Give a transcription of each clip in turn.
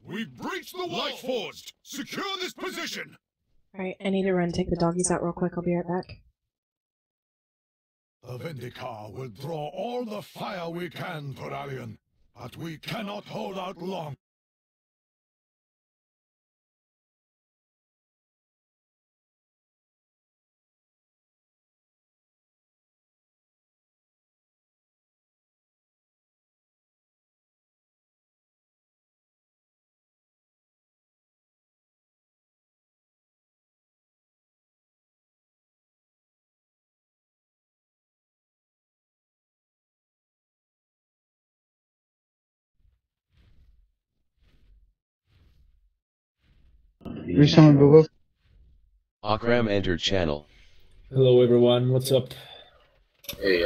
We've breached the wall! Lightforged! Secure this position! Alright, I need to run take the doggies out real quick. I'll be right back. The Vindicar will draw all the fire we can, Toralion, but we cannot hold out long. Akram entered channel. Hello everyone, what's up? Hey,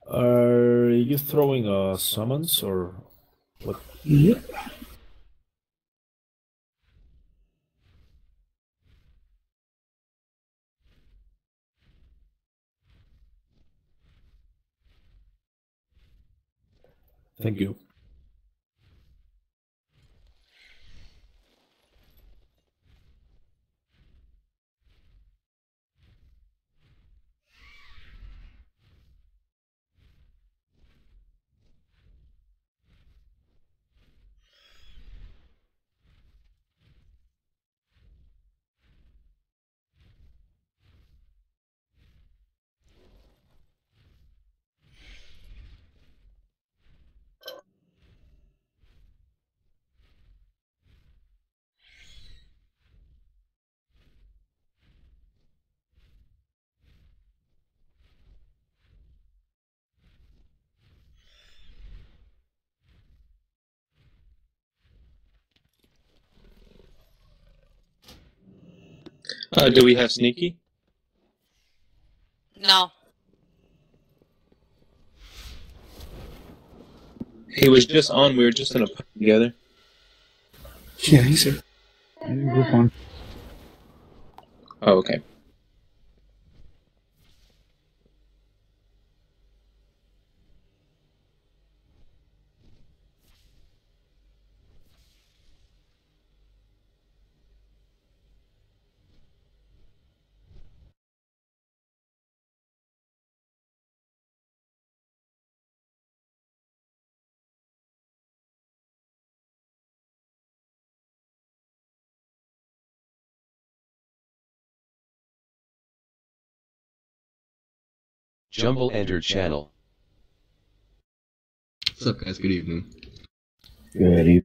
Are you throwing summons or what? Yep. Thank you. do we have Sneaky? No. He was just on, we were just in a put together. Yeah, he's here. Group one. Oh, okay. Jumble entered channel. What's up, guys? Good evening. Good evening.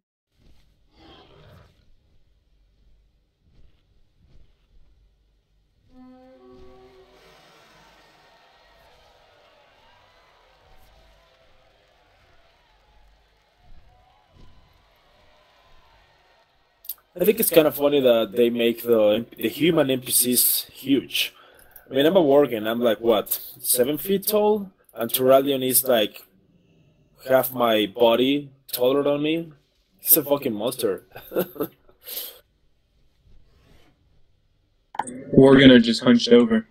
I think it's kind of funny that they make the human NPCs huge. I mean, I'm a worgen, I'm like, what, 7 feet tall? And Turalion is like half my body taller than me. He's a fucking monster. Worgen are just hunched over.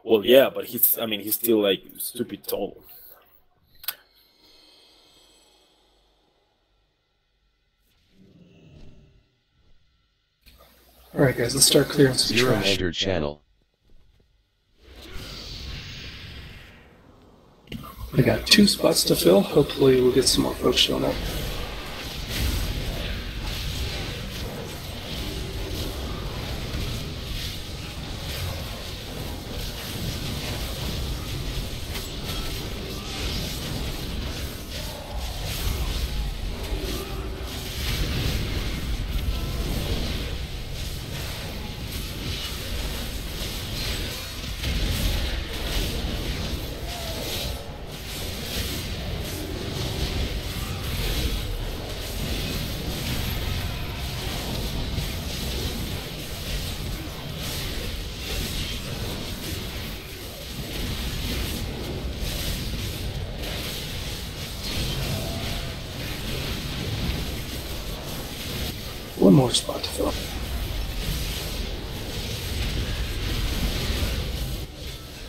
Well, yeah, but he's still like stupid tall. Alright guys, let's start clearing some Zero trash. entered channel. I got 2 spots to fill. Hopefully we'll get some more folks showing up. One more spot to fill.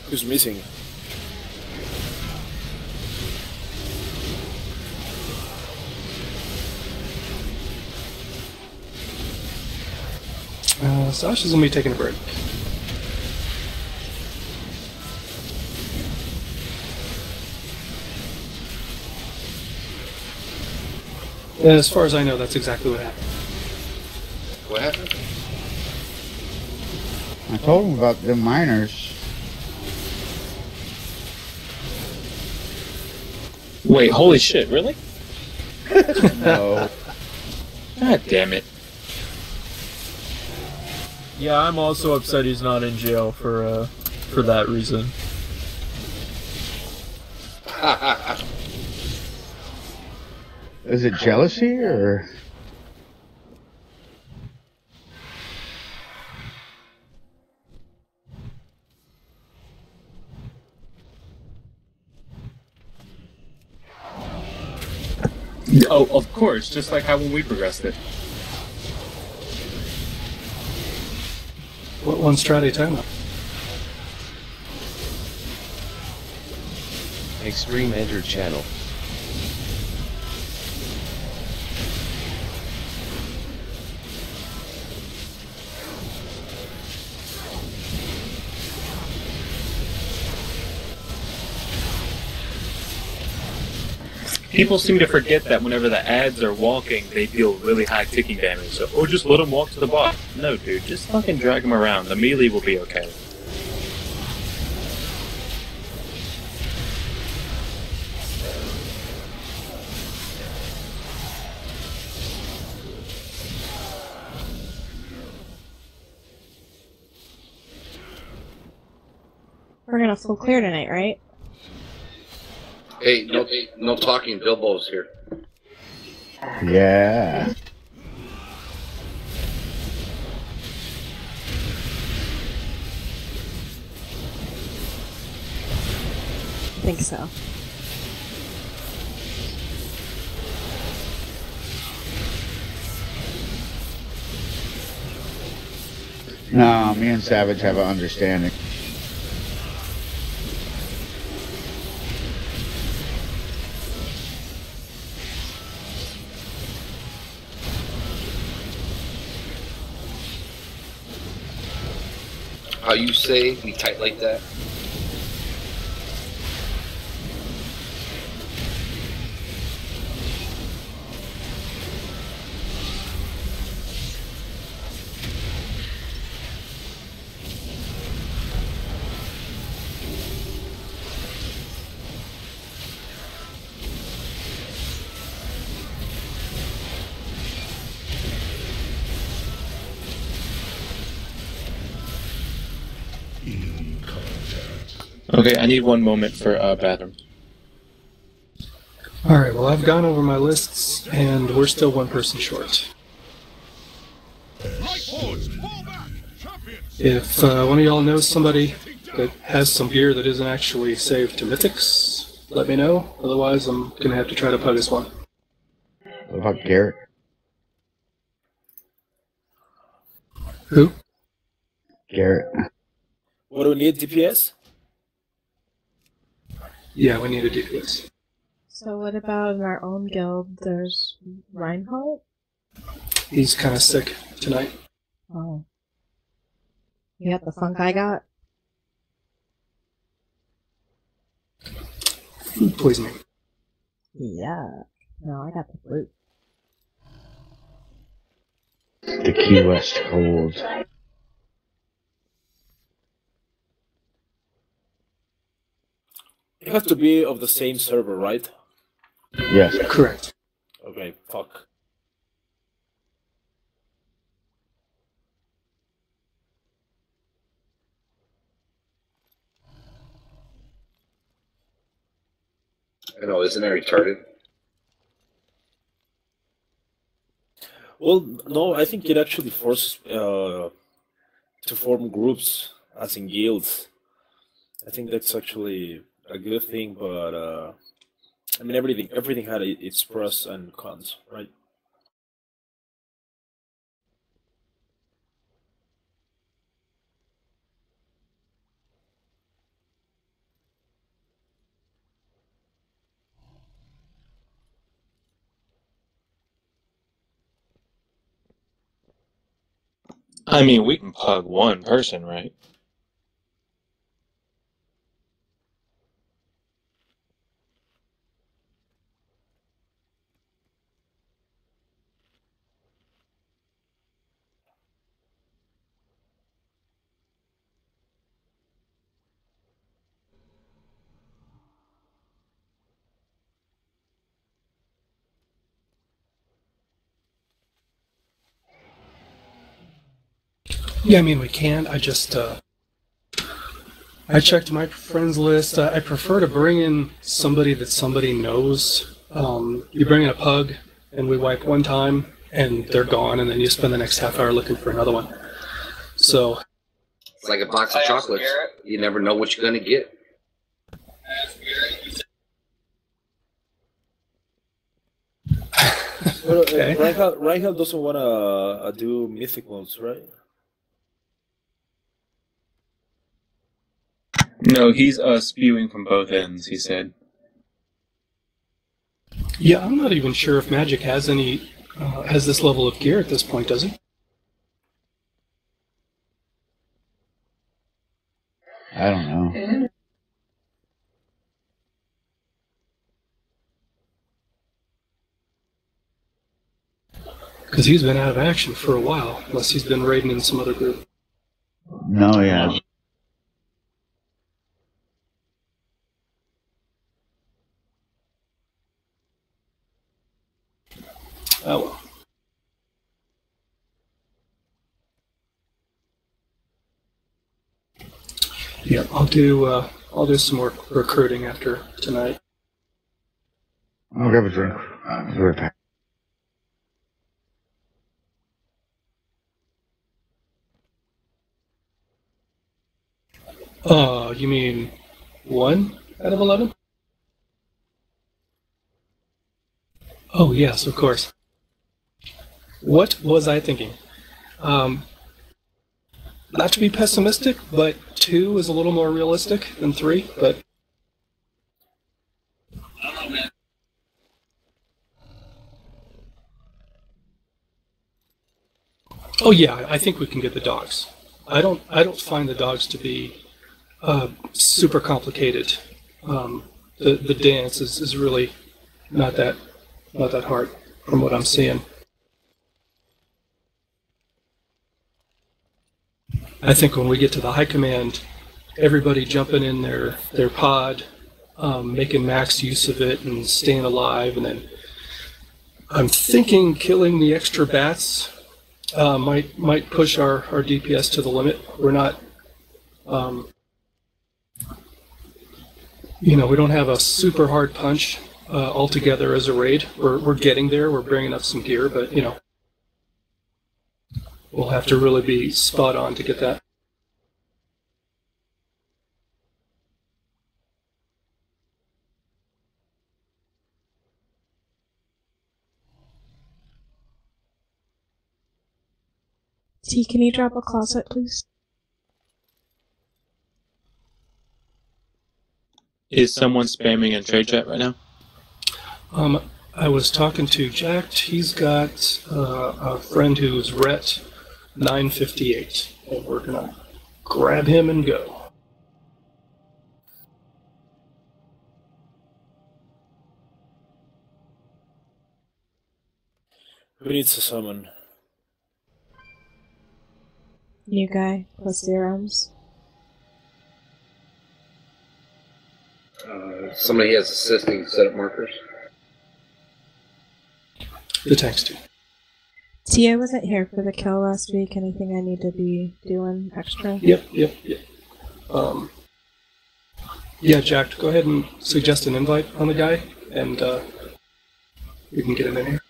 Who's missing? Sasha's gonna be taking a break. As far as I know, that's exactly what happened. What happened? I told him about the miners. Wait, holy shit, really? No. God damn it. Yeah, I'm also upset he's not in jail for that reason. Is it jealousy or? Oh, of course, just like how when we progressed it. What one strat at a time? Extreme entered channel. People seem to forget that whenever the ads are walking, they deal really high ticking damage. So, or just let them walk to the boss. No, dude, just fucking drag them around. The melee will be okay. We're gonna full clear tonight, right? Hey, no talking. Bilbo's here. Yeah. I think so. No, me and Savage have an understanding. How you say we tight like that? Okay, I need one moment for bathroom. Alright, well I've gone over my lists, and we're still one person short. If one of y'all knows somebody that has some gear that isn't actually saved to mythics, let me know. Otherwise, I'm gonna have to try to pug this one. What about Garrett? Who? Garrett. What do we need, DPS? Yeah, we need a DPS. So what about in our own guild? There's Reinhardt? He's kind of sick tonight. Oh. You got the funk I got? food poisoning. Yeah. No, I got the flu. The Key West cold. It has to be of the same server, right? Yes. Correct. Okay, fuck. I know, isn't it retarded? Well, no, I think it actually forces to form groups, as in guilds. I think that's actually a good thing, but I mean, everything had its pros and cons, right? I mean, we can pug one person, right? Yeah, I mean, we can. I just, I checked my friends list. I prefer to bring in somebody that somebody knows. You bring in a pug, and we wipe one time, and they're gone, and then you spend the next half hour looking for another one. So It's like a box of chocolates. You never know what you're going to get. Well, Okay. Reinhardt doesn't want to do mythic modes, right? No, he's spewing from both ends, he said. yeah, I'm not even sure if Magic has any has this level of gear at this point, does it? I don't know. Because he's been out of action for a while, unless he's been raiding in some other group. No, yeah. Oh well. Yeah, I'll do some more recruiting after tonight. I'll grab a drink. I'll be right back. You mean 1 out of 11? Oh yes, of course. What was I thinking? Not to be pessimistic, but 2 is a little more realistic than 3, but... Oh yeah, I think we can get the dogs. I don't find the dogs to be super complicated. The dance is really not that hard from what I'm seeing. I think when we get to the high command, everybody jumping in their pod, making max use of it and staying alive, and then I'm thinking killing the extra bats might push our DPS to the limit. We're not, we don't have a super hard punch altogether as a raid. We're getting there. We're bringing up some gear, but we'll have to really be spot on to get that. T, can you drop a closet, please? Is someone spamming in trade chat right now? I was talking to Jack. He's got a friend who's Rhett 958, and we're gonna grab him and go. Who needs to summon? New guy plus zeros. Somebody has assisting set up markers. The tanks do. Tia wasn't here for the kill last week. Anything I need to be doing extra? Yep. Yeah, Jack, go ahead and suggest an invite on the guy, and we can get him in here.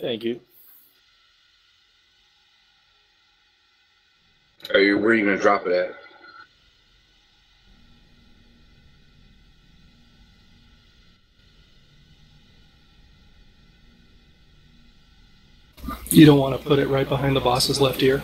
Thank you. Where are you going to drop it at? You don't want to put it right behind the boss's left ear?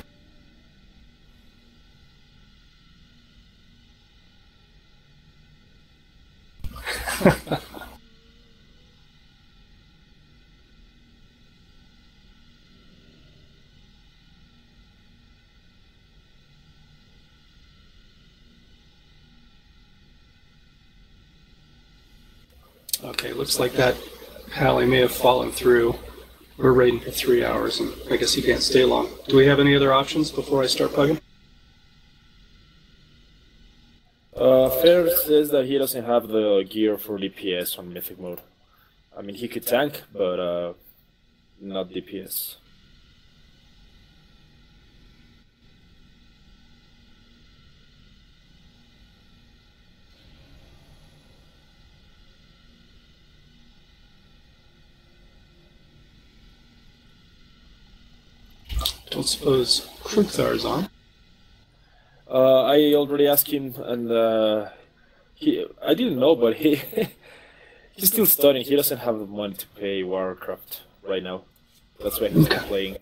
Okay, looks like that Pally may have fallen through. We're raiding for 3 hours, and I guess he can't stay long. Do we have any other options before I start pugging? Fair says that he doesn't have the gear for DPS on Mythic mode. I mean, he could tank, but not DPS. Don't suppose Krugthar's on. I already asked him, and I didn't know, but he's still studying. He doesn't have the money to pay Warcraft right now. That's why he's not playing.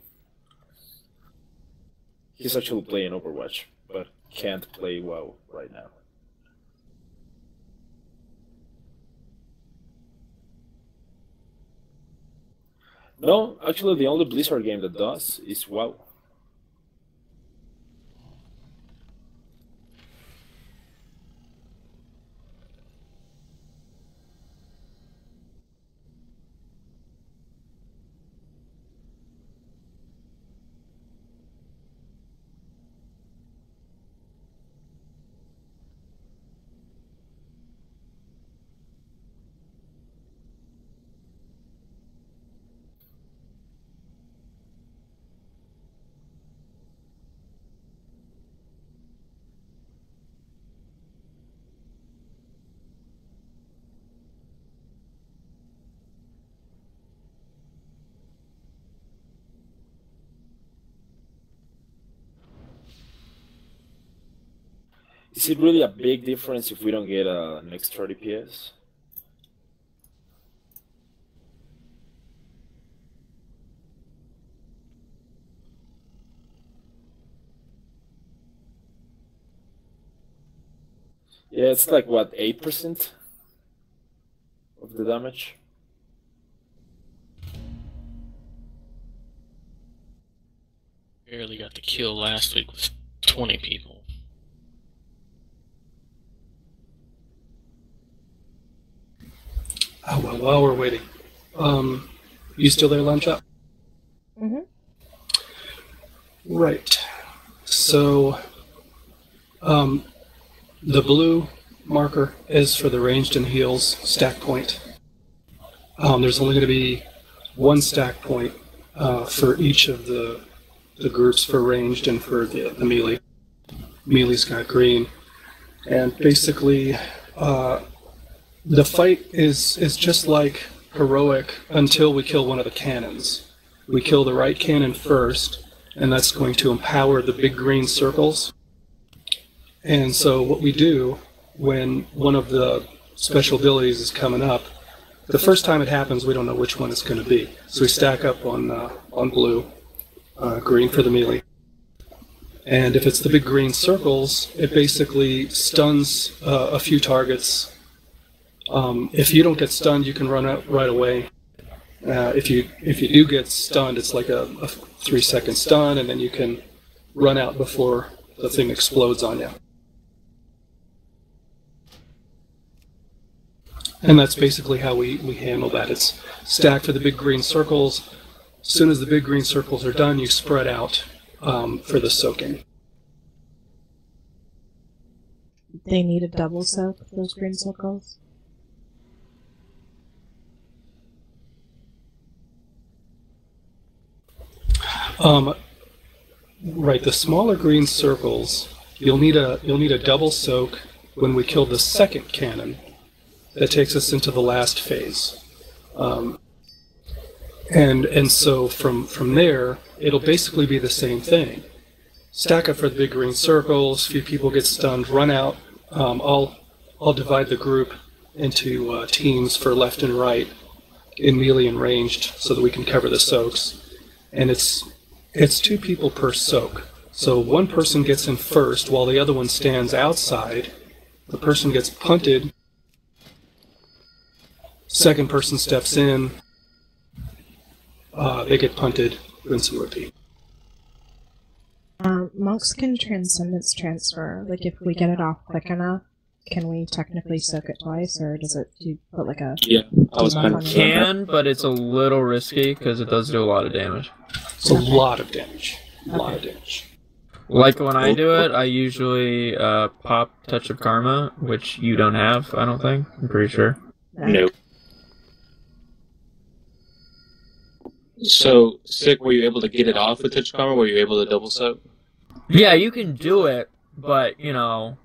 He's actually playing Overwatch, but can't play WoW right now. No, actually the only Blizzard game that does is WoW. Is it really a big difference if we don't get an extra DPS? Yeah, it's like, what, 8% of the damage? Barely got the kill last week with 20 people. Oh, well, while we're waiting. You still there, Lamchop? Mm-hmm. Right. So, the blue marker is for the ranged and heals stack point. There's only going to be one stack point for each of the groups for ranged and for the melee. Melee's got green. And basically, the fight is just like heroic until we kill one of the cannons. We kill the right cannon first, and that's going to empower the big green circles. And so what we do when one of the special abilities is coming up, the first time it happens we don't know which one it's going to be. So we stack up on blue, green for the melee. And if it's the big green circles, it basically stuns a few targets. If you don't get stunned, you can run out right away. If you do get stunned, it's like a 3-second stun, and then you can run out before the thing explodes on you. And that's basically how we handle that. It's stack for the big green circles. As soon as the big green circles are done, you spread out for the soaking. They need a double soak, those green circles? Right, the smaller green circles, you'll need a double soak when we kill the second cannon. That takes us into the last phase. And so from there, it'll basically be the same thing. Stack up for the big green circles, few people get stunned, run out. I'll divide the group into teams for left and right in melee and ranged so that we can cover the soaks. And it's 2 people per soak. So one person gets in first while the other one stands outside. The person gets punted. Second person steps in. They get punted, rinse and repeat. Monks can Transcendence transfer. Like, if we get it off quick enough, can we technically soak it twice, or does it put like a... Yeah, I was debuff on it? Can, but it's a little risky because it does do a lot of damage. It's a lot of damage. A lot of damage. Like when I do it, I usually pop Touch of Karma, which you don't have, I don't think. I'm pretty sure. Nope. So, Sick, were you able to get it off with Touch Karma? Were you able to double soak? Yeah, you can do it, but, you know...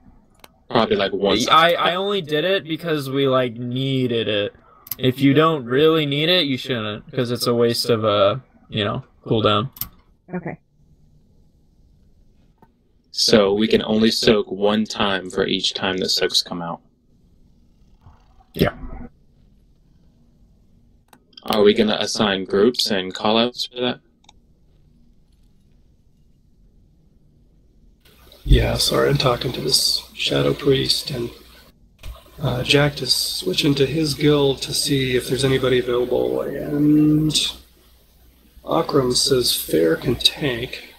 Probably like once. I only did it because we, like, needed it. If you don't really need it, you shouldn't, because it's a waste of, you know, cooldown. Okay. So, we can only soak one time for each time that soaks come out. Yeah. Are we going to assign groups and callouts for that? Yeah, sorry, I'm talking to this Shadow Priest, and Jack is switching to his guild to see if there's anybody available, and Akram says Fair can tank,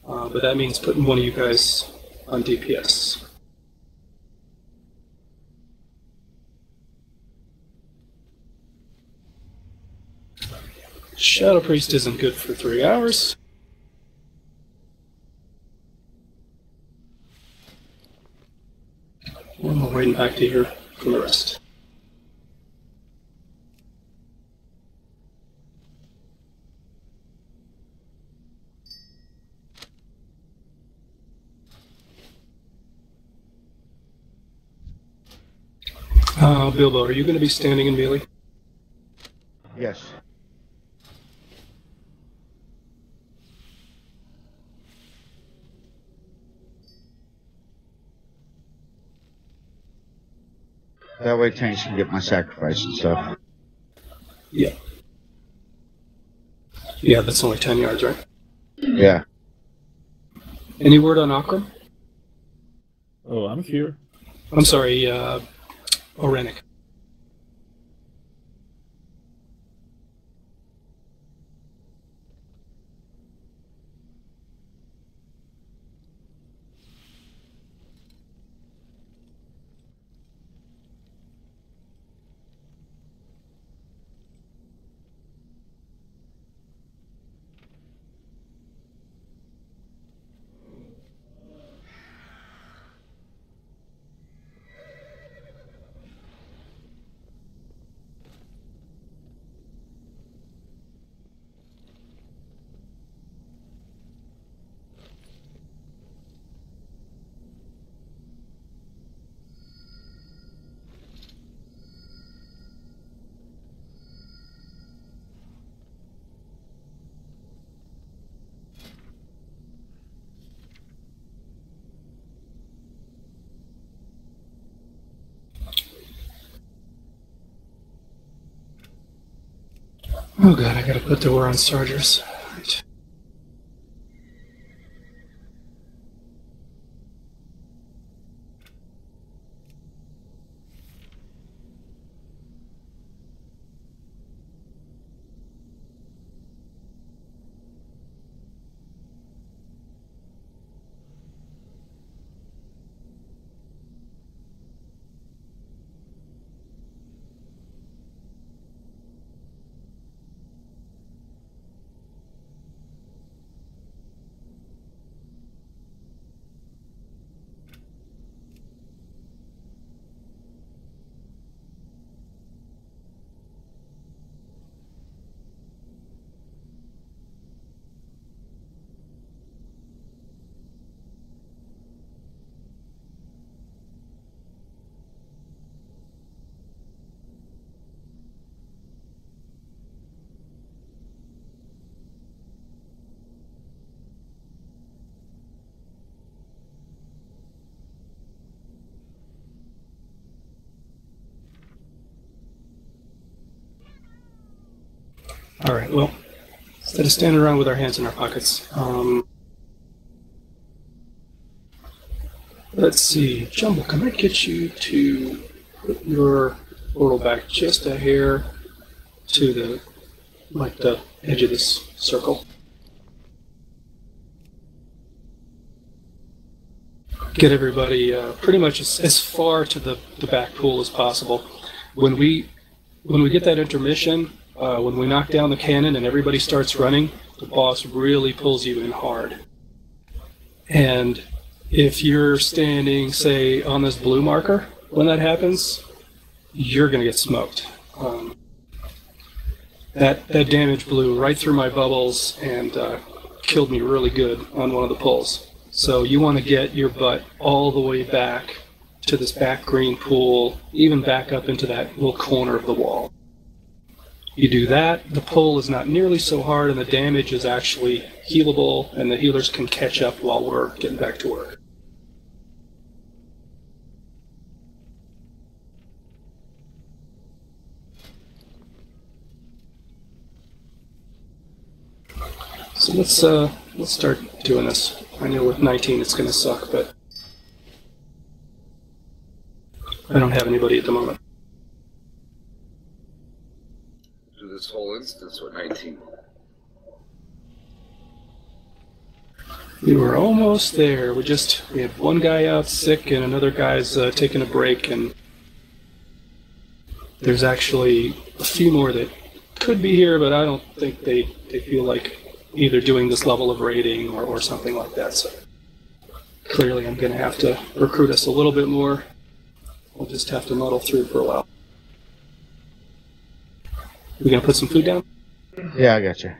but that means putting one of you guys on DPS. Shadow Priest isn't good for 3 hours. And we're waiting back to hear from the rest. Bilbo, are you going to be standing in melee? Yes. That way tanks can get my sacrifice and stuff. Yeah. Yeah, that's only 10 yards, right? Yeah. Any word on Akram? Oh, I'm here. I'm sorry, Orenik. Oh god, I gotta put the war on Sargers. Right. All right, well, instead of standing around with our hands in our pockets, let's see, Jumble, can I get you to put your portal back just a hair to the edge of this circle? Get everybody pretty much as far to the back pool as possible. When we get that intermission, when we knock down the cannon and everybody starts running, the boss really pulls you in hard. And if you're standing, say, on this blue marker, when that happens, you're going to get smoked. That damage blew right through my bubbles and killed me really good on one of the pulls. So you want to get your butt all the way back to this back green pool, even back up into that little corner of the wall. You do that, the pull is not nearly so hard, and the damage is actually healable, and the healers can catch up while we're getting back to work. So let's start doing this. I know with 19 it's going to suck, but I don't have anybody at the moment. Do this whole instance with 19. We were almost there. We had one guy out sick and another guy's taking a break, and there's actually a few more that could be here, but I don't think they feel like either doing this level of raiding or something like that. So clearly I'm going to have to recruit us a little bit more. We'll just have to muddle through for a while. We going to put some food down? Yeah, I got you.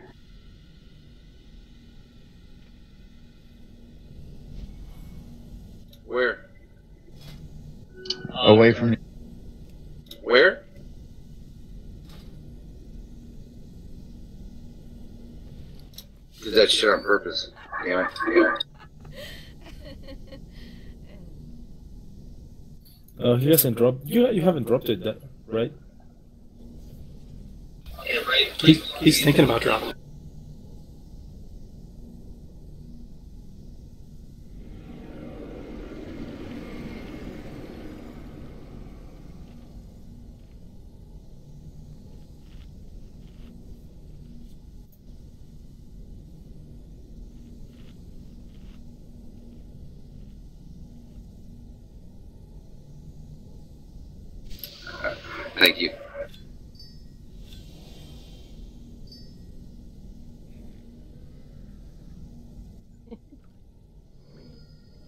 Where? Away from you. Where? Did that shit on purpose. Damn it. He hasn't dropped. You haven't dropped it, right? Yeah, right. He's thinking about dropping it. Thank you.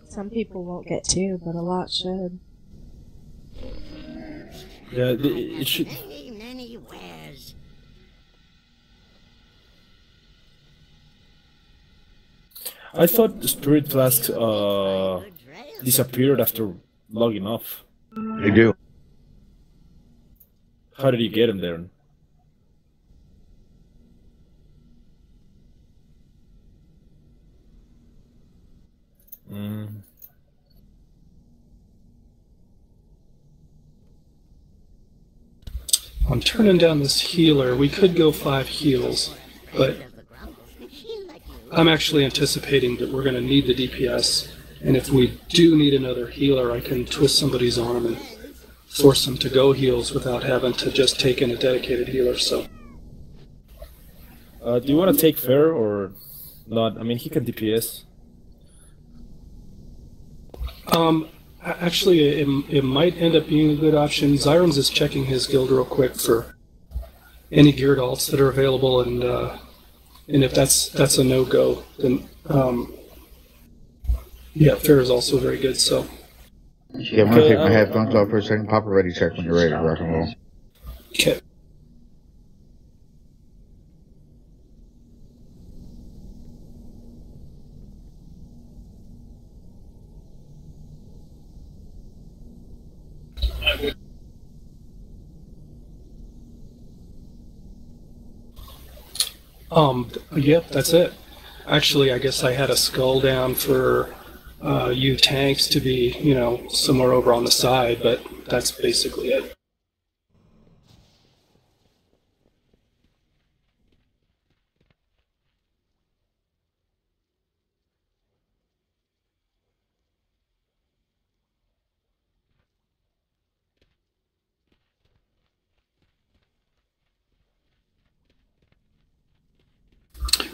Some people won't get two, but a lot should. Yeah, it should. I thought the spirit flasks disappeared after logging off. They do. How did you get him there? I'm turning down this healer. We could go 5 heals, but I'm actually anticipating that we're going to need the DPS, and if we do need another healer, I can twist somebody's arm and force them to go heals without having to just take in a dedicated healer. So, do you want to take Fair or not? I mean, he can DPS. Actually, it might end up being a good option. Zyrons is checking his guild real quick for any geared alts that are available, and if that's a no-go, then yeah, Fair is also very good. So. Yeah, I'm going to take my headphones off for a second. Pop a ready check when you're ready to rock and roll. Okay. Yep, that's it. Actually, I guess I had a skull down for you tanks to be, somewhere over on the side, but that's basically it.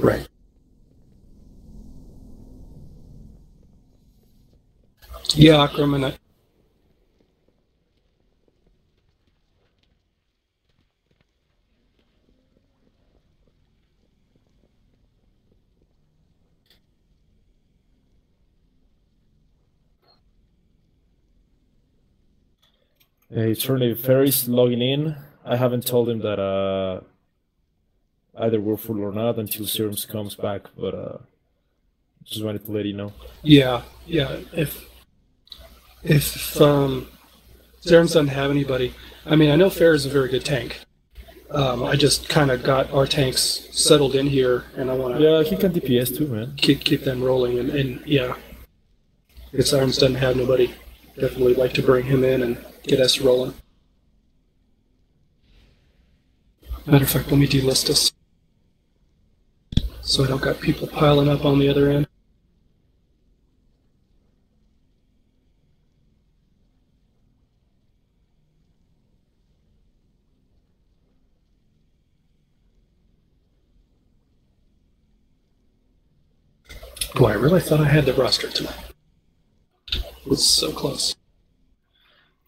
Right. Yeah, Akram, and Hey, Turnip Ferry's logging in. I haven't told him that either we're full or not until Serums comes back, but just wanted to let you know. yeah. If Zerms doesn't have anybody, I mean, I know Fair is a very good tank. I just kind of got our tanks settled in here, and I want to. Yeah, he can DPS too, man. Keep them rolling, and yeah. If Zerms doesn't have nobody, definitely like to bring him in and get us rolling. Matter of fact, let me delist us, so I don't got people piling up on the other end. Boy, I really thought I had the roster tonight. It was so close.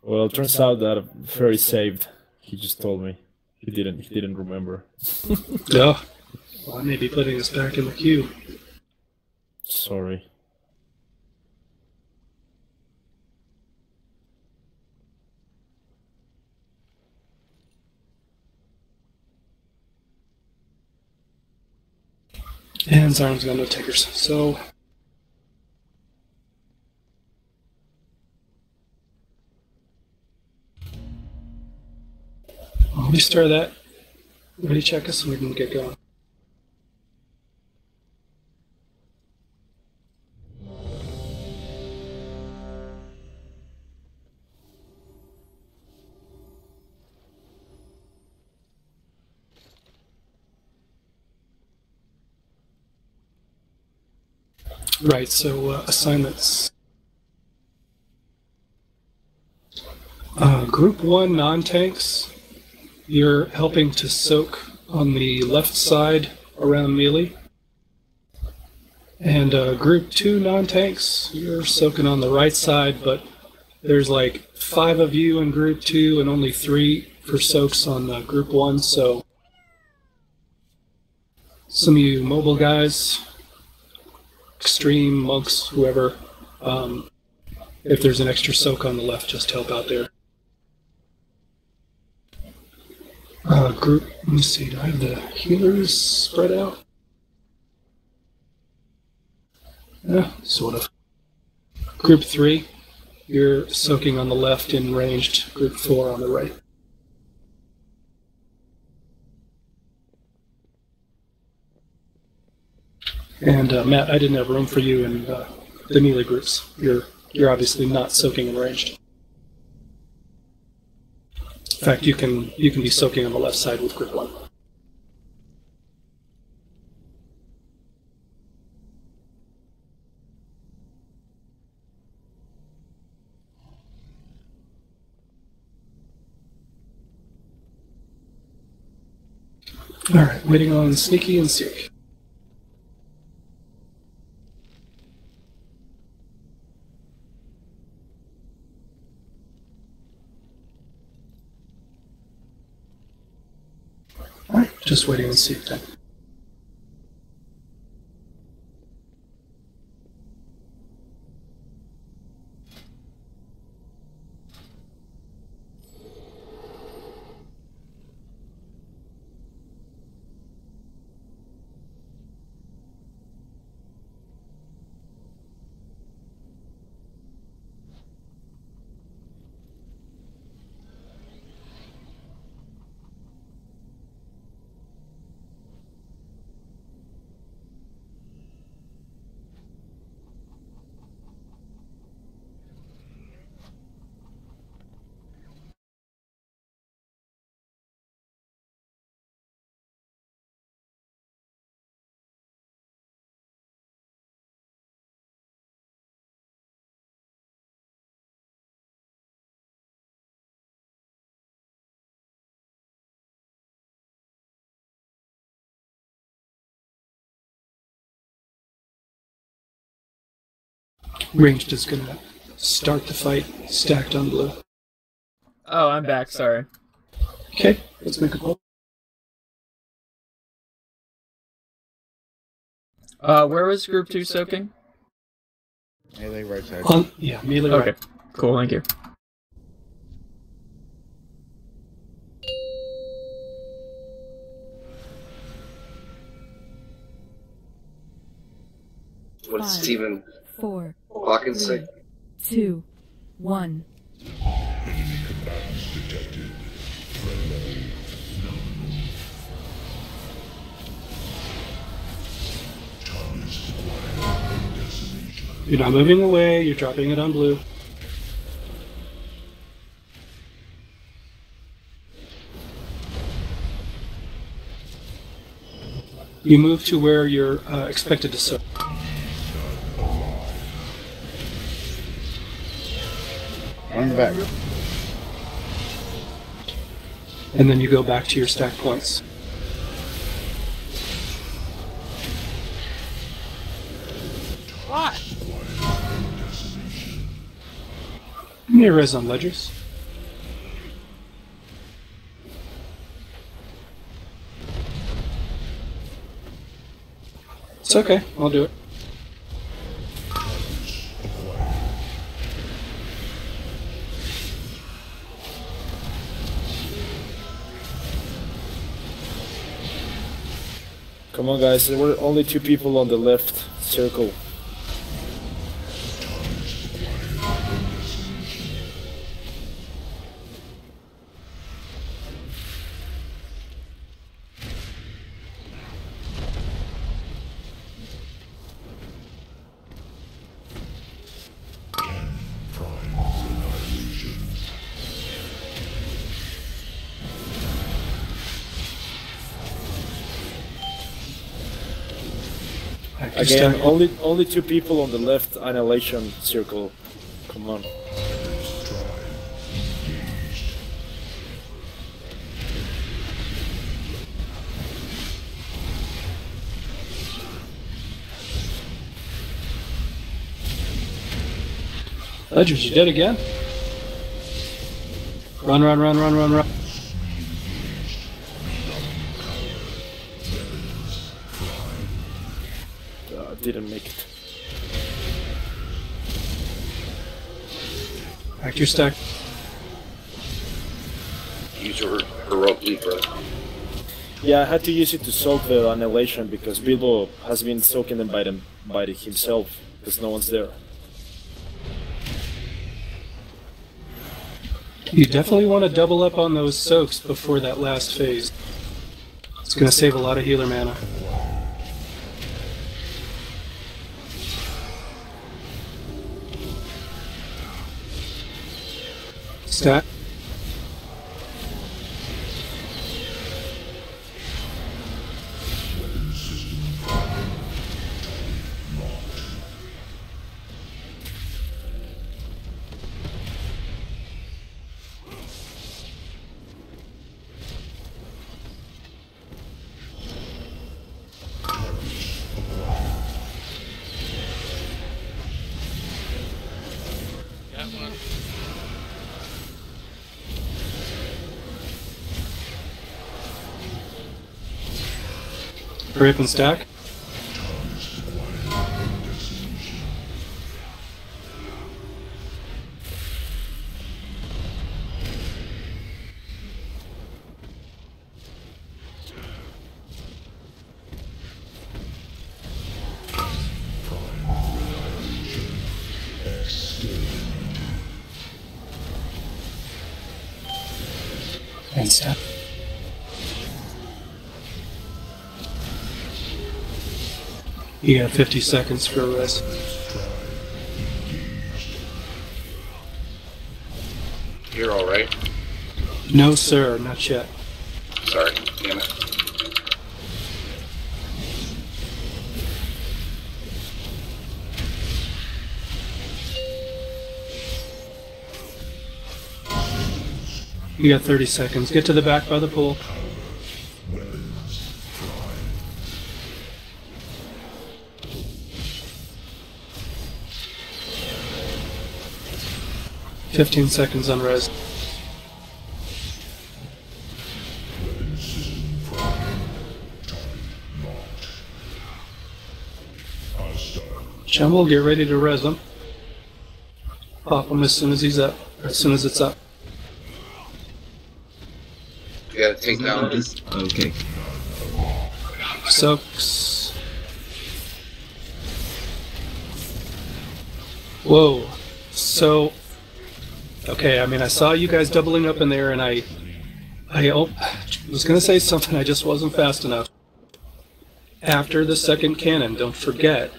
Well, it turns out that Ferry saved. He just told me. He didn't remember. Yeah. Well, I may be putting us back in the queue. Sorry. And Zarn's got no takers, so... Let me stir that. Ready check us so we can get going. Right, so assignments. Group 1 non-tanks, you're helping to soak on the left side around melee. And Group 2 non-tanks, you're soaking on the right side, but there's like 5 of you in Group 2 and only 3 for soaks on Group 1, so some of you mobile guys, extreme, monks, whoever, if there's an extra soak on the left, just help out there. Group, let me see, do I have the healers spread out? Yeah, sort of. Group 3, you're soaking on the left in ranged. Group 4 on the right. And Matt, I didn't have room for you in the melee groups. You're obviously not soaking in ranged. In fact, you can be soaking on the left side with Group 1. All right, waiting on Sneaky and Seek. All right, just waiting on Seek then. Ranged is gonna start the fight stacked on blue. Oh, I'm back, sorry. Okay, let's make a poll. Where was group 2 soaking? Melee right side. Yeah, melee Okay, right. cool, thank you. What did Steven 4, Hawkins say? 2, 1. You're not moving away, you're dropping it on blue. You move to where you're expected to soak. Run back. And then you go back to your stack points. What? Give me a res on ledgers. It's okay, I'll do it. Come on, guys. There were only 2 people on the left circle. Again, only 2 people on the left annihilation circle. Come on. Ledgers, you dead again? Run, run, run, run, run, run. Didn't make it. Back to your stack. Use your heroic leap, bro. Yeah, I had to use it to soak the annihilation because Bilbo has been soaking them by himself because no one's there. You definitely want to double up on those soaks before that last phase. It's going to save a lot of healer mana. Stat. Got one. Hurry up and stack. And stack. You got 50 seconds for a rest. You're alright. No, sir, not yet. Sorry, damn it. You got 30 seconds. Get to the back by the pool. 15 seconds on res. Jumble, get ready to res him. Pop him as soon as he's up, or as soon as it's up. You gotta take down this. Okay. Soaks. Whoa. So, okay, I mean, I saw you guys doubling up in there, and I was going to say something, I just wasn't fast enough. After the second cannon, don't forget,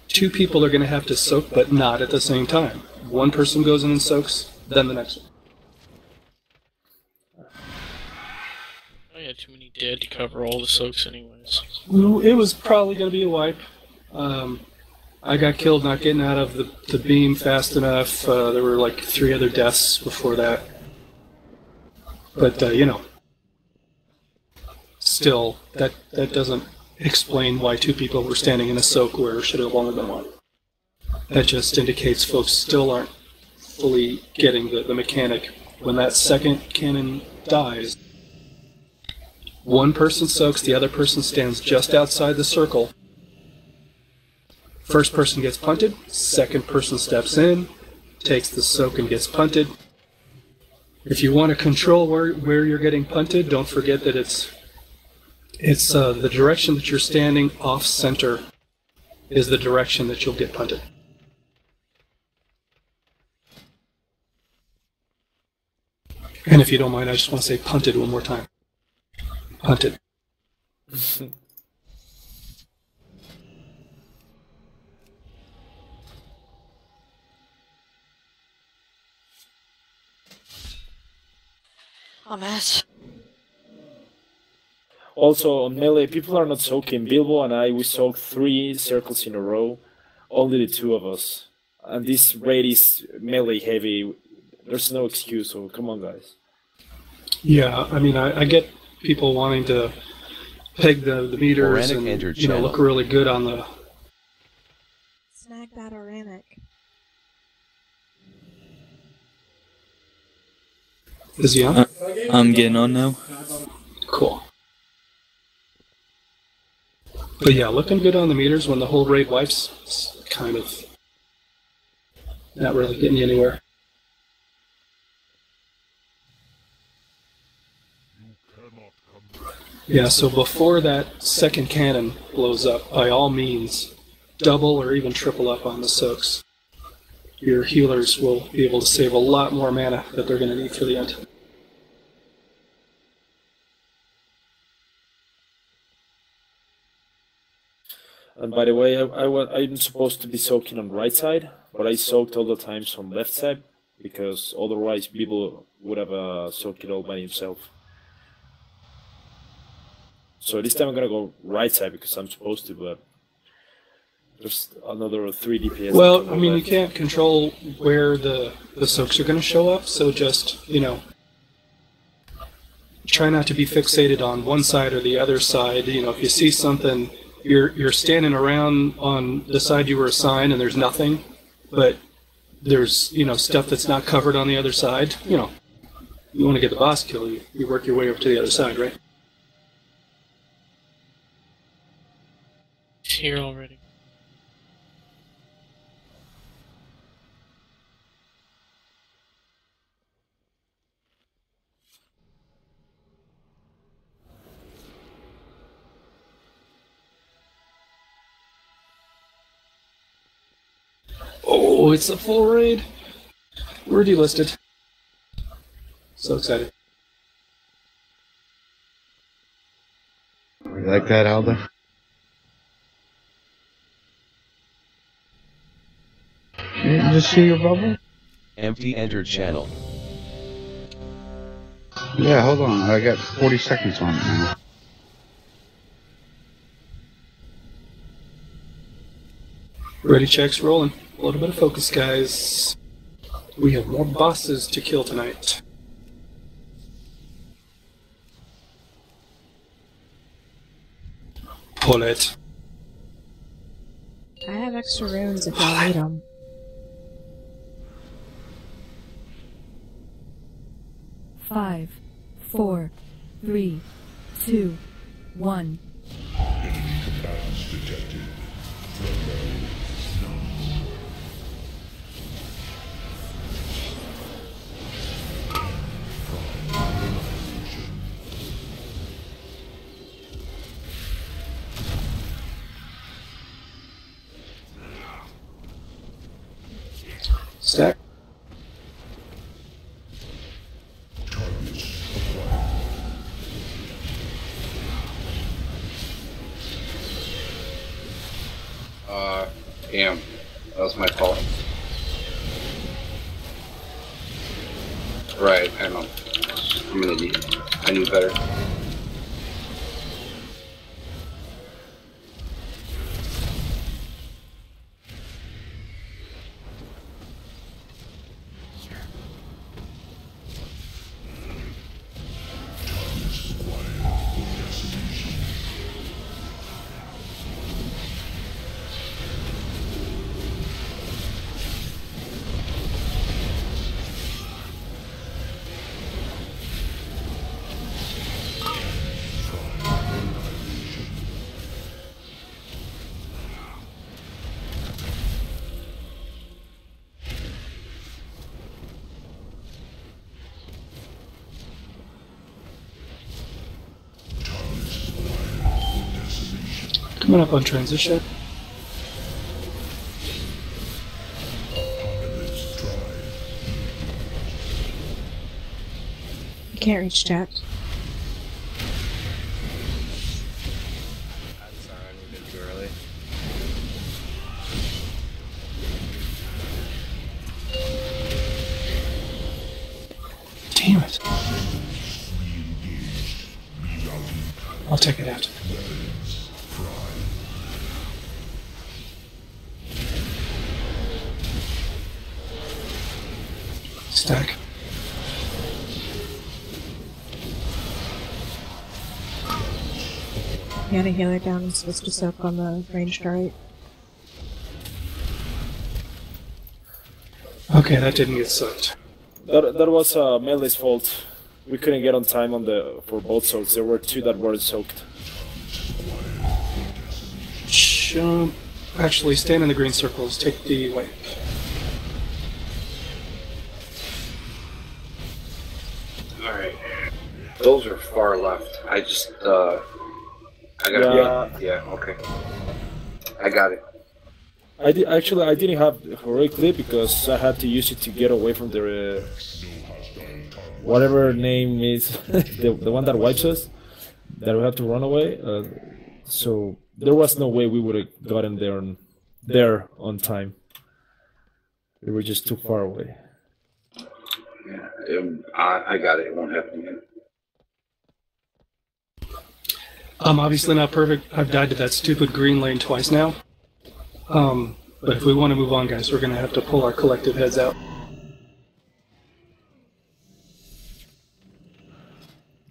2 people are going to have to soak, but not at the same time. One person goes in and soaks, then the next one. I had too many dead to cover all the soaks anyways. It was probably going to be a wipe. I got killed not getting out of the beam fast enough. There were like 3 other deaths before that. But, you know, still, that doesn't explain why 2 people were standing in a soak where it should have only been 1. That just indicates folks still aren't fully getting the mechanic. When that second cannon dies, one person soaks, the other person stands just outside the circle. First person gets punted, second person steps in, takes the soak and gets punted. If you want to control where you're getting punted, don't forget that it's the direction that you're standing off center is the direction that you'll get punted. And if you don't mind, I just want to say punted one more time. Punted. Oh, Matt. Also, on melee, people are not soaking. Bilbo and I, we soaked 3 circles in a row. Only the 2 of us. And this raid is melee heavy. There's no excuse, so come on, guys. Yeah, I mean, I get people wanting to peg the meters and, you know, look really good on the... Snag that Oranic. Is he on? I'm getting on now. Cool. But yeah, looking good on the meters when the whole raid wipes. It's kind of not really getting you anywhere. Yeah, so before that second cannon blows up, by all means, double or even triple up on the soaks. Your healers will be able to save a lot more mana that they're going to need for the end. And by the way, I'm supposed to be soaking on right side, but I soaked all the times on left side, because otherwise people would have soaked it all by himself. So this time I'm gonna go right side because I'm supposed to, but there's another 3 DPS. Well, I mean, you can't control where the soaks are going to show up, so just, you know, try not to be fixated on one side or the other side. You know, if you see something, you're standing around on the side you were assigned and there's nothing, but there's, you know, stuff that's not covered on the other side. You know, you want to get the boss kill, you work your way over to the other side, right? He's here already. Oh, it's a full raid. We're delisted. So excited. You like that, Alda? You didn't just see your bubble? Empty entered channel. Yeah, hold on. I got 40 seconds on it now. Ready checks rolling. A little bit of focus, guys. We have more bosses to kill tonight. Pull it. I have extra runes if y'all need them. 5, 4, 3, 2, 1. Combatants detected. Stack. Damn. That was my fault. Right, I know. I'm an idiot. I knew better. Coming up on transition. You can't reach chat. I'm sorry, I moved in too early. Damn it. I'll take it out. Stack. You had a healer down and supposed to soak on the ranged right. Okay, that didn't get soaked. That was Melee's fault. We couldn't get on time on for both soaks. There were two that weren't soaked. Actually, stand in the green circles. Take the white. Alright. Those are far left. I just, I got yeah, okay. I got it. I didn't have heroic clip because I had to use it to get away from the whatever name is the one that wipes us, that we have to run away. So there was no way we would have gotten there on time. We were just too far away. Yeah, I got it. It won't happen again. I'm obviously not perfect. I've died to that stupid green lane twice now. But if we want to move on, guys, we're going to have to pull our collective heads out.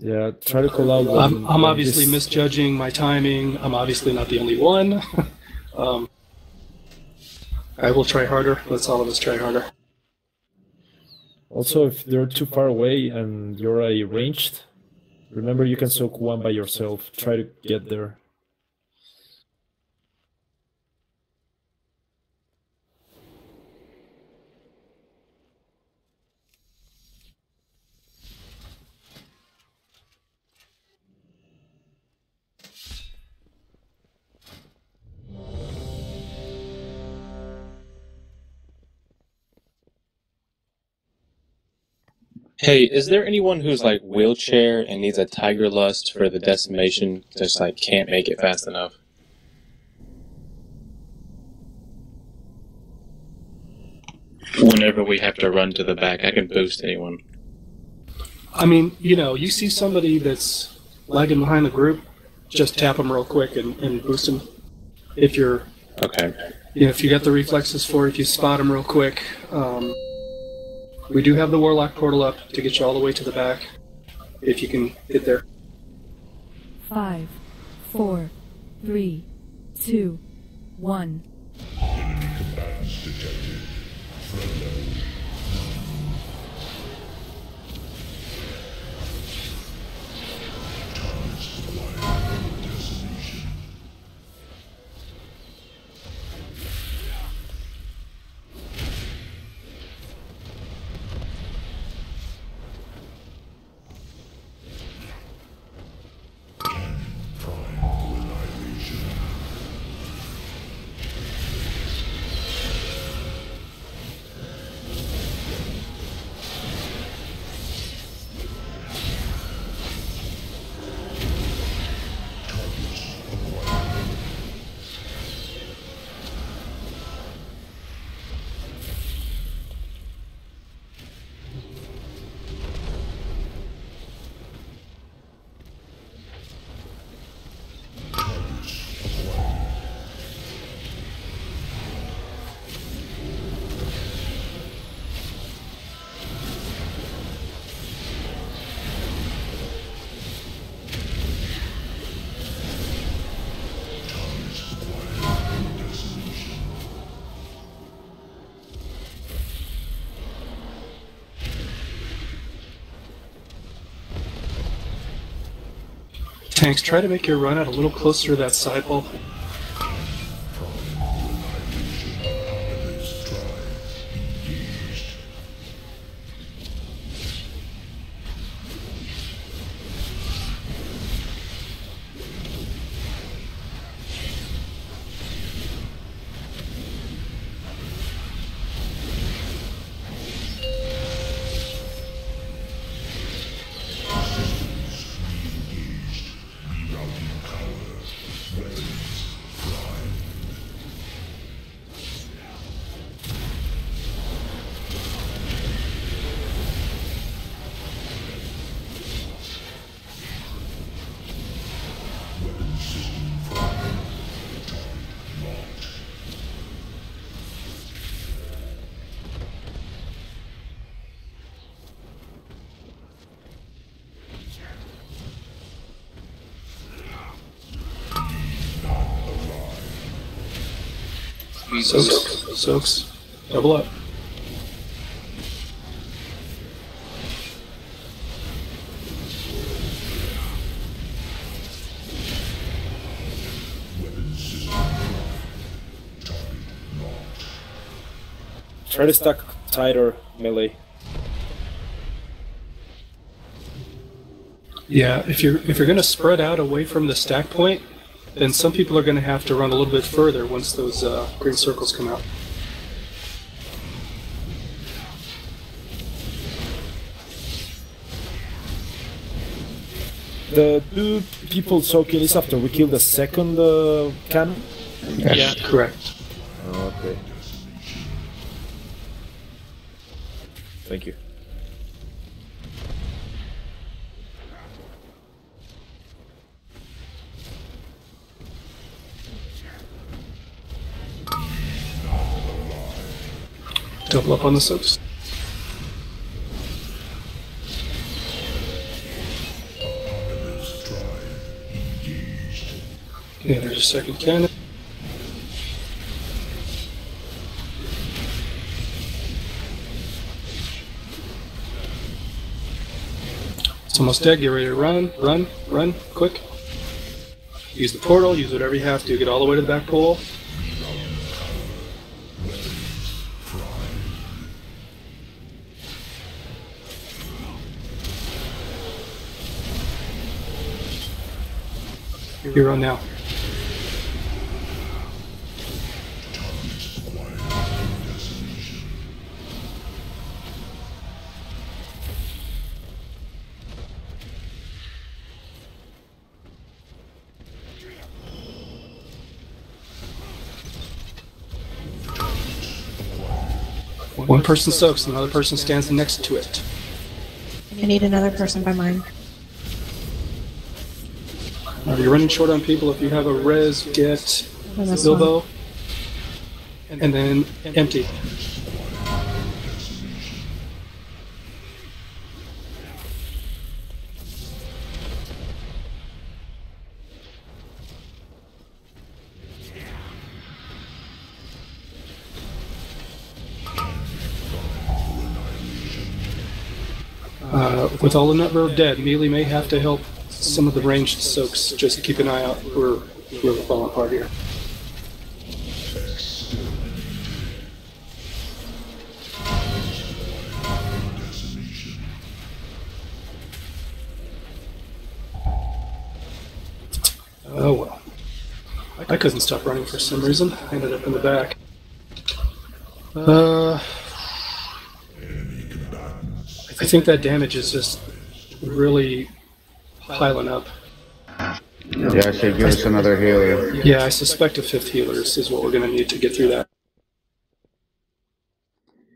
Yeah, try to call out. I'm obviously misjudging my timing. I'm obviously not the only one. I will try harder. Let's all of us try harder. Also, if they're too far away and you're ranged, remember you can soak one by yourself. Try to get there. Hey, is there anyone who's like wheelchair and needs a tiger lust for the decimation, just like can't make it fast enough? Whenever we have to run to the back, I can boost anyone. I mean, you see somebody that's lagging behind the group, just tap them real quick and boost them. If you're okay, if you got the reflexes for it, if you spot them real quick. We do have the Warlock portal up to get you all the way to the back, if you can get there. 5, 4, 3, 2, 1. Enemy combatants detected. Tanks, try to make your run out a little closer to that sidewall. Soaks. Double up. Try to stack tighter, melee. Yeah, if you're going to spread out away from the stack point, then some people are going to have to run a little bit further once those green circles come out. The two people soaking is after we kill the second cannon? Yeah, correct. Oh, okay. Thank you. Double up on the soaks. Yeah, there's a second cannon. It's almost dead. Get ready to run, quick. Use the portal, use whatever you have to. Get all the way to the back pole. You're on now. One person soaks, another person stands next to it. I need another person by mine. If you're running short on people, if you have a res, get Bilbo, and then empty. With all the number of dead, melee may have to help some of the ranged soaks. Just keep an eye out. We're falling apart here. Oh well. I couldn't stop running for some reason. I ended up in the back. I think that damage is just really piling up. Yeah, I should give us another healer. Yeah, I suspect a fifth healer is what we're going to need to get through that.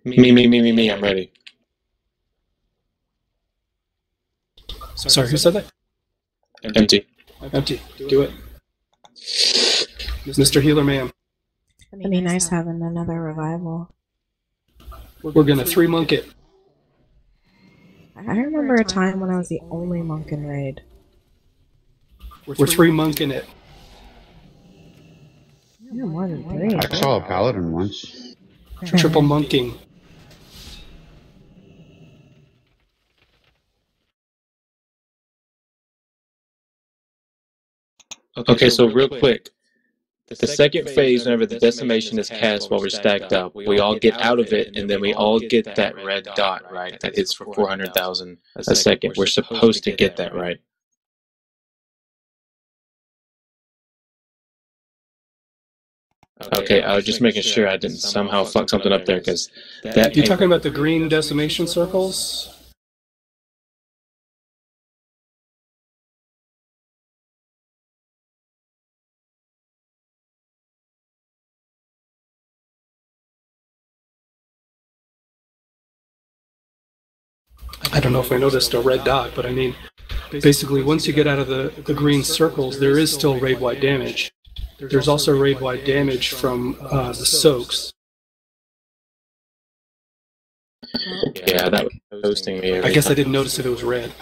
Me, I'm ready. Sorry, who said that? Empty. Empty. Do it. Mr. Healer Man. It'd be nice having another revival. We're going to 3-monk it. I remember a time when I was the only monk in raid. We're 3-monking it. Yeah, more than 3. I saw a paladin once. Triple monking. Okay, so real quick. The second phase, whenever the decimation is cast while we're stacked up, we all get out of it, and then we all get that red dot, right? That hits for 400,000 a second. We're supposed to get that, right? Okay, I was just making sure I didn't somehow fuck something up there, because that... You're talking about the green decimation circles? I don't know if I noticed a red dot, but I mean, basically once you get out of the green circles, there is still raid-wide damage. There's also raid-wide damage from the soaks. Yeah, that was hosting me. I guess I didn't notice if it was red.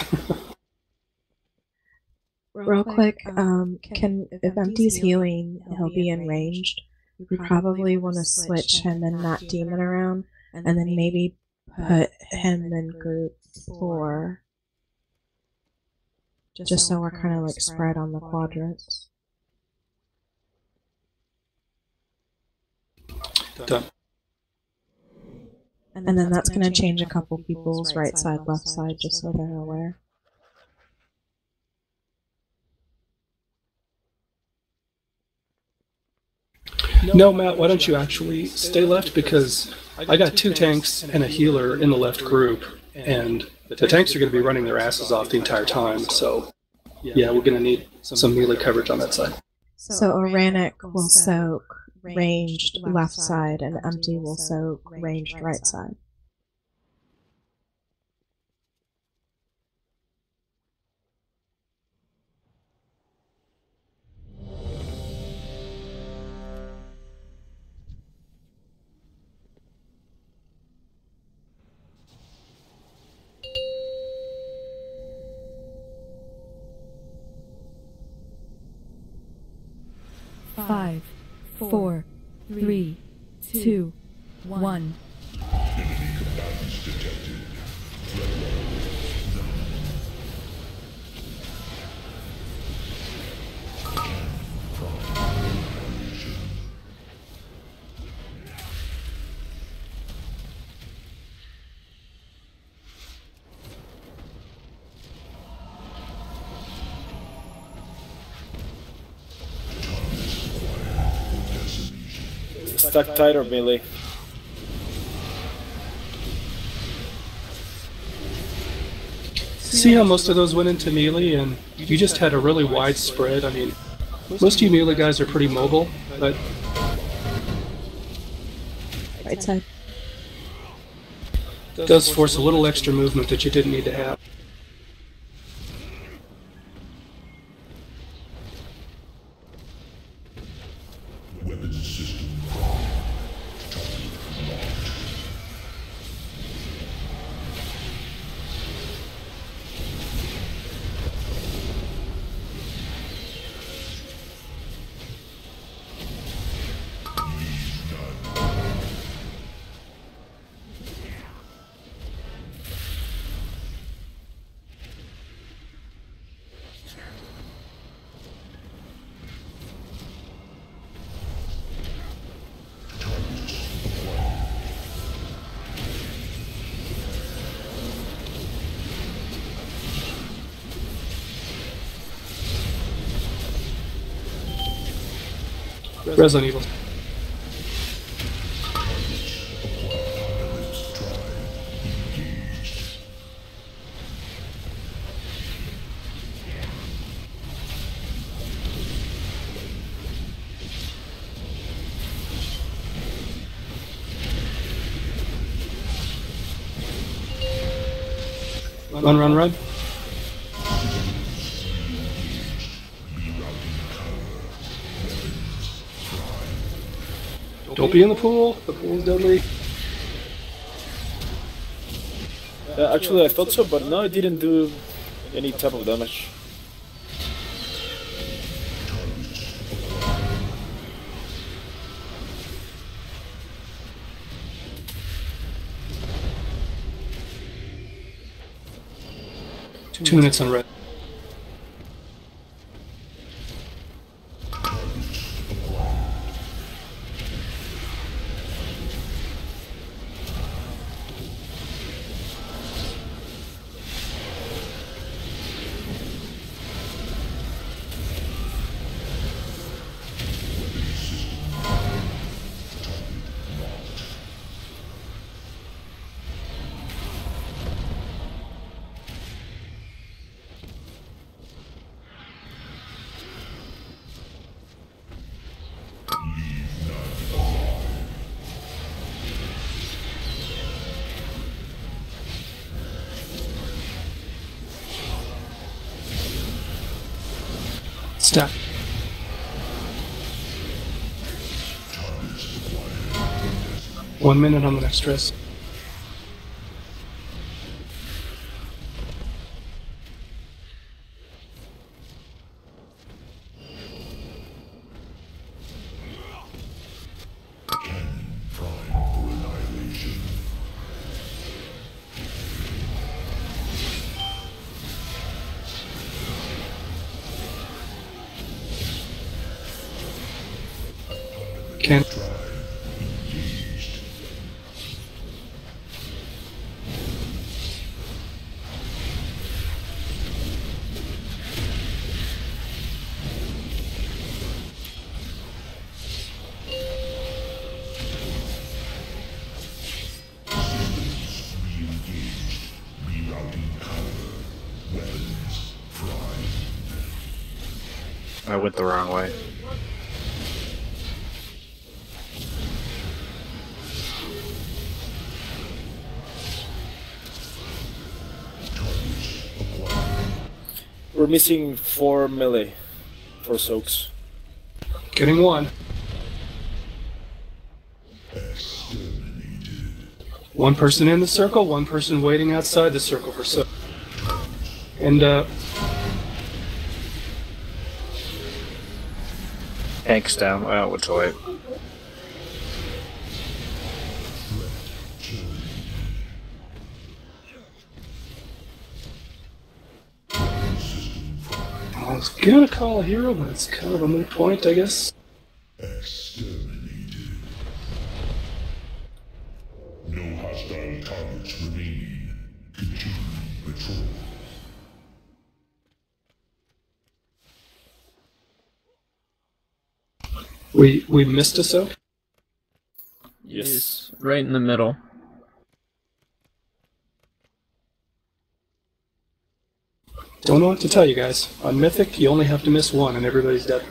Real quick, if Empty's healing, he'll be in ranged. We probably want to switch him and that demon around, and then maybe put him in group 4. Just so we're kind of like spread on the quadrants. Done. And then that's going to change a couple people's right side, left side, just so they're aware. No, Matt, why don't you actually stay left, because I got 2 tanks and a healer in the left group, and the tanks are going to be running their asses off the entire time, so yeah, we're going to need some melee coverage on that side. So Oranic will soak ranged left side, and Empty will soak ranged right side. Five, 4, 3, 2, 1. Stuck tight or melee? See how most of those went into melee, and you just had a really wide spread. I mean, most of you melee guys are pretty mobile, but... Right side. It does force a little extra movement that you didn't need to have. Resident Evil. Run. Don't be in the pool. The pool's deadly. Actually, I thought so, but no, it didn't do any type of damage. Two minutes on red. Stack. One minute on the next stress. Can I went the wrong way. We're missing 4 melee for soaks. getting one. One person in the circle, one person waiting outside the circle for soak. And Hank's down. Well, what's away? I was gonna call a hero, but it's kind of a moot point, I guess. Exterminated. No hostile targets remaining. Continue patrol. We missed a soak? Yes, right in the middle. Don't know what to tell you guys. On Mythic, you only have to miss one and everybody's dead.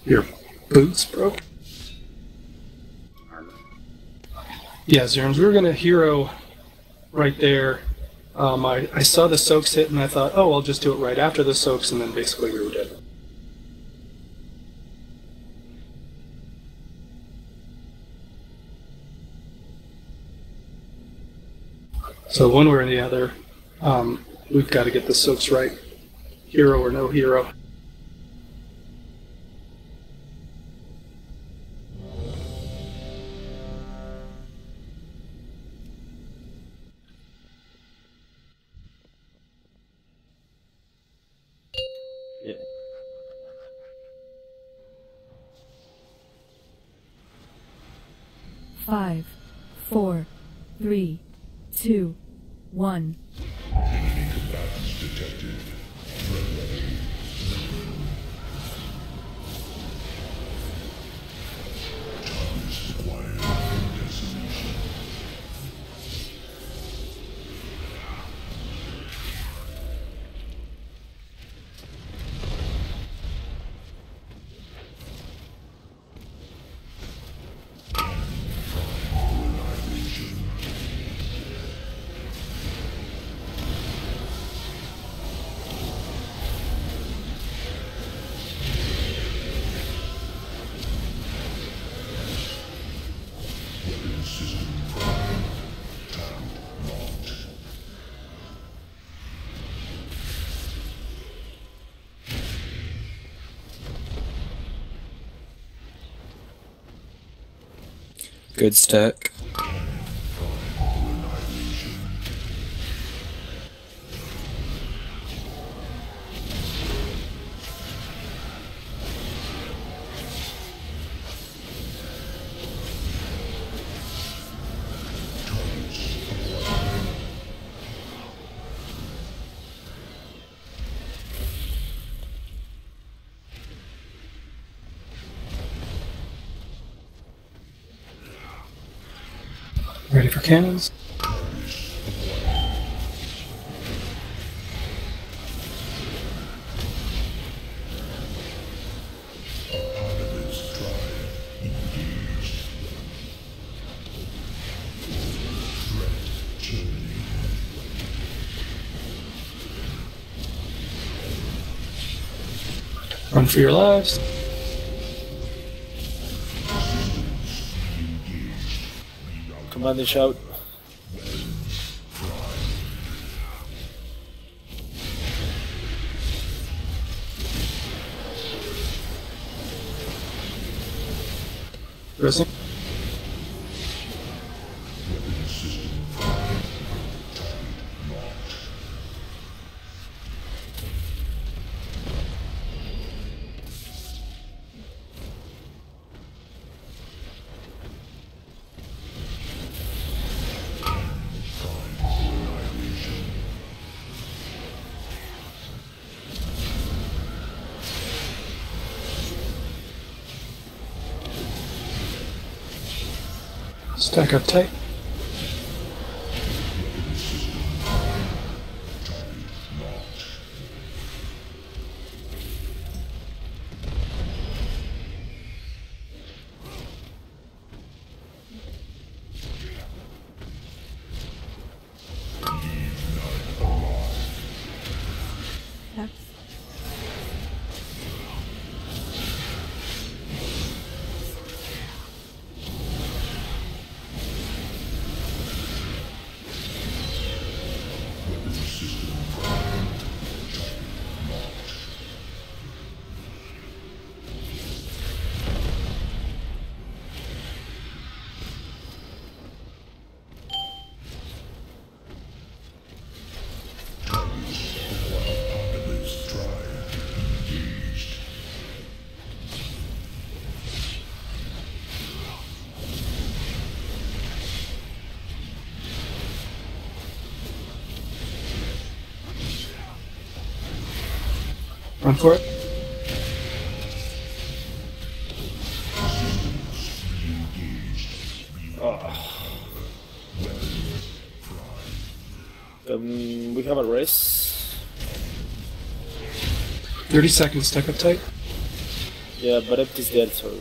Your boots broke? Yeah, Zerms, we were going to hero right there. I saw the soaks hit and I thought, oh, I'll just do it right after the soaks, and then basically we were dead. So one way or the other, we've got to get the soaks right. Hero or no hero. Five, 4, 3, 2, 1. Enemy combatants detected. Threat level. Targets acquired for decimation. Good stack. Ready for cannons? Run for your lives. Command and shout. Pressing. Stack up tight. Run for it. We have a race. 30 seconds, stack up tight. Yeah, but Empty's dead, so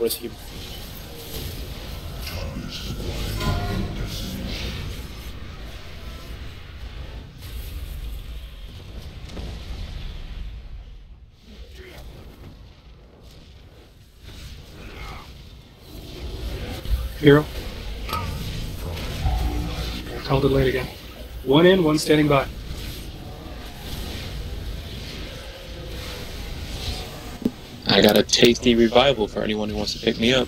race him. Hero. Called it late again. One in, one standing by. I got a tasty revival for anyone who wants to pick me up.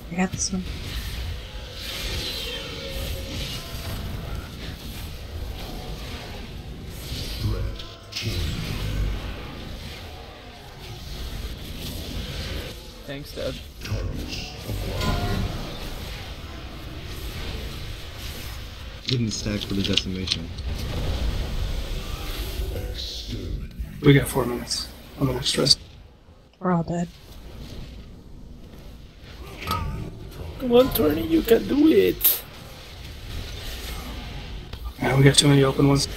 I got this one. Thanks, Dad. Hidden stack for the decimation. We got 4 minutes on the next stress. We're all dead. Come on, Tony, you can do it. Yeah, we got too many open ones.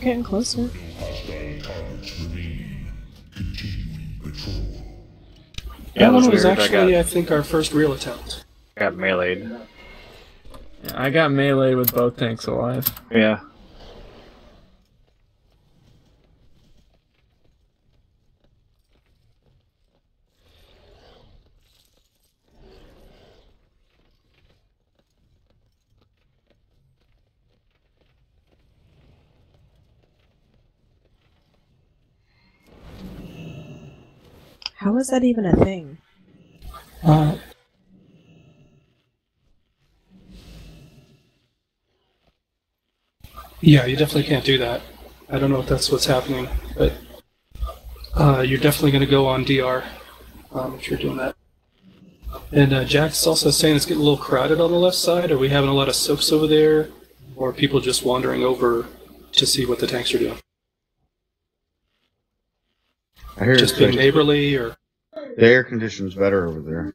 Getting closer. That one was actually, I think, our first real attempt. Got meleeed. Yeah, I got meleeed with both tanks alive. Yeah. How is that even a thing? Yeah, you definitely can't do that. I don't know if that's what's happening, but you're definitely going to go on DR if you're doing that. And Jack's also saying it's getting a little crowded on the left side. Are we having a lot of soaks over there, or are people just wandering over to see what the tanks are doing? I hear Just being neighborly, or the air conditioning's better over there.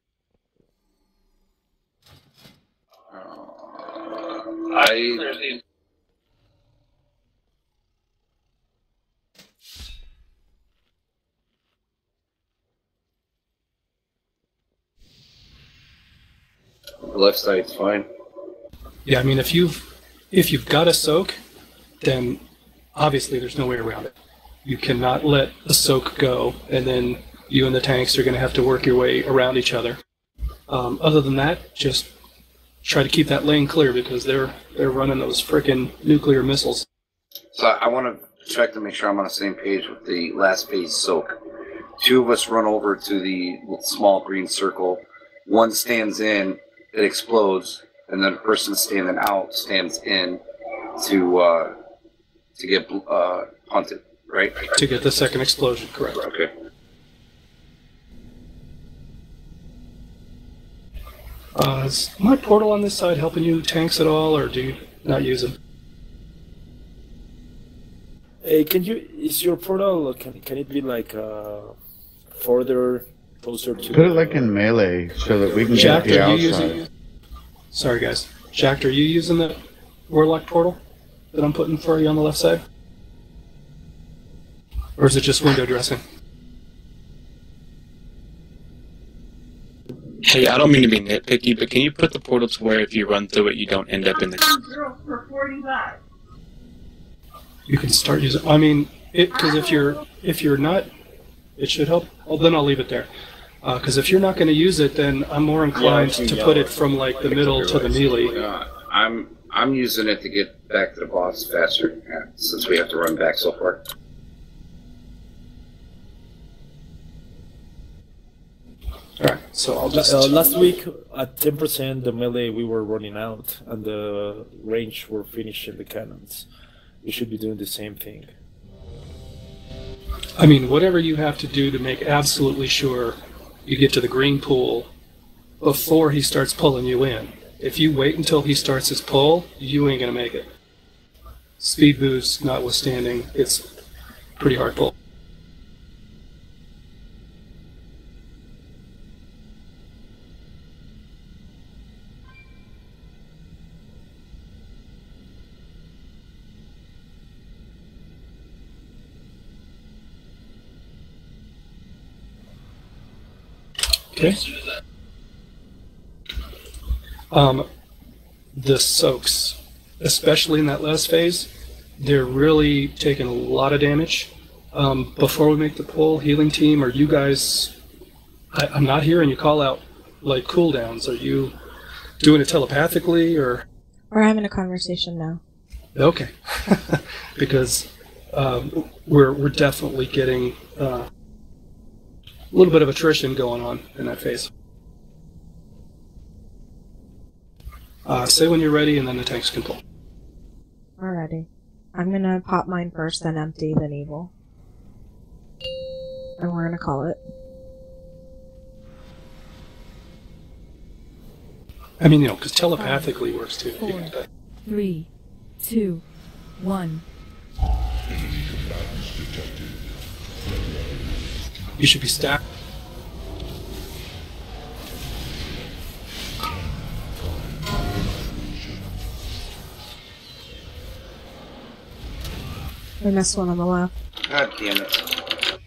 The left side's fine. yeah, I mean, if you've got a soak, then obviously there's no way around it. You cannot let the soak go, and then you and the tanks are going to have to work your way around each other. Other than that, just try to keep that lane clear because they're running those frickin' nuclear missiles. So I want to check to make sure I'm on the same page with the last phase soak. 2 of us run over to the small green circle. 1 stands in, it explodes, and then the person standing out stands in to get hunted, right? To get the second explosion, correct. Okay. Is my portal on this side helping you tanks at all, or do you not use them? Hey, is your portal, can it be like further, closer to... Put it like in melee so that we can Jack, get the are you outside. using... Sorry guys. Jack, are you using the Warlock portal that I'm putting for you on the left side? Or is it just window dressing? Hey, I don't mean to be nitpicky, but can you put the portal to where if you run through it, you don't end up in the... You can start using... I mean, because if you're not... It should help. Well, then I'll leave it there. Because if you're not going to use it, then I'm more inclined to put it from like the middle to the melee. I'm using it to get back to the boss faster, since we have to run back so far. Alright, so I'll just... last week, at 10%, the melee we were running out, and the range were finishing the cannons. We should be doing the same thing. I mean, whatever you have to do to make absolutely sure you get to the green pool before he starts pulling you in. If you wait until he starts his pull, you ain't gonna make it. Speed boost notwithstanding, it's pretty hard pull. Okay. The soaks, especially in that last phase, they're really taking a lot of damage. Before we make the pull, healing team, are you guys... I'm not hearing you call out like cooldowns. Are you doing it telepathically, or... We're having a conversation now. Okay. Because we're definitely getting... a little bit of attrition going on in that phase. Say when you're ready, and then the tanks can pull. Alrighty. I'm gonna pop mine first, then empty, then evil. And we're gonna call it. I mean, because telepathically works too. 4, 3, 2, 1. You should be stacked. I missed one on the left. God damn it.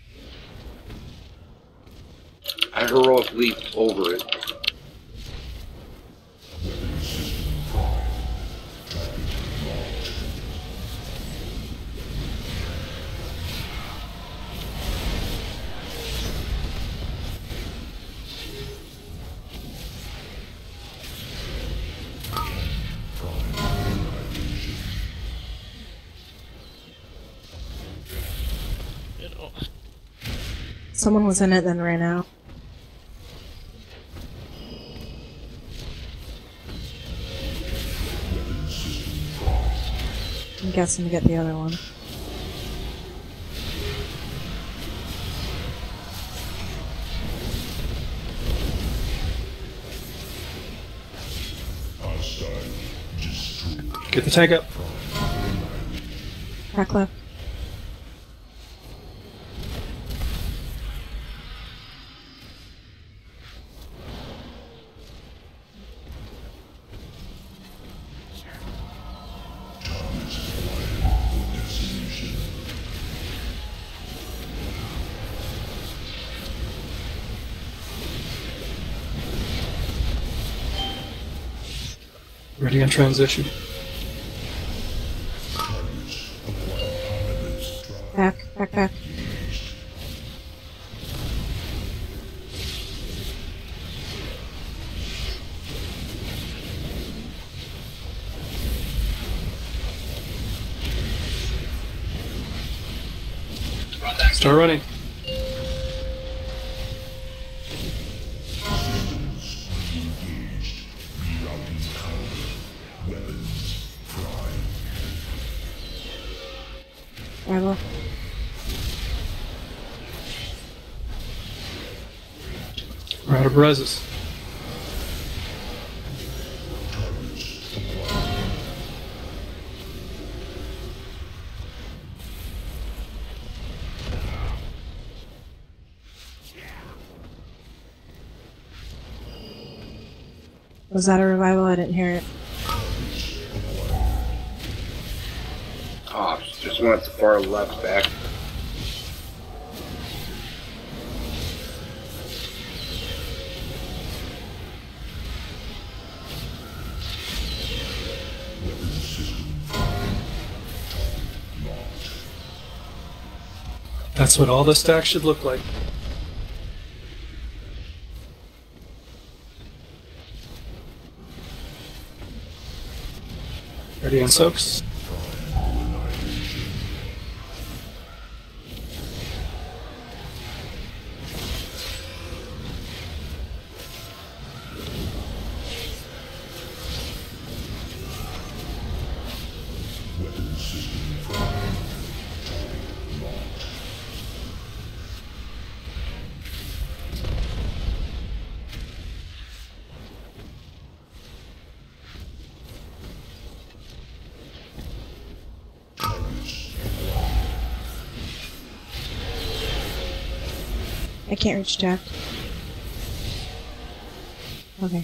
I heroic leaped over it. Someone was in it, then ran out. I'm guessing to get the other one. Get the tank up. Back left. Ready on transition. Back, back, back. Start running. Rival. We're out of reses. Was that a revival? I didn't hear it. Oh, just went at the far left back. That's what all the stacks should look like. Ready on soaks? I can't reach Jack. Okay.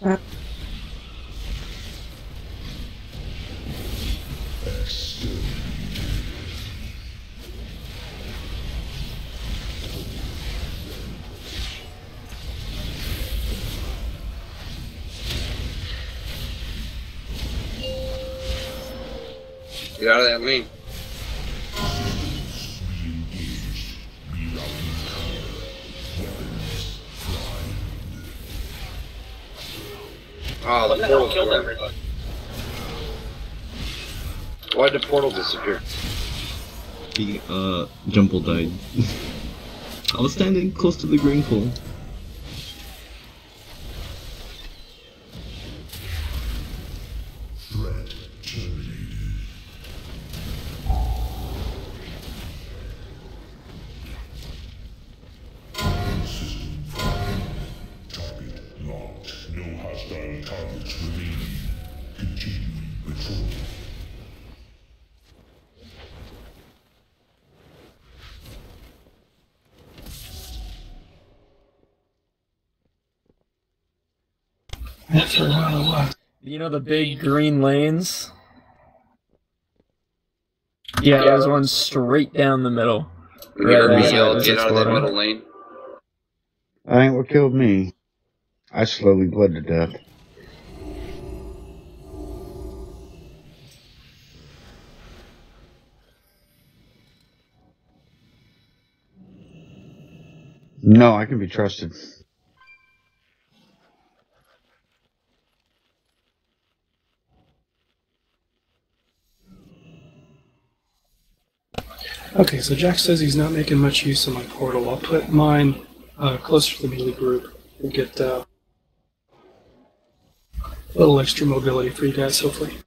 Up. Get out of that lane. Oh, the portal killed everybody. Why'd the portal disappear? Jumble died. I was standing close to the green pool. After a while, what? You know the big green lanes? Yeah, there's one straight down the middle. We get out of that middle lane. That ain't what killed me. I slowly bled to death. No, I can be trusted. Okay, so Jack says he's not making much use of my portal. I'll put mine closer to the melee group and get a little extra mobility for you guys, hopefully.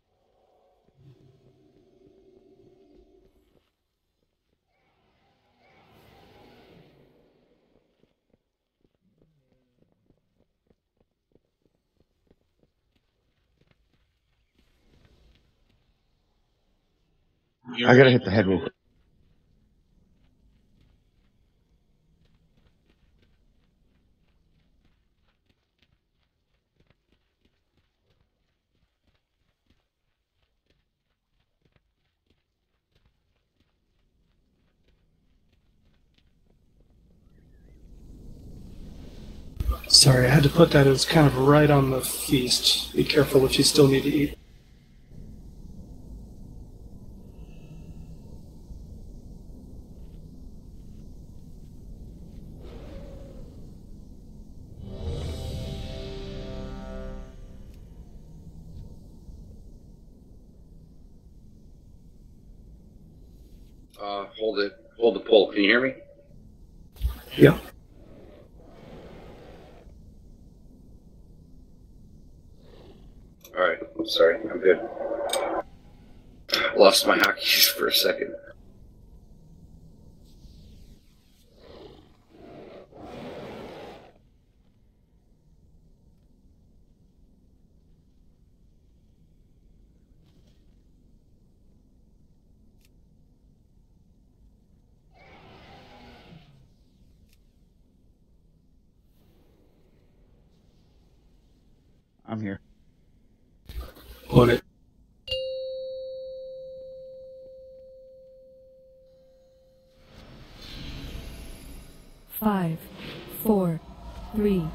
I gotta hit the head real quick. Sorry, I had to put that as kind of right on the feast. Be careful if you still need to eat. Hold the pole. Can you hear me? Yeah. Alright, I'm sorry. I'm good. Lost my hotkeys for a second. I'm here. On it. Five, 4, 3,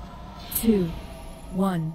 2, 1.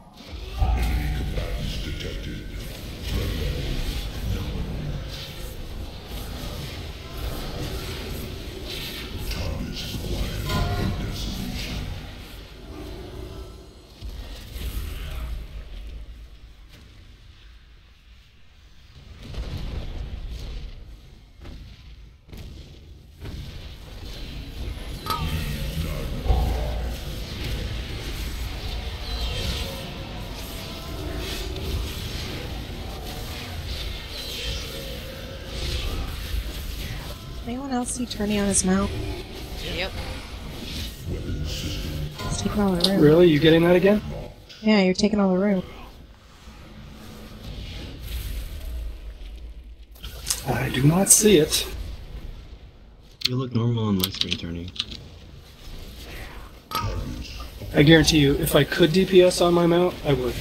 Anyone else see Turney on his mount? Yep. He's taking all the room. Really? You getting that again? Yeah, you're taking all the room. I do not see it. You look normal on my screen, Turney. I guarantee you, if I could DPS on my mount, I would.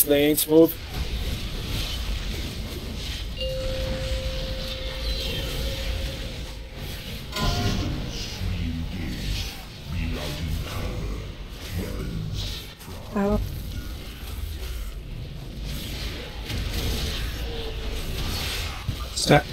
Lanes, move. Oh. Stack.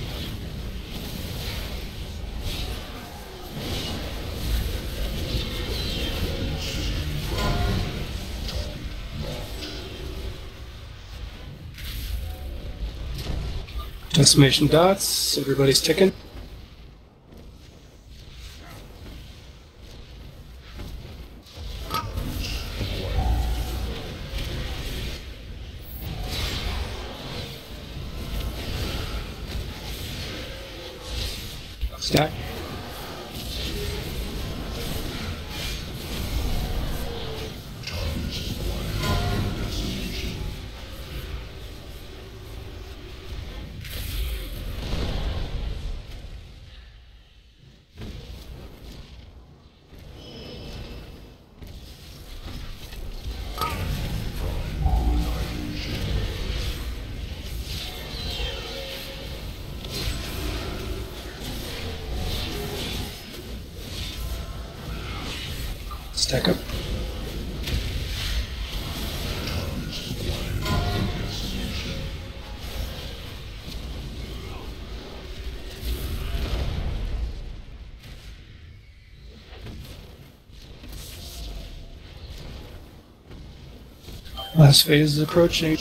Decimation dots. Everybody's ticking. Stack. Stack up. Last phase is approaching.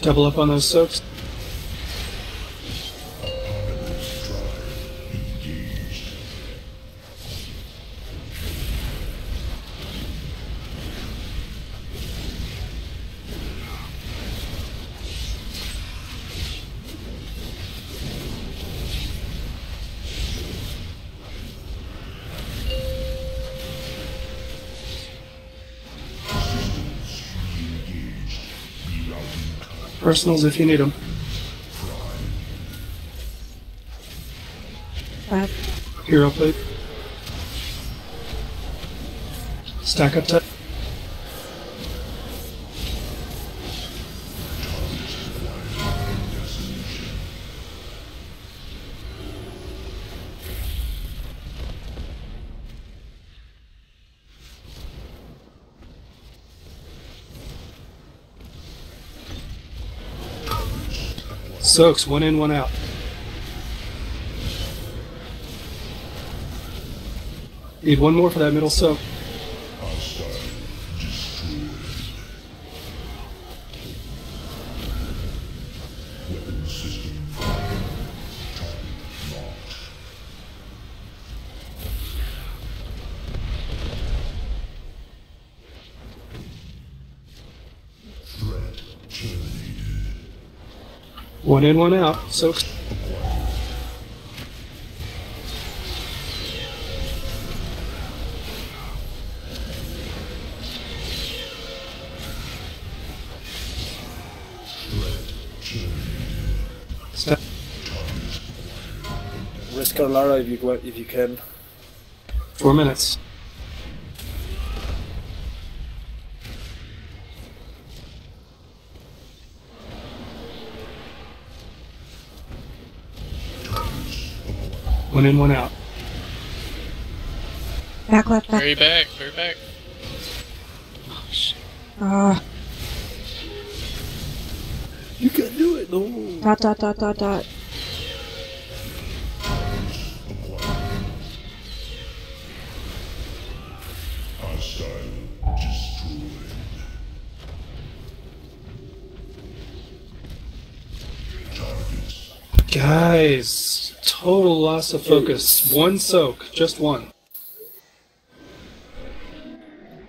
Double up on those soaks. Personals if you need them. Hero plate. Stack up tight. Soaks, one in, one out. Need one more for that middle soak. One in, one out. Soaks. Step. Risk Carlara if you can. 4 minutes. One in, one out. Back left, back. Very back, very back. Oh, shit. You can do it, no. Dot, dot, dot, dot, dot. Guys, total loss of focus. One soak, just one.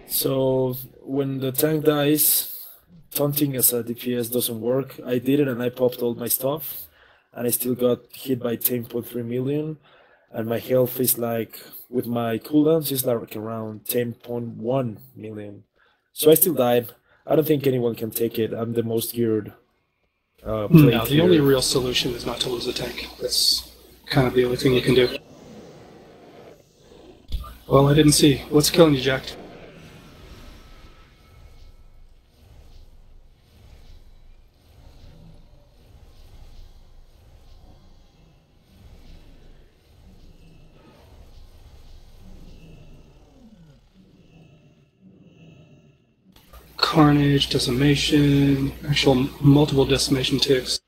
So when the tank dies, taunting as a DPS doesn't work. I did it and I popped all my stuff, and I still got hit by 10.3 million, and my health is like, with my cooldowns, is like around 10.1 million. So I still died. I don't think anyone can take it. I'm the most geared. No, the only real solution is not to lose a tank. That's kind of the only thing you can do. Well, I didn't see. What's killing you, Jack? Carnage, decimation, actual multiple decimation ticks.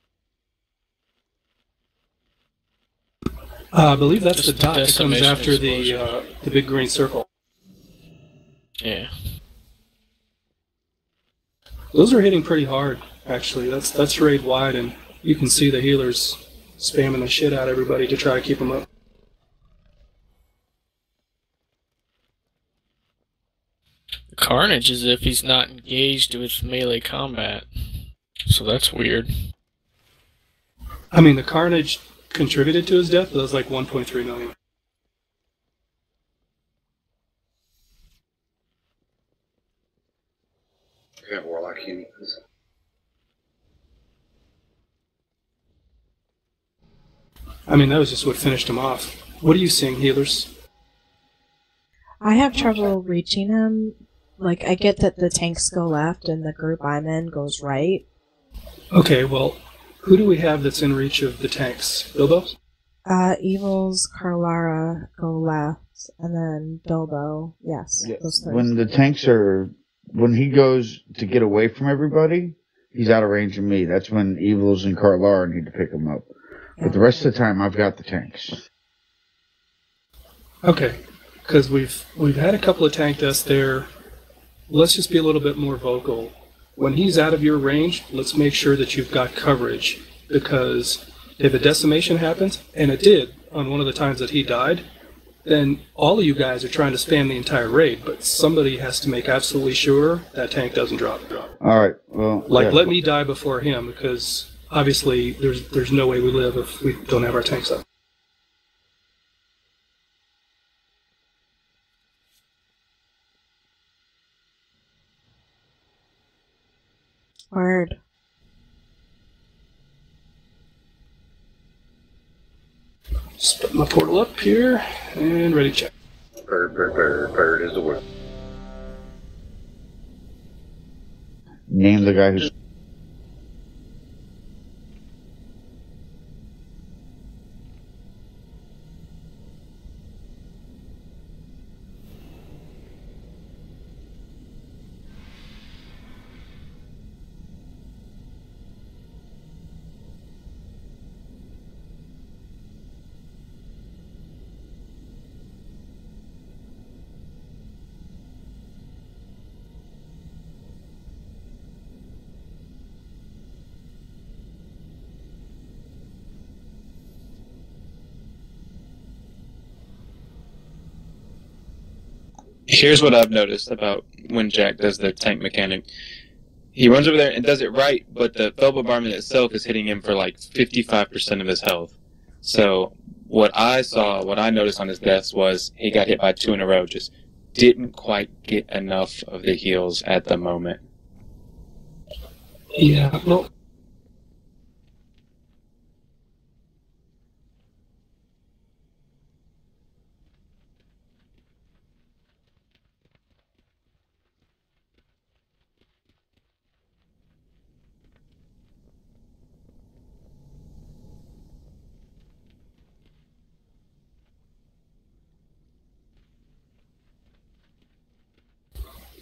I believe that's Just the dot that comes after explosion. the big green circle. Yeah. Those are hitting pretty hard, actually. That's raid wide, and You can see the healers spamming the shit out of everybody to try to keep them up. Carnage as if he's not engaged with melee combat. So that's weird. I mean, the Carnage contributed to his death, but it was like 1.3 million. Yeah, Warlock Candy, please. I mean, that was just what finished him off. What are you seeing, healers? I have trouble reaching him. Like, I get that the tanks go left and the group I'm in goes right. Okay, well, who do we have that's in reach of the tanks? Bilbo? Evils, Carlara go left, and then Bilbo, yes. Yeah. Those three. When the tanks are, when he goes to get away from everybody, he's out of range of me. That's when Evils and Carlara need to pick him up. But the rest of the time, I've got the tanks. Okay, because we've had a couple of tank deaths there. Let's just be a little bit more vocal. When he's out of your range, let's make sure that you've got coverage, because if a decimation happens, and it did on one of the times that he died, then all of you guys are trying to spam the entire raid, but somebody has to make absolutely sure that tank doesn't drop. All right, well... Like, yeah. let me die before him, because obviously there's no way we live if we don't have our tanks up. Word. Just put my portal up here, and ready to check. Bird is the word. Name the guy who's... Here's what I've noticed about when Jack does the tank mechanic. He runs over there and does it right, but the fel bombardment itself is hitting him for like 55% of his health. So what I noticed on his deaths was he got hit by 2 in a row, just didn't quite get enough of the heals at the moment. Yeah, well...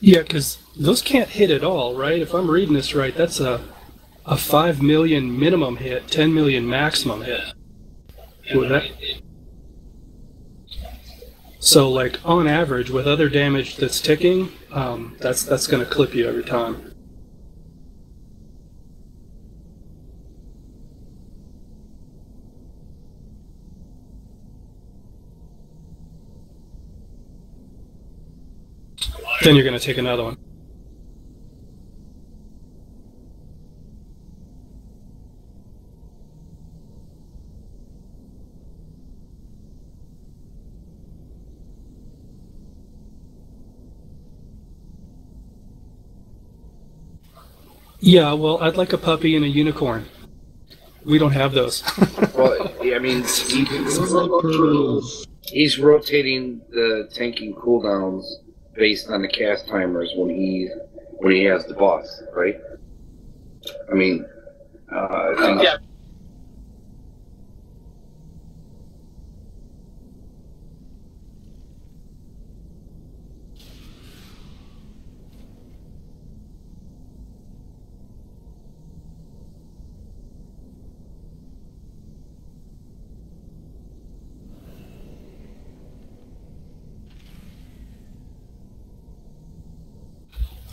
Yeah, because those can't hit at all, right? If I'm reading this right, that's a 5 million minimum hit, 10 million maximum hit. With that. So, like, on average, with other damage that's ticking, that's going to clip you every time. Then you're going to take another one. Yeah, well, I'd like a puppy and a unicorn. We don't have those. Well, yeah, I mean, he's rotating the tanking cooldowns based on the cast timers when he has the boss, right? I mean, I think... Yeah.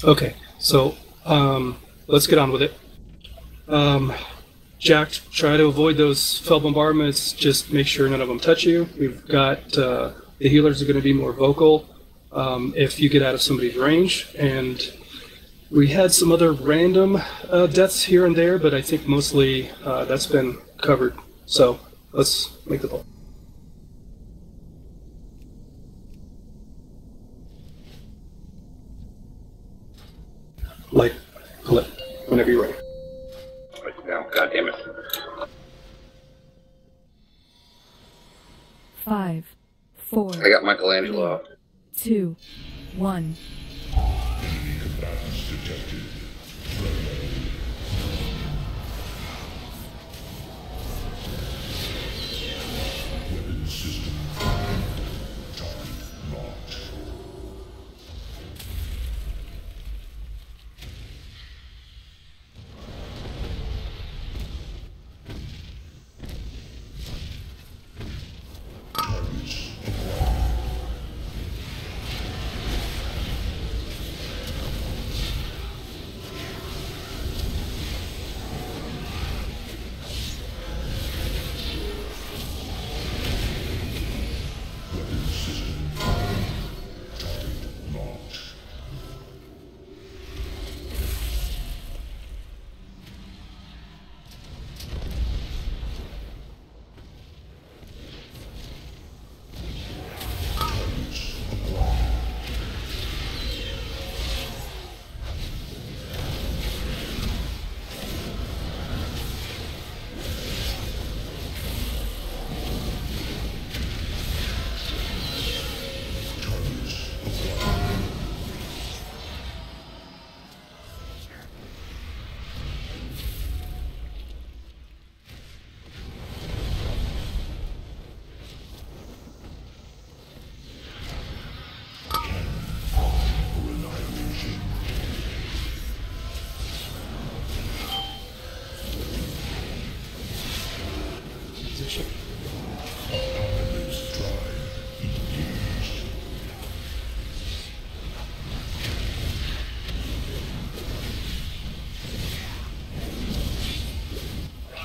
Okay, so let's get on with it. Jack, try to avoid those fell bombardments. Just make sure none of them touch you. We've got the healers are going to be more vocal if you get out of somebody's range. And we had some other random deaths here and there, but I think mostly that's been covered. So let's make the ball. Light, pull it whenever you're ready. Now, God damn it. 5, 4. I got Michelangelo. 2, 1.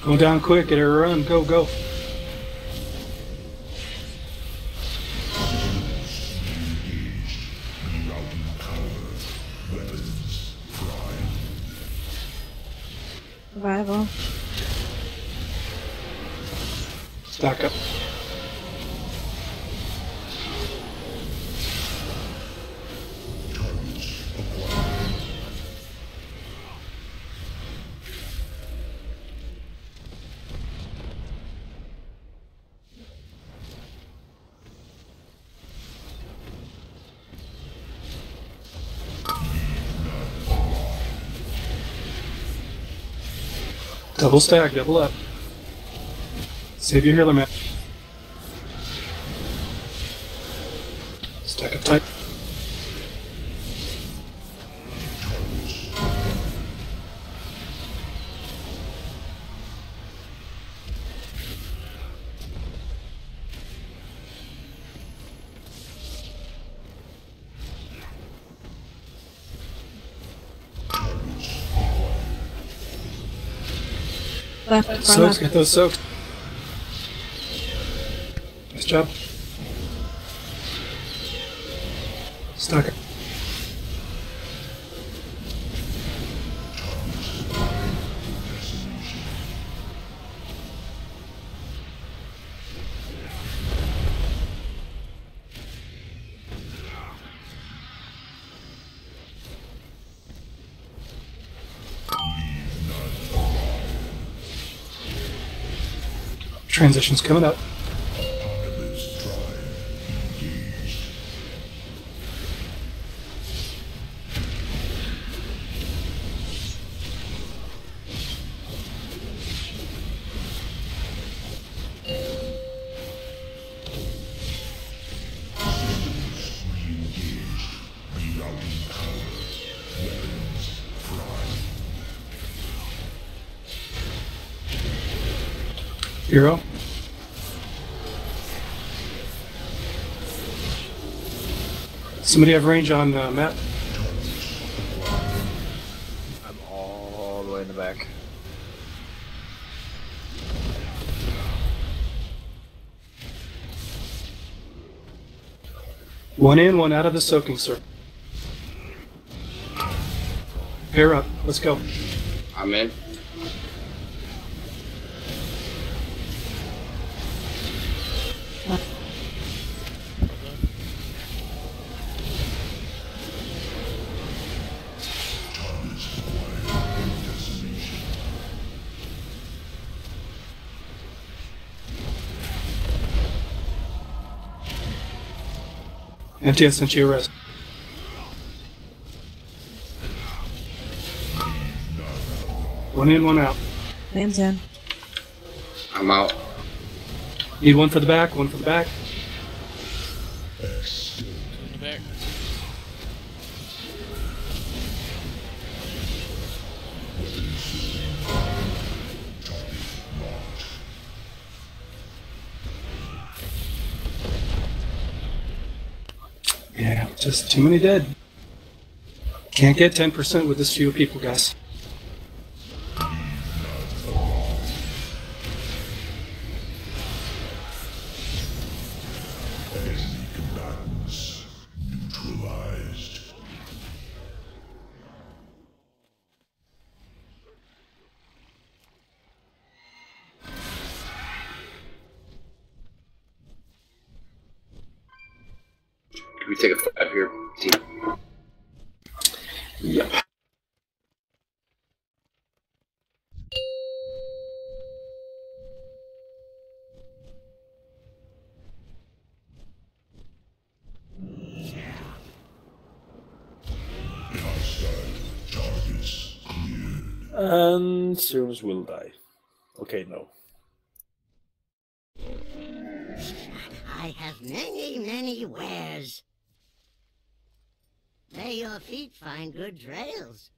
Go down quick, get her a run, go, go. Survival. Stack up. Double stack, double up. Save your healer, man. Stack up tight. Left, far Soaks, left. get those soaks. Nice job. Stack it. Transition's coming up. Hero. Somebody have range on Matt? I'm all the way in the back. One in, one out of the soaking circle. Pair up. Let's go. I'm in. Empty us into your rest. One in, one out. Lands in. I'm out. Need one for the back, one for the back. In the back. Yeah, just too many dead. Can't get 10% with this few people, guys. Enemy combatants neutralized. Can we take a 5 here, team? Yep. Targets cleared. And serums will die. Okay, no. I have many, many wares. May your feet find good trails.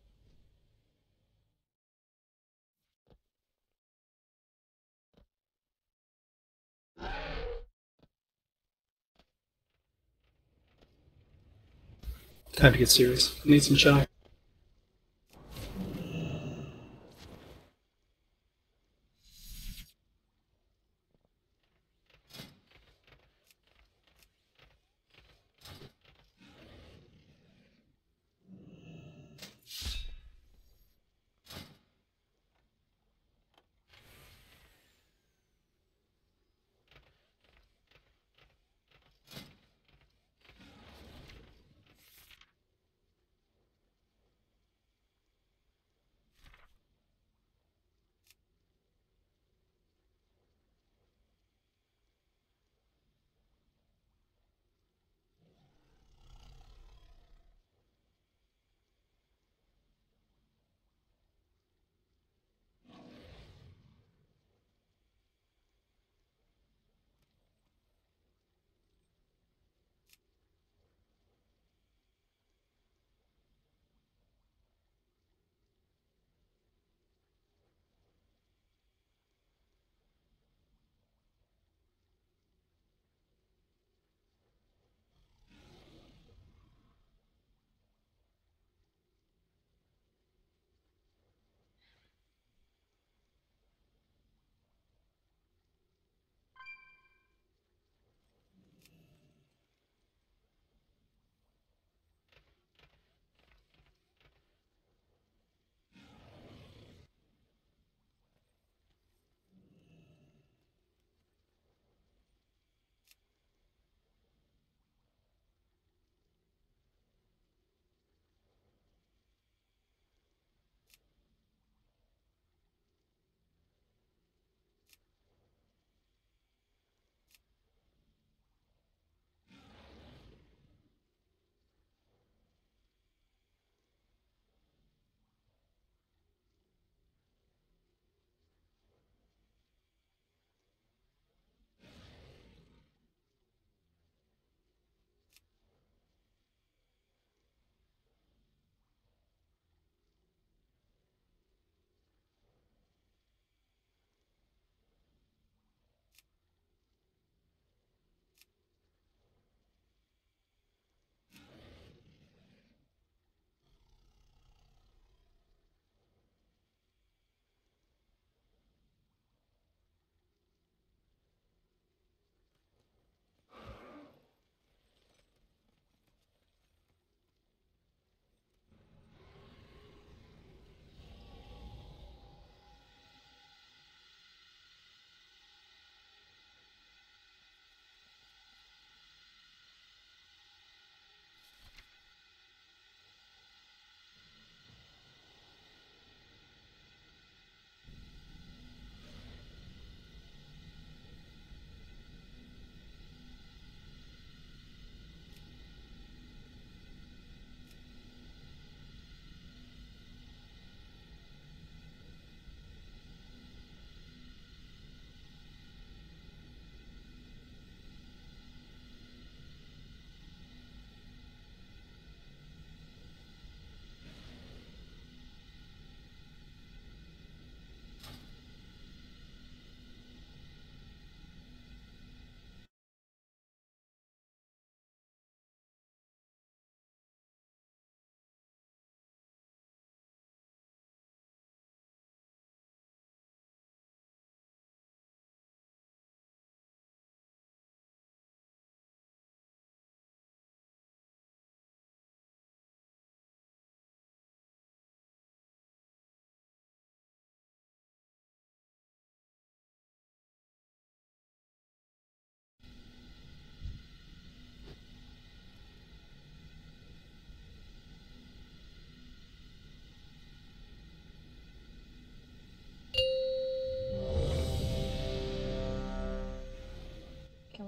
Time to get serious. Need some chai.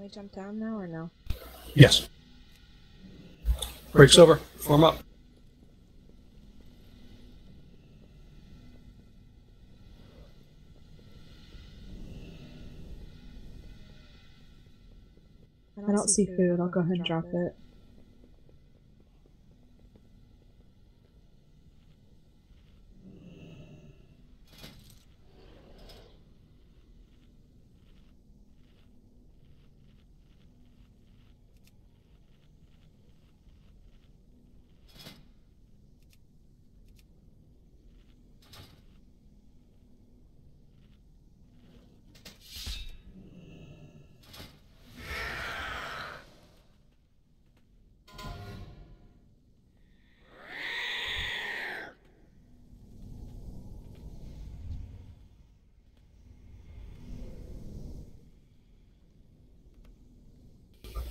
I jump down now or no? Yes. Breaks over. Form up. I don't see food. I'll go ahead and drop it.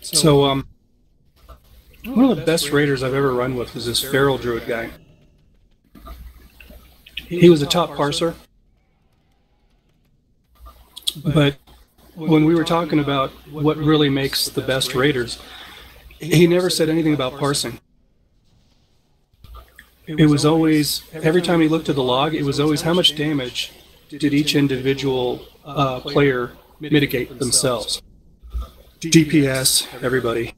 So, one of the best raiders I've ever run with was this feral druid guy. He was a top parser, but when we were talking about what really makes the best raiders, he never said anything about parsing. It was always, every time he looked at the log, it was always how much damage did each individual player mitigate themselves. DPS, everybody.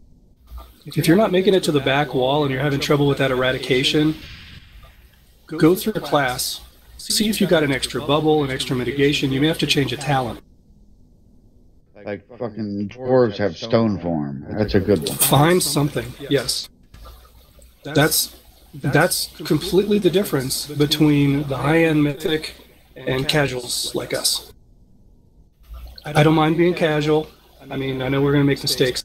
If you're not making it to the back wall and you're having trouble with that eradication, go through a class, see if you got an extra bubble, an extra mitigation. You may have to change a talent. Like fucking dwarves have stone form. That's a good one. Find something, yes. That's completely the difference between the high-end mythic and casuals like us. I don't mind being casual. I mean, I know we're going to make mistakes.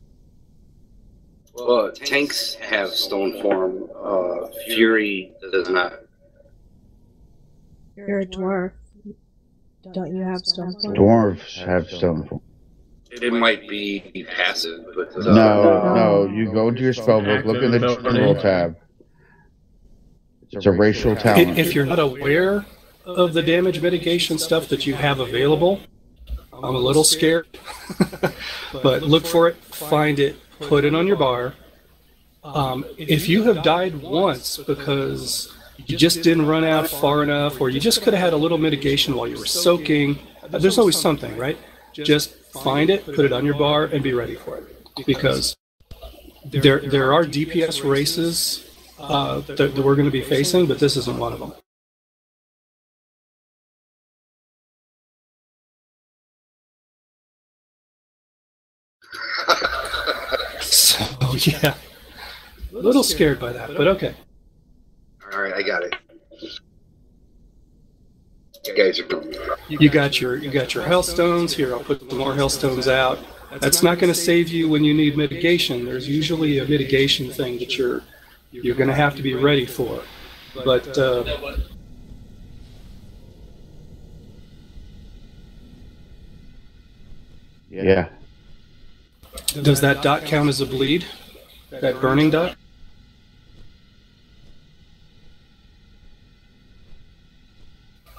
Well, tanks have stone form. Fury does not. You're a dwarf. Don't you have stone form? Dwarves have stone form. It might be passive, but No. You go to your spellbook, look in the general tab. It's a racial talent. If you're not aware of the damage mitigation stuff that you have available, I'm a little scared. But look for it, find it, put it on your bar. If you have died once because you just didn't run out far enough, or you just could have had a little mitigation while you were soaking, there's always something, right? Just find it, put it on your bar, and be ready for it. Because there are DPS races that we're going to be facing, but this isn't one of them. So, yeah. A little scared by that, but okay. Alright, I got it. You guys are doing You got your Hellstones. Here, I'll put some more Hellstones out. That's not going to save you when you need mitigation. There's usually a mitigation thing that you're going to have to be ready for. But yeah. Does that dot count as a bleed? That burning dot?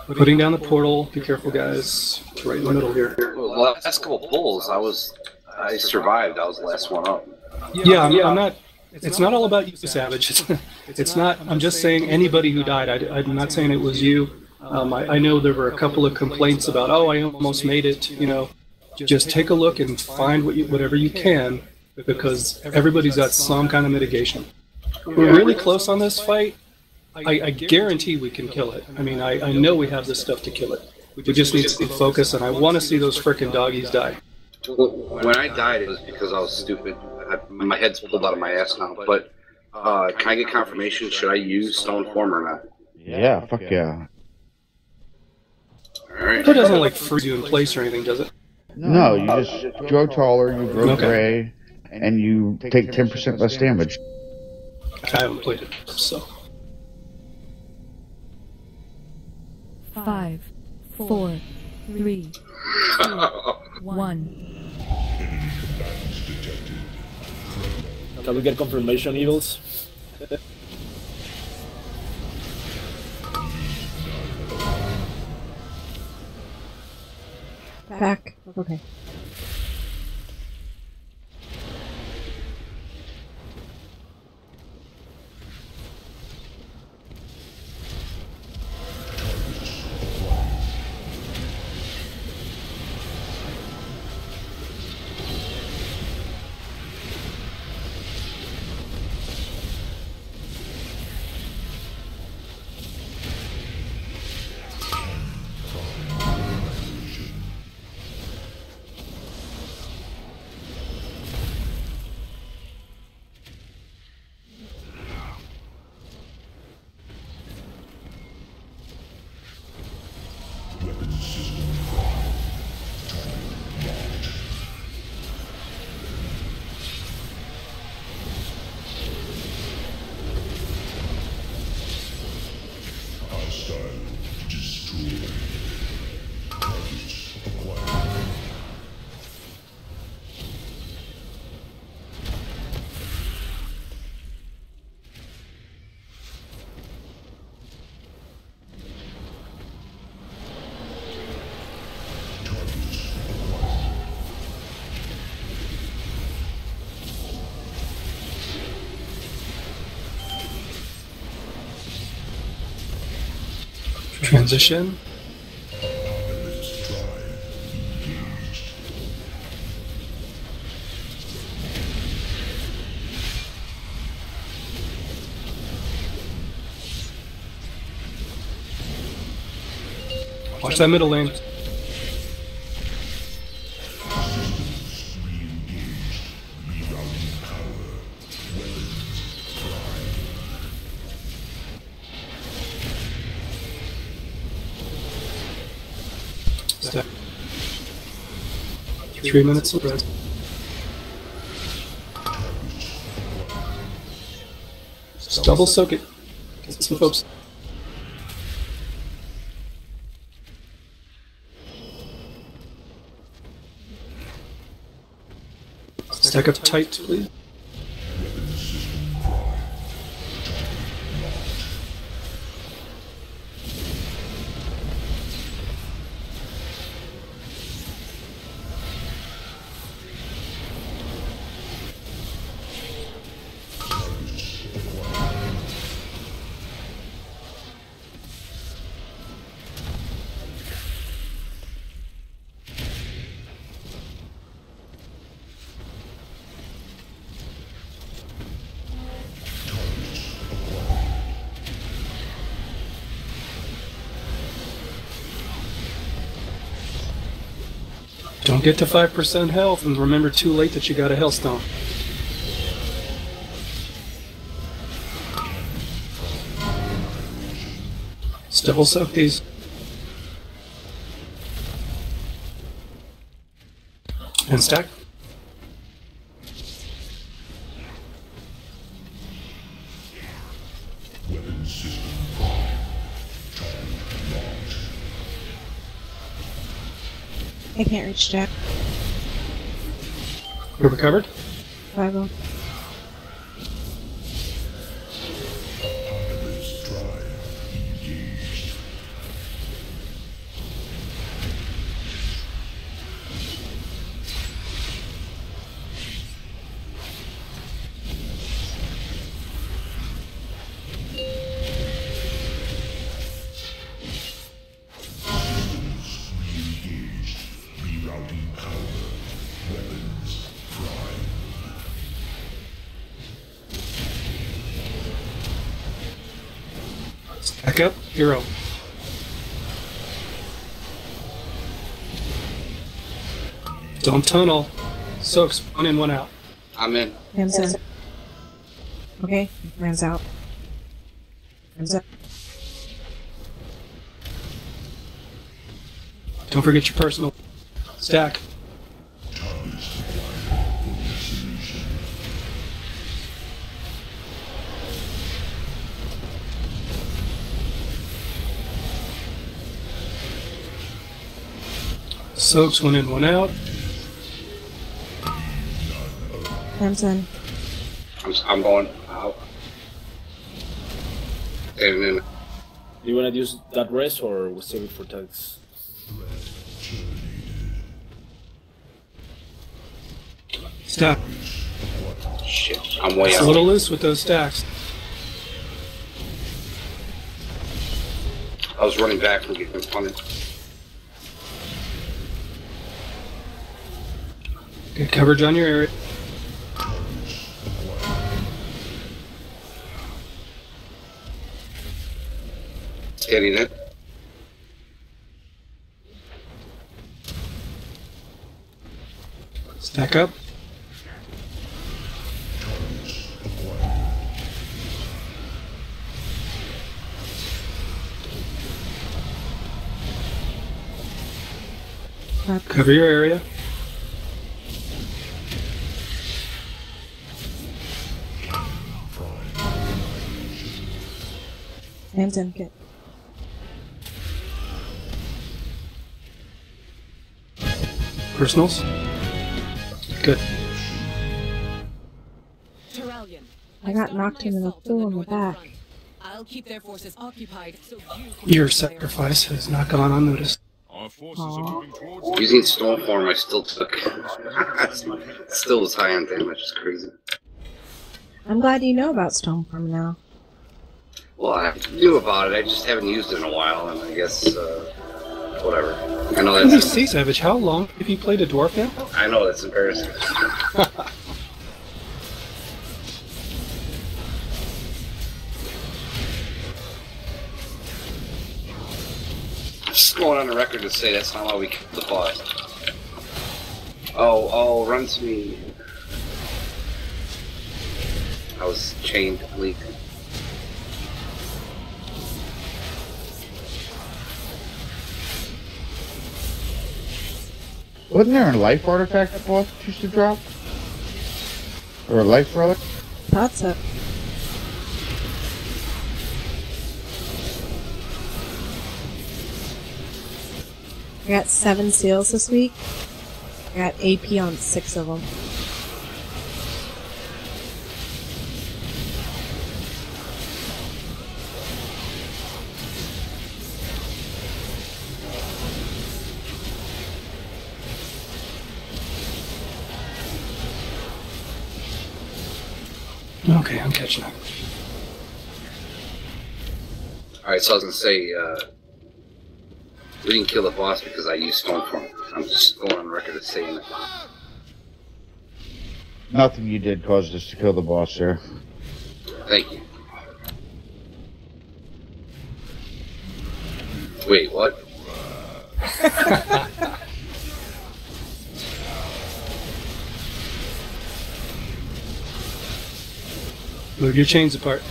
Putting down the portal. Be careful, guys. It's right in the middle here. Well, last couple pulls, I survived. I was the last one up. Yeah, I'm not. It's not all about you, Savage. It's not. I'm just saying anybody who died. I'm not saying it was you. I know there were a couple of complaints about, oh, I almost made it. You know, just take a look and find whatever you can, because everybody's got some kind of mitigation. We're really close on this fight. I guarantee we can kill it. I mean, I know we have the stuff to kill it. We just need to be focused, and I want to see those frickin' doggies die. When I died, it was because I was stupid. My head's pulled out of my ass now. But can I get confirmation? Should I use stone form or not? Yeah, fuck yeah. Alright. It doesn't like freeze you in place or anything, does it? No, you just grow taller, you grow gray, and you take 10% less damage. I haven't played it, so. 5, 4, 3, 2, 1. Can we get confirmation, Evils? Back. Okay. Transition. Watch that middle lane. Step. 3 minutes of rest. Just double soak it. Get some folks. Stack up tight, please. Don't get to 5% health, and remember too late that you got a Hellstone. Double soak these. And stack. I can't reach Jack. You're recovered? 5-0. Back up, hero. Don't tunnel. Soaks, 1 in, 1 out. I'm in. Hands in. Okay, hands out. Hands up. Don't forget your personal. Stack. Soaks, 1 in, 1 out. Hands in. I'm going out. And then You want to use that rest or we'll save it for tags? Stack. shit, I'm way It's out. a little loose with those stacks. I was running back from getting punted. Good coverage on your area. Getting it. Stack up. Cover your area. Hands in, good. Personals? Good. I got knocked into the pool in the back. I'll keep their forces occupied so Your sacrifice has not gone unnoticed. Using Stormform, I still took. Still was high on damage. It's crazy. I'm glad you know about Stoneform now. Well, I knew about it. I just haven't used it in a while, and I guess whatever. I know Let me that's. see, Savage. How long have you played a dwarf now? I know that's embarrassing. Just going on the record to say that's not how we killed the boss. Oh, run to me. I was chained, leak. Wasn't there a life artifact that boss used to drop? Or a life relic? Thought so. I got 7 seals this week. I got AP on 6 of them. Okay, I'm catching up. Alright, so I was gonna say, we didn't kill the boss because I used Stormform. I'm just going on record as saying that. Nothing you did caused us to kill the boss, sir. Thank you. Wait, what? Move your chains apart.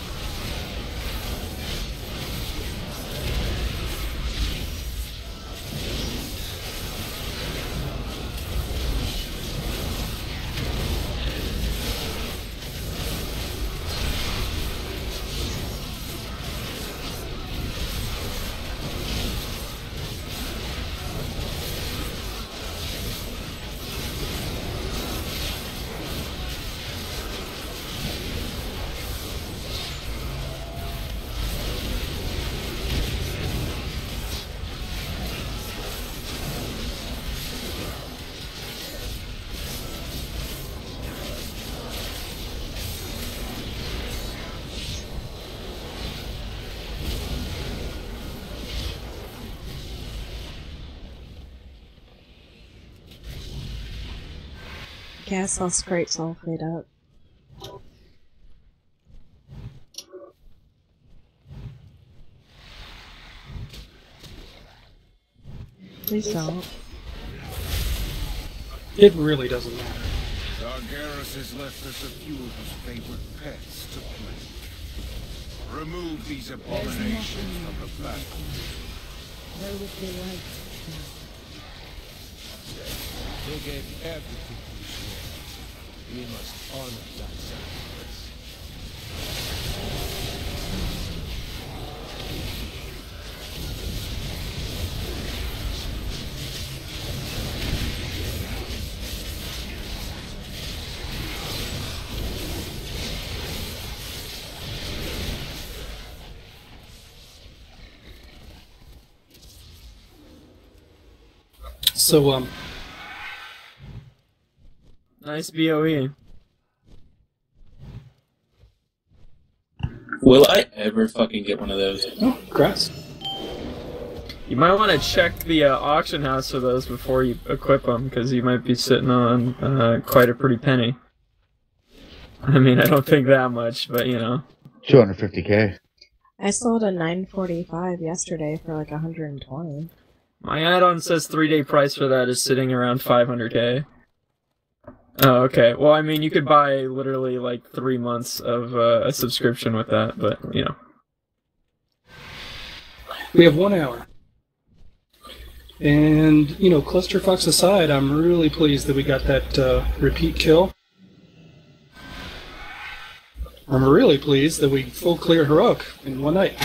Guess I'll scrape sulfate up. Please don't. It really doesn't matter. Targarus has left us a few of his favorite pets to play. Remove these abominations from the battle. There would be light. They gave everything to share. We must honor that sacrifice. So, Nice BOE. Will I ever fucking get one of those? Oh, grass. You might want to check the auction house for those before you equip them, because you might be sitting on quite a pretty penny. I mean, I don't think that much, but you know. 250k. I sold a 945 yesterday for like 120. My add-on says 3-day price for that is sitting around 500k. Oh, okay. Well, I mean, you could buy literally like 3 months of a subscription with that, but you know. We have 1 hour. And, you know, clusterfucks aside, I'm really pleased that we got that repeat kill. I'm really pleased that we full clear Heroic in one night.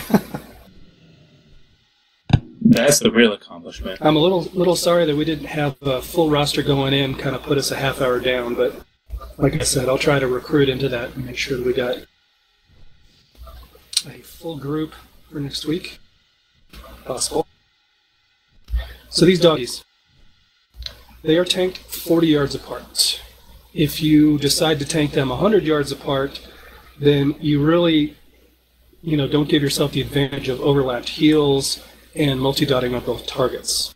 That's the real accomplishment. I'm a little sorry that we didn't have a full roster going in, kind of put us a half hour down, but like I said, I'll try to recruit into that and make sure that we got a full group for next week, if possible. So these doggies, they are tanked 40 yards apart. If you decide to tank them 100 yards apart, then you really, don't give yourself the advantage of overlapped heels and multi-dotting on both targets.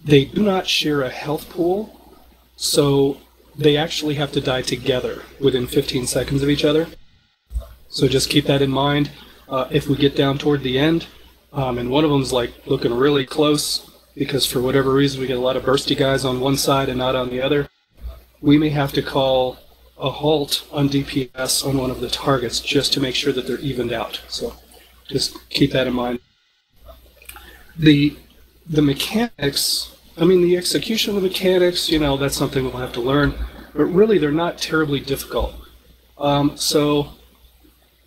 They do not share a health pool, so they actually have to die together within 15 seconds of each other. So just keep that in mind. If we get down toward the end, and one of them's like looking really close, because for whatever reason we get a lot of bursty guys on one side and not on the other, we may have to call a halt on DPS on one of the targets just to make sure that they're evened out. So just keep that in mind. The mechanics, the execution of the mechanics, that's something we'll have to learn, but really they're not terribly difficult. So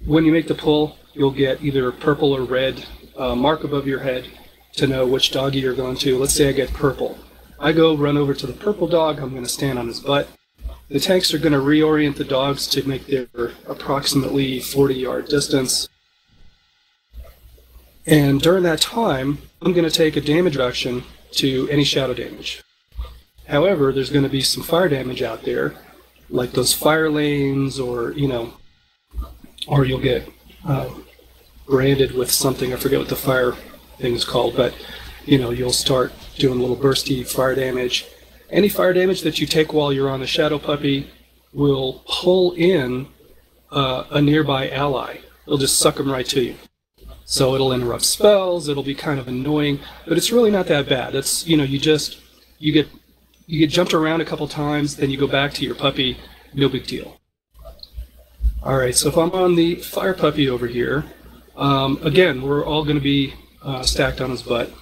when you make the pull, you'll get either a purple or red mark above your head to know which doggy you're going to. Let's say I get purple. I go run over to the purple dog, I'm going to stand on his butt. The tanks are going to reorient the dogs to make their approximately 40-yard distance. And during that time, I'm going to take a damage reduction to any shadow damage. However, there's going to be some fire damage out there, like those fire lanes, or or you'll get branded with something. I forget what the fire thing is called, but you'll start doing a little bursty fire damage. Any fire damage that you take while you're on the shadow puppy will pull in a nearby ally. It'll just suck them right to you. So it'll interrupt spells. It'll be kind of annoying, but it's really not that bad. It's you get jumped around a couple times, then you go back to your puppy. No big deal. All right. So if I'm on the fire puppy over here, again, we're all going to be stacked on his butt.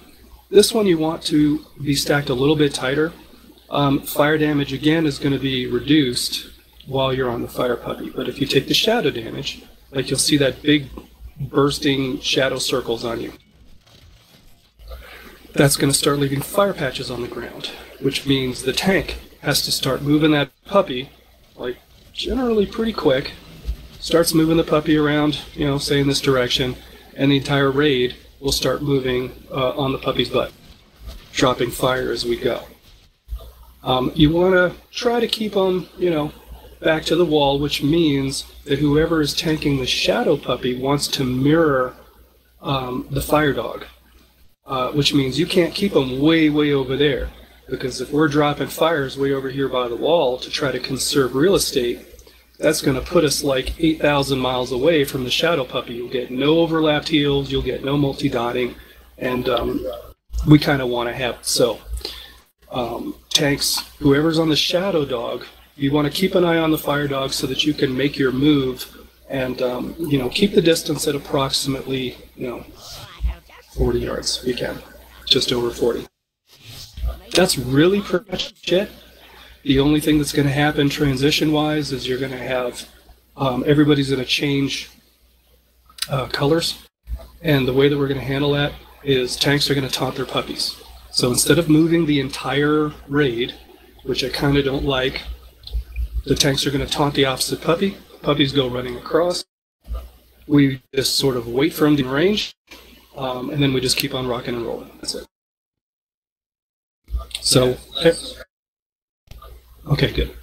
This one you want to be stacked a little bit tighter. Fire damage again is going to be reduced while you're on the fire puppy. But if you take the shadow damage, like you'll see that big bursting shadow circles on you, that's going to start leaving fire patches on the ground, which means the tank has to start moving that puppy, like generally pretty quick, starts moving the puppy around, say in this direction, and the entire raid will start moving on the puppy's butt, dropping fire as we go. You want to try to keep them, back to the wall, which means that whoever is tanking the shadow puppy wants to mirror the fire dog, which means you can't keep them way, way over there, because if we're dropping fires way over here by the wall to try to conserve real estate, that's going to put us like 8,000 miles away from the shadow puppy. You'll get no overlapped heals, you'll get no multi-dotting, and we kind of want to have it. So tanks, whoever's on the shadow dog, you want to keep an eye on the fire dog so that you can make your move and keep the distance at approximately 40 yards if you can, just over 40. That's really pretty much it. The only thing that's going to happen transition-wise is you're going to have everybody's going to change colors, and the way that we're going to handle that is tanks are going to taunt their puppies. So instead of moving the entire raid, which I kind of don't like, the tanks are going to taunt the opposite puppy. Puppies go running across. We just sort of wait for them to range, and then we just keep on rocking and rolling. That's it. So, okay, good.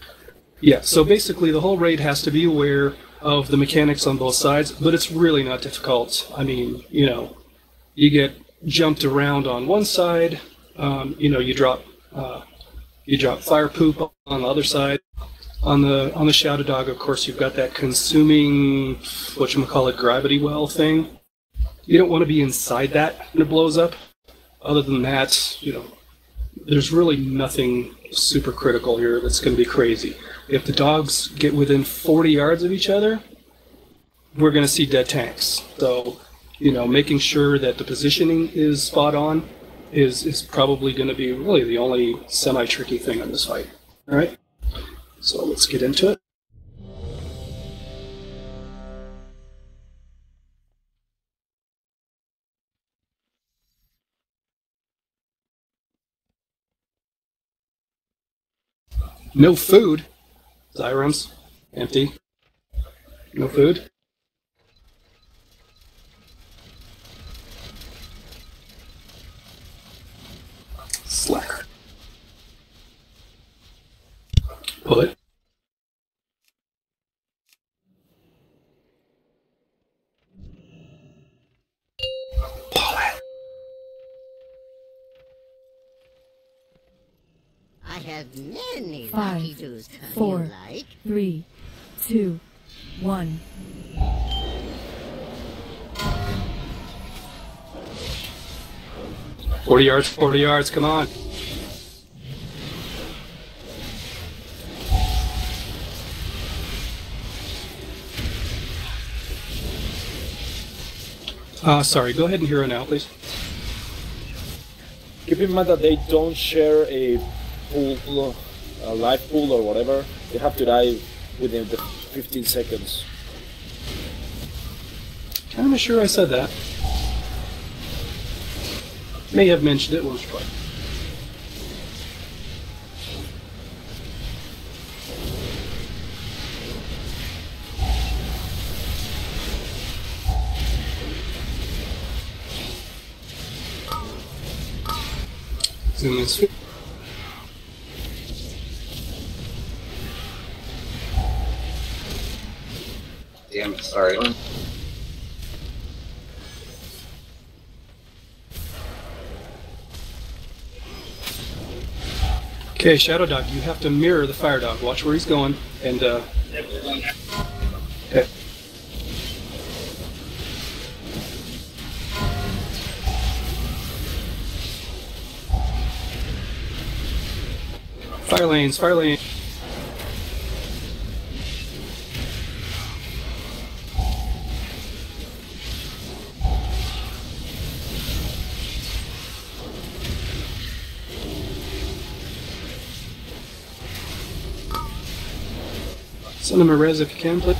Yeah, so basically the whole raid has to be aware of the mechanics on both sides, but it's really not difficult. I mean, you get jumped around on one side, you drop fire poop on the other side. On the shadow dog, of course, you've got that consuming, whatchamacallit, gravity well thing. You don't want to be inside that when it blows up. Other than that, there's really nothing super critical here that's going to be crazy. If the dogs get within 40 yards of each other, we're going to see dead tanks. So, making sure that the positioning is spot on is probably going to be really the only semi-tricky thing in this fight. All right? So let's get into it. No food. Zyrams. Empty. No food. Slacker. Pull it. Pull it. I have many 5, lucky do's come 4, you like. 3, 2, 1. "40 yards, 40 yards, come on." Sorry, go ahead and hero now, please. Keep in mind that they don't share a pool, a life pool or whatever. They have to die within the 15 seconds. Kinda sure I said that. May have mentioned it once or twice. Zoom in. Damn it, sorry. Okay, Shadow Dog, you have to mirror the Fire Dog. Watch where he's going, and okay. Fire lanes, fire lanes. Send him a res if you can, please.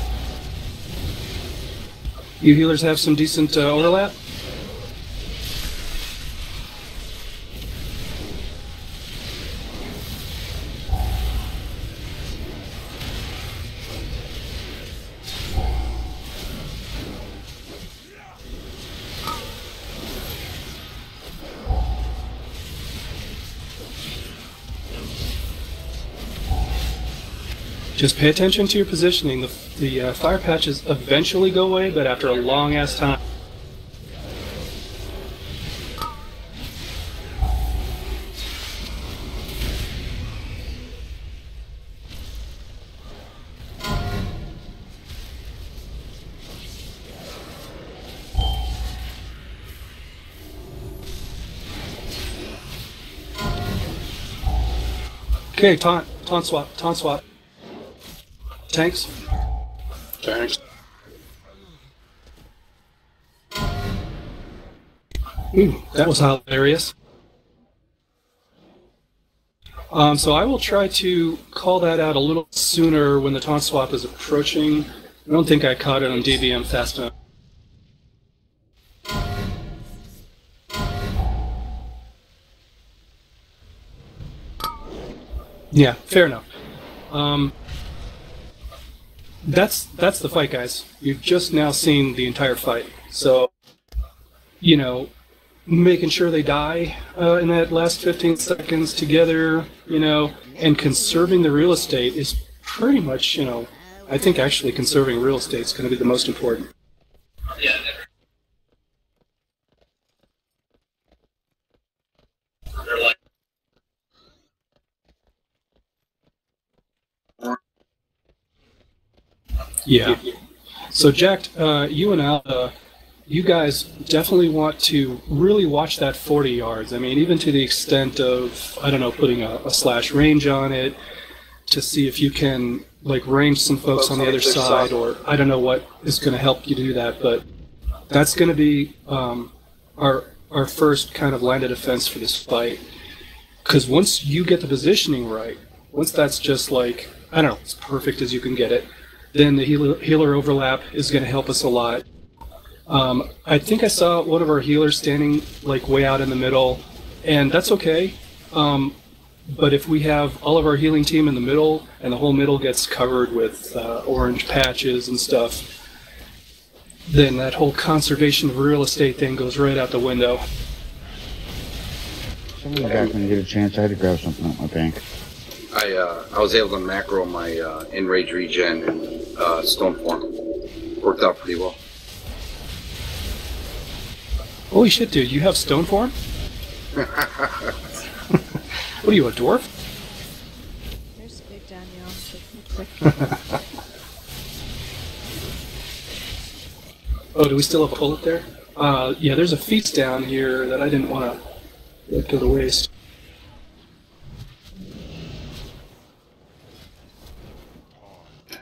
You healers have some decent overlap. Just pay attention to your positioning. The fire patches eventually go away, but after a long ass time. Okay, taunt swap. Tanks. Ooh, that was hilarious. So I will try to call that out a little sooner when the taunt swap is approaching. I don't think I caught it on DVM fast enough. Yeah, fair enough. That's the fight, guys. You've just now seen the entire fight. So, you know, making sure they die in that last 15 seconds together, you know, and conserving the real estate is pretty much, you know, I think actually conserving real estate is going to be the most important. Yeah. Yeah. So, Jack, you and Al, you guys definitely want to really watch that 40 yards. I mean, even to the extent of, I don't know, putting a slash range on it to see if you can, like, range some folks on the other side, or I don't know what is going to help you do that, but that's going to be our first kind of line of defense for this fight. Because once you get the positioning right, once that's just like, I don't know, as perfect as you can get it, then the healer overlap is going to help us a lot. I think I saw one of our healers standing like way out in the middle, and that's okay. But if we have all of our healing team in the middle, and the whole middle gets covered with orange patches and stuff, then that whole conservation of real estate thing goes right out the window. Send me back when you get a chance. I had to grab something at my bank. I was able to macro my Enrage regen and Stone Form. Worked out pretty well. Holy shit, dude, you have stone form? What are you, a dwarf? There's big Danielle. Oh, do we still have a bullet there? Yeah, there's a feast down here that I didn't want to let go to waste.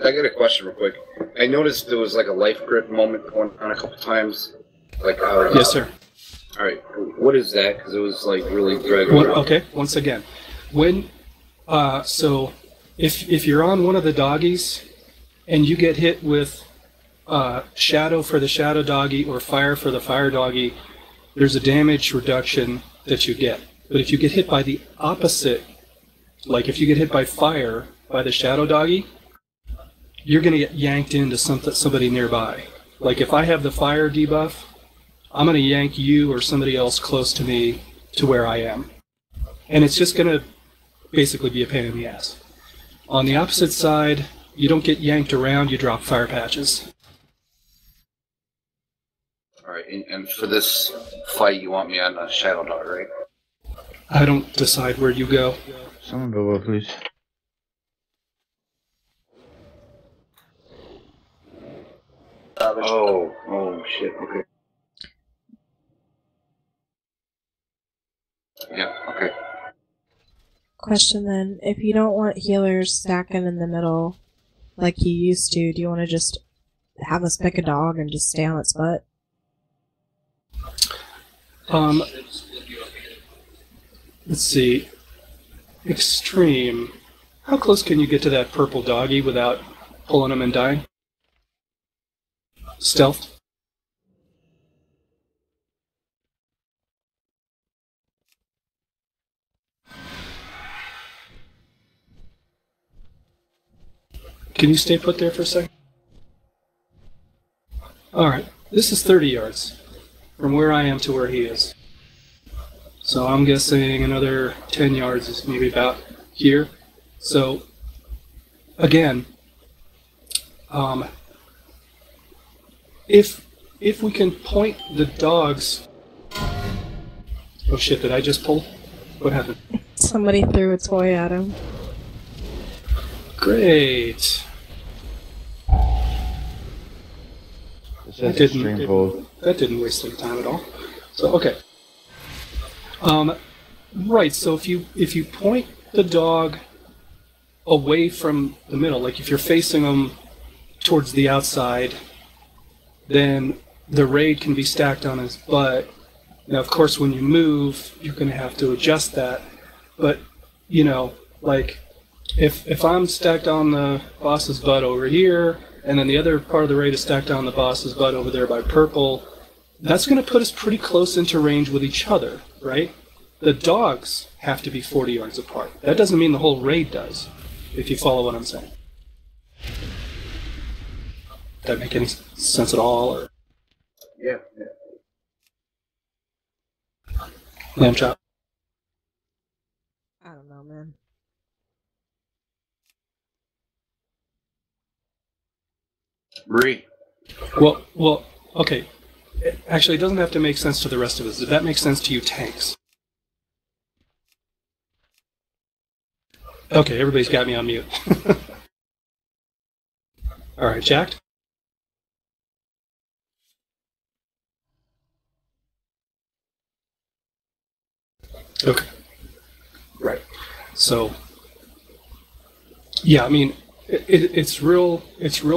I got a question real quick. I noticed there was like a life grip moment going on a couple times. Like yes, sir. All right, what is that? Because it was like really dragging. Okay, once again, when so if you're on one of the doggies and you get hit with shadow for the shadow doggy or fire for the fire doggy, there's a damage reduction that you get. But if you get hit by the opposite, like if you get hit by fire by the shadow doggy, you're going to get yanked into somebody nearby. Like if I have the fire debuff, I'm going to yank you or somebody else close to me to where I am. And it's just going to basically be a pain in the ass. On the opposite side, you don't get yanked around, you drop fire patches. Alright, and for this fight, you want me on a Shadow Dog, right? I don't decide where you go. Someone go, please. Oh shit, okay. Yeah, okay. Question then, if you don't want healers stacking in the middle like you used to, do you want to just have us pick a dog and just stay on its butt? Let's see. Extreme. How close can you get to that purple doggy without pulling him and dying? Stealth. Can you stay put there for a second? Alright, this is 30 yards from where I am to where he is. So I'm guessing another 10 yards is maybe about here. So, again, if we can point the dogs... Oh shit, did I just pull? What happened? Somebody threw a toy at him. Great. That didn't waste any time at all. So okay. Right. So if you point the dog away from the middle, like if you're facing them towards the outside, then the raid can be stacked on his butt. Now, of course, when you move, you're going to have to adjust that. But you know, like if I'm stacked on the boss's butt over here, and then the other part of the raid is stacked on the boss's butt over there by purple, that's going to put us pretty close into range with each other, right? The dogs have to be 40 yards apart. That doesn't mean the whole raid does, if you follow what I'm saying. Does that make any sense at all? Or? Yeah. Lamb chop. I don't know, man. Bree. Well, okay. Actually, it doesn't have to make sense to the rest of us. Does that make sense to you tanks? Okay, everybody's got me on mute. Alright, jacked? Okay. Right. So, yeah, I mean, it's real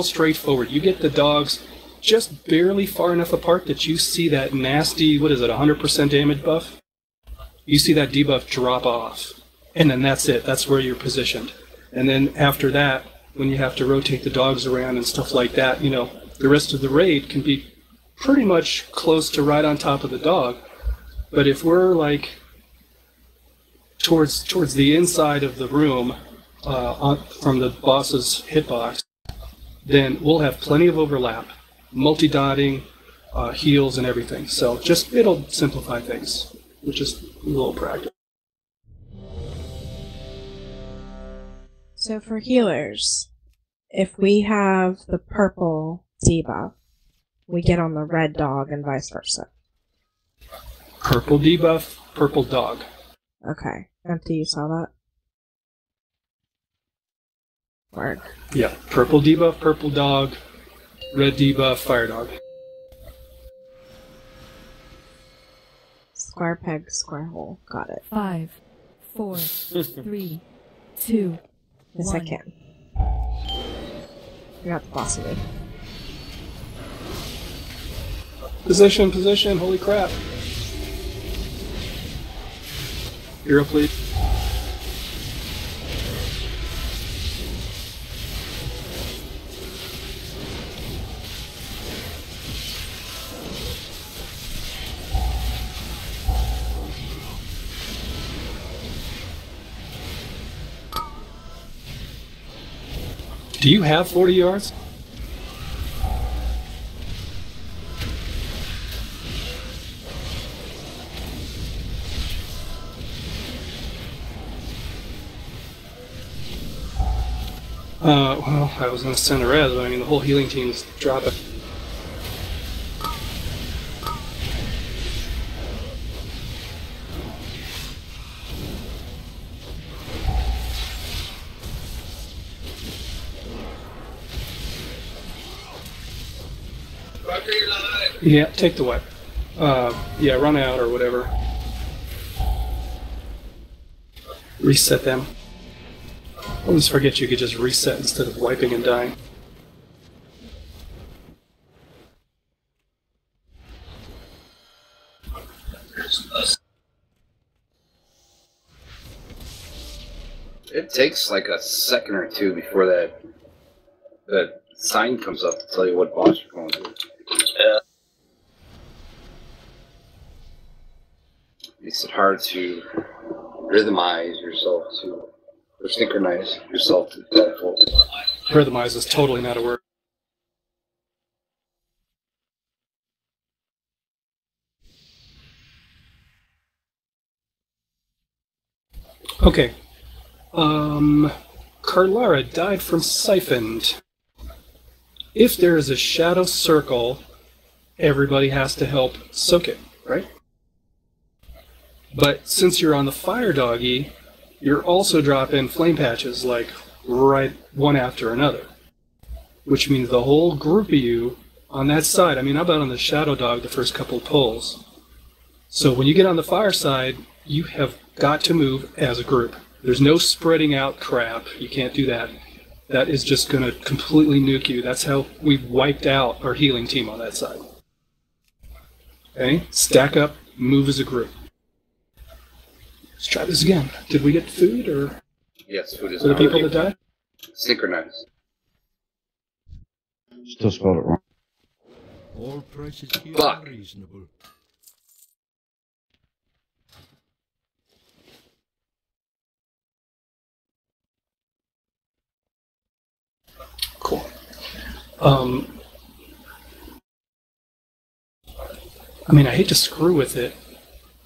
straightforward. You get the dogs just barely far enough apart that you see that nasty, 100% damage buff? You see that debuff drop off. And then that's it. That's where you're positioned. And then after that, when you have to rotate the dogs around and stuff like that, you know, the rest of the raid can be pretty much close to right on top of the dog. But if we're like towards the inside of the room from the boss's hitbox, then we'll have plenty of overlap, multi-dotting, heals and everything. So it'll simplify things, which is a little practice. So for healers, if we have the purple debuff, we get on the red dog and vice versa. Purple debuff, purple dog. Okay. Empty, you saw that? Word. Yeah, purple debuff, purple dog, red debuff, fire dog. Square peg, square hole. Got it. 5, 4, 3, 2, Yes, 1. I can. You got the boss of me. Position, holy crap. Hero, please. Do you have 40 yards? Well, I was going to send a res, but I mean, the whole healing team's dropping. Yeah, take the wipe. Yeah, run out or whatever. Reset them. I always forget you could just reset instead of wiping and dying. It takes like a second or two before that sign comes up to tell you what boss you're going to. Yeah. Makes it hard to rhythmize yourself to, or synchronize yourself to that full. Rhythmize is totally not a word. Okay. Carlara died from siphoned. If there is a shadow circle, everybody has to help soak it, right? But since you're on the fire doggy, you're also dropping flame patches like right one after another. Which means the whole group of you on that side, I mean, I'm about on the shadow dog the first couple of pulls. So when you get on the fire side, you have got to move as a group. There's no spreading out crap. You can't do that. That is just going to completely nuke you. That's how we've wiped out our healing team on that side. Okay? Stack up, move as a group. Let's try this again. Did we get food, or Yes, food is for the people that died? Synchronize. Still spelled it wrong. All prices here Fuck. are reasonable. Cool. I mean, I hate to screw with it,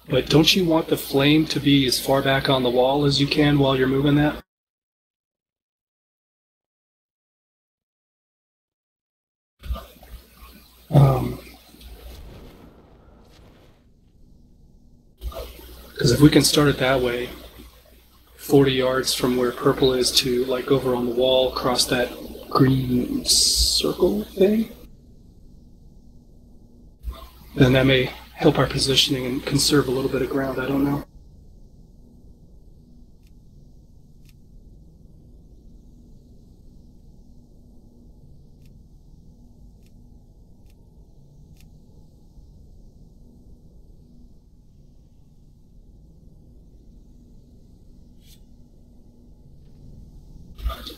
but don't you want the flame to be as far back on the wall as you can while you're moving that? Because if we can start it that way, 40 yards from where purple is to, like, over on the wall, across that green circle thing, then that may help our positioning and conserve a little bit of ground. I don't know.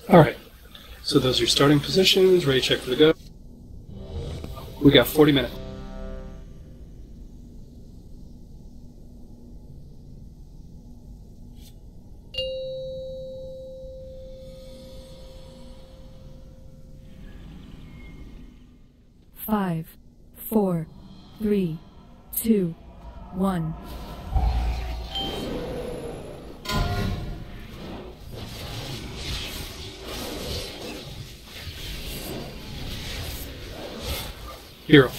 All right. So those are your starting positions. Ready to check for the go. We got 40 minutes. 5, 4, 3, 2, 1. Hero.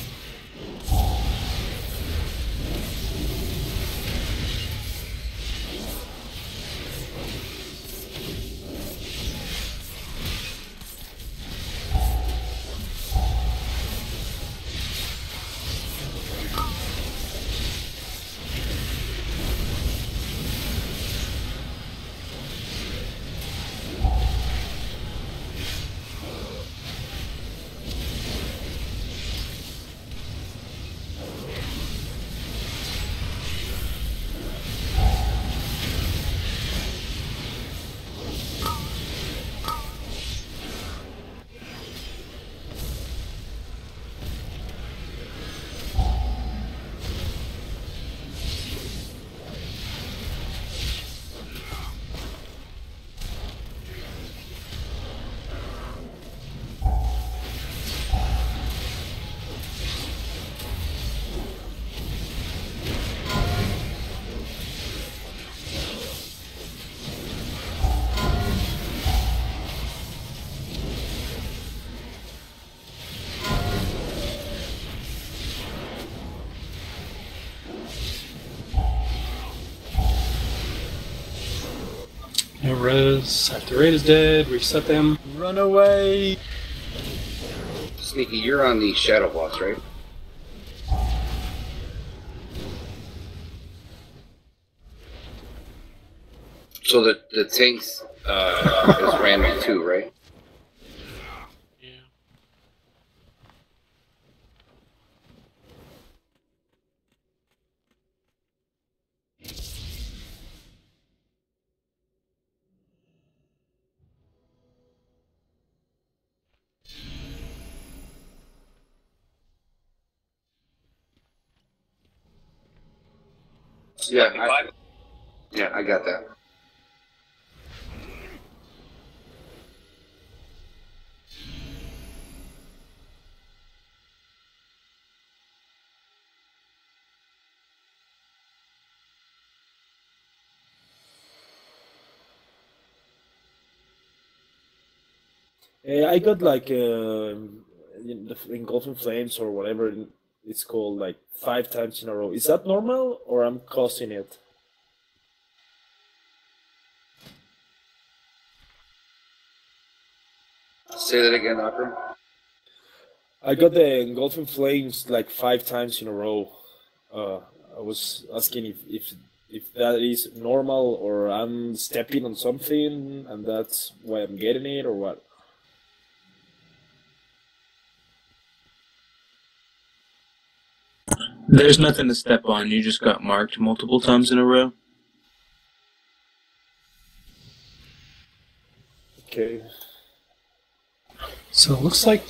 No res. After raid is dead, reset them. Run away! Sneaky, you're on the shadow boss, right? So the tanks is random too, right? Yeah, I got that. I got like the engulfing flames or whatever it's called, like 5 times in a row. Is that normal or I'm causing it? Say that again, Akram. I got the engulfing flames like 5 times in a row. I was asking if that is normal or I'm stepping on something and that's why I'm getting it or what. There's nothing to step on. You just got marked multiple times in a row. Okay. So it looks like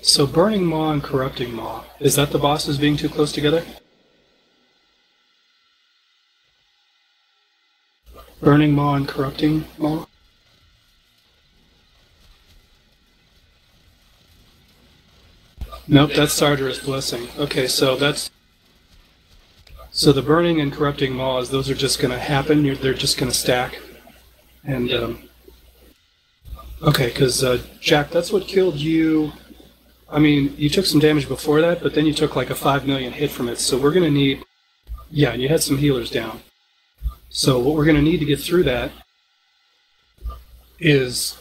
so Burning Maw and Corrupting Maw. Is that the bosses being too close together? Burning Maw and Corrupting Maw? Nope, that's Sargeras Blessing. Okay, so that's... So the Burning and Corrupting Maws, those are just going to happen, they're just going to stack. And, okay, because, Jack, that's what killed you. I mean, you took some damage before that, but then you took like a 5 million hit from it, so we're going to need... Yeah, you had some healers down. So what we're going to need to get through that is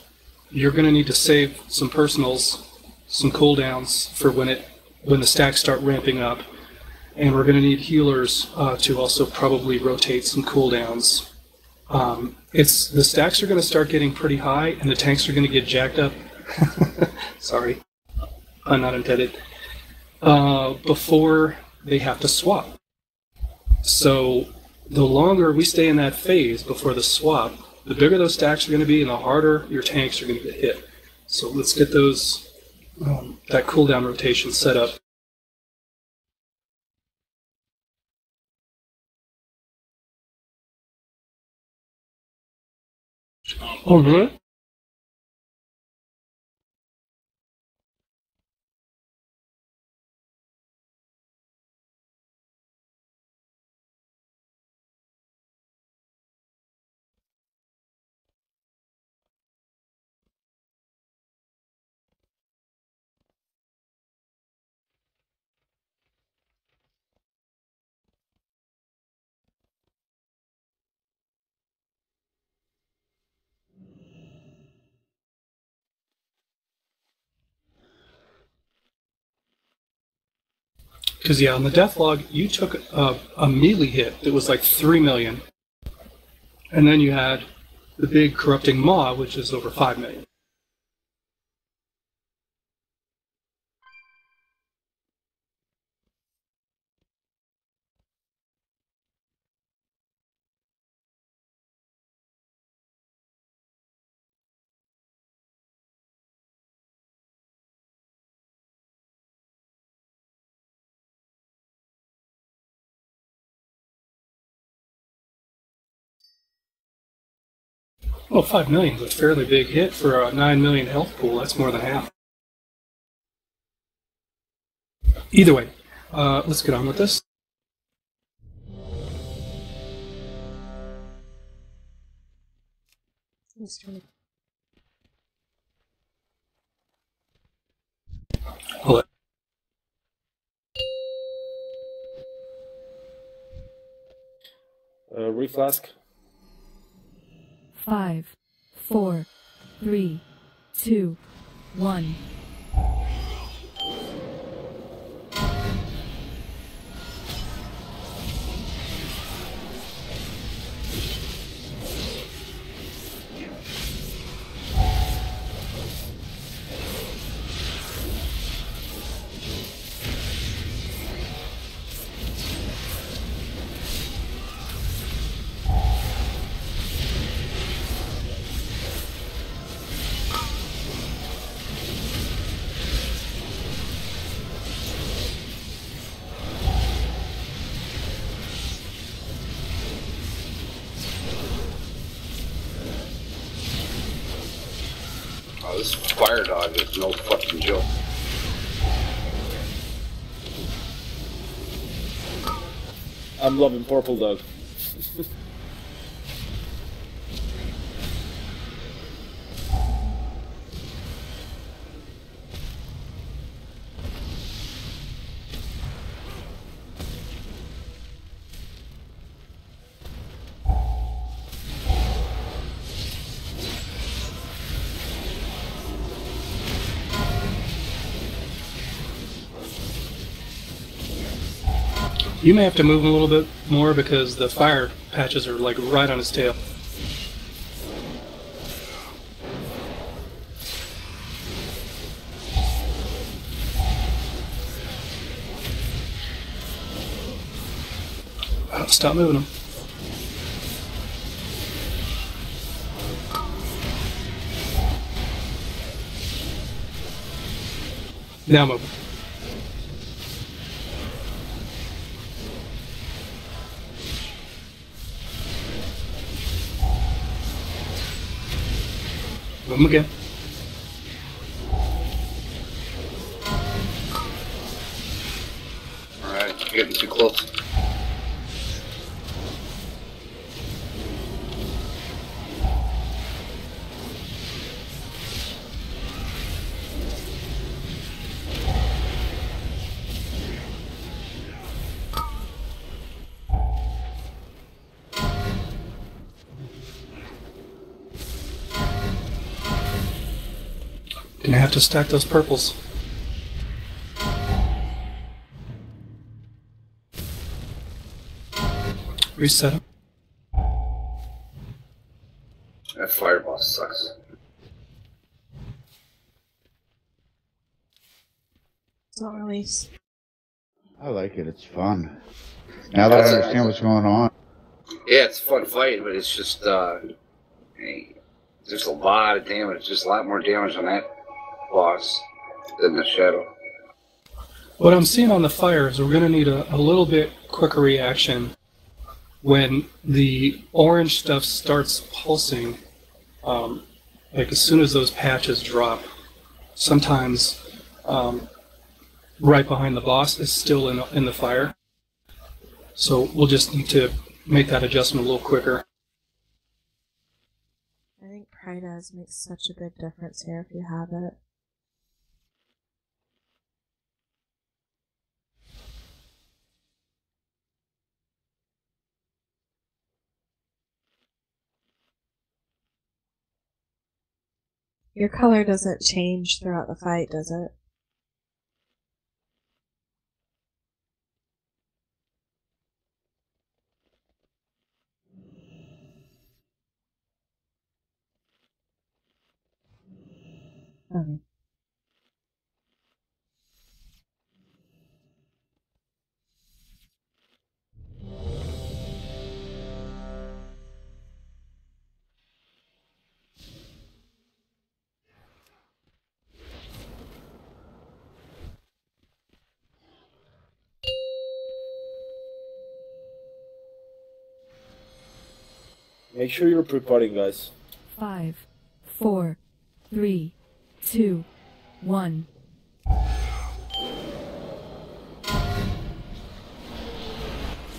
you're going to need to save some personals, some cooldowns for when the stacks start ramping up, and we're going to need healers to also probably rotate some cooldowns. The stacks are going to start getting pretty high, and the tanks are going to get jacked up. Sorry, I'm not intended. Before they have to swap. So the longer we stay in that phase before the swap, the bigger those stacks are going to be, and the harder your tanks are going to get hit. So let's get those that cooldown rotation set up. All right. Because, yeah, on the death log, you took a melee hit that was like 3 million. And then you had the big corrupting maw, which is over 5 million. Well, 5 million is a fairly big hit for a 9 million health pool. That's more than half. Either way, let's get on with this. Hold it. Reflask. 5, 4, 3, 2, 1. Oh, this fire dog is no fucking joke. I'm loving Purple Dog. You may have to move him a little bit more because the fire patches are like right on his tail. Stop moving him. Now move. Move him again. Alright, you're getting too close. Gonna have to stack those purples. Reset them. That fireball sucks. It's not release. I like it. It's fun. Now that I understand what's going on. Yeah, it's a fun fight, but it's just, hey, there's a lot of damage. Just a lot more damage on that boss than the shadow. What I'm seeing on the fire is we're going to need a little bit quicker reaction when the orange stuff starts pulsing. Like as soon as those patches drop, sometimes right behind the boss is still in the fire. So we'll just need to make that adjustment a little quicker. I think Prideaz makes such a big difference here if you have it. Your color doesn't change throughout the fight, does it? Okay. Make sure you're preparing, guys. 5, 4, 3, 2, 1.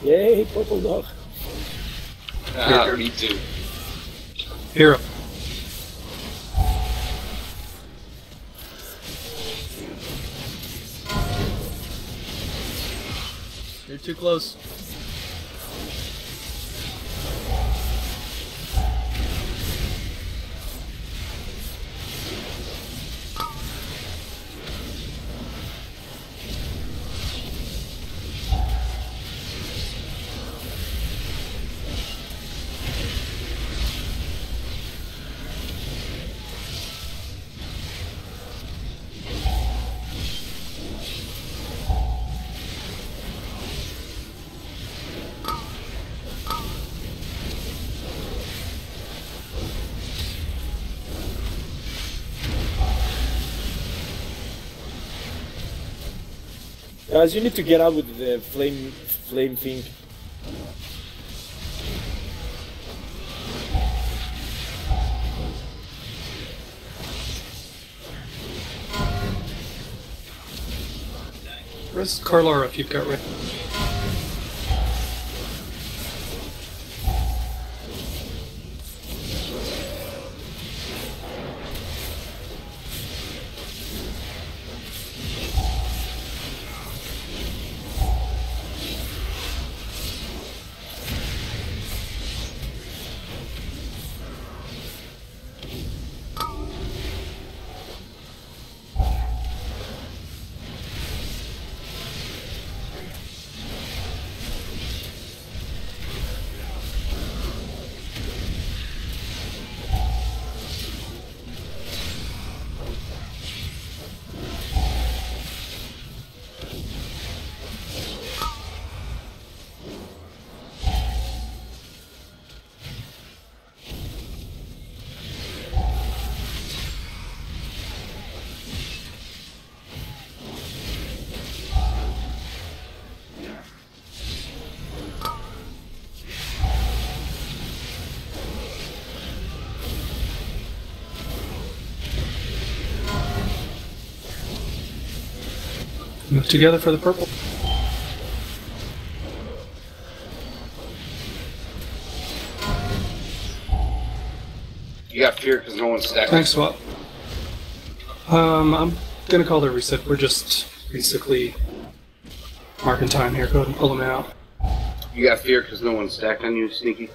Yay, purple dog. Me too. Hero. You're too close. Guys, you need to get out with the flame thing. Where's Carlara if you've got ready? Move together for the purple. You got fear because no one's stacking. Thanks, Swap. I'm gonna call the reset. We're just basically marking time here. Go ahead and pull them out. You got fear because no one's stacked on you, Sneaky?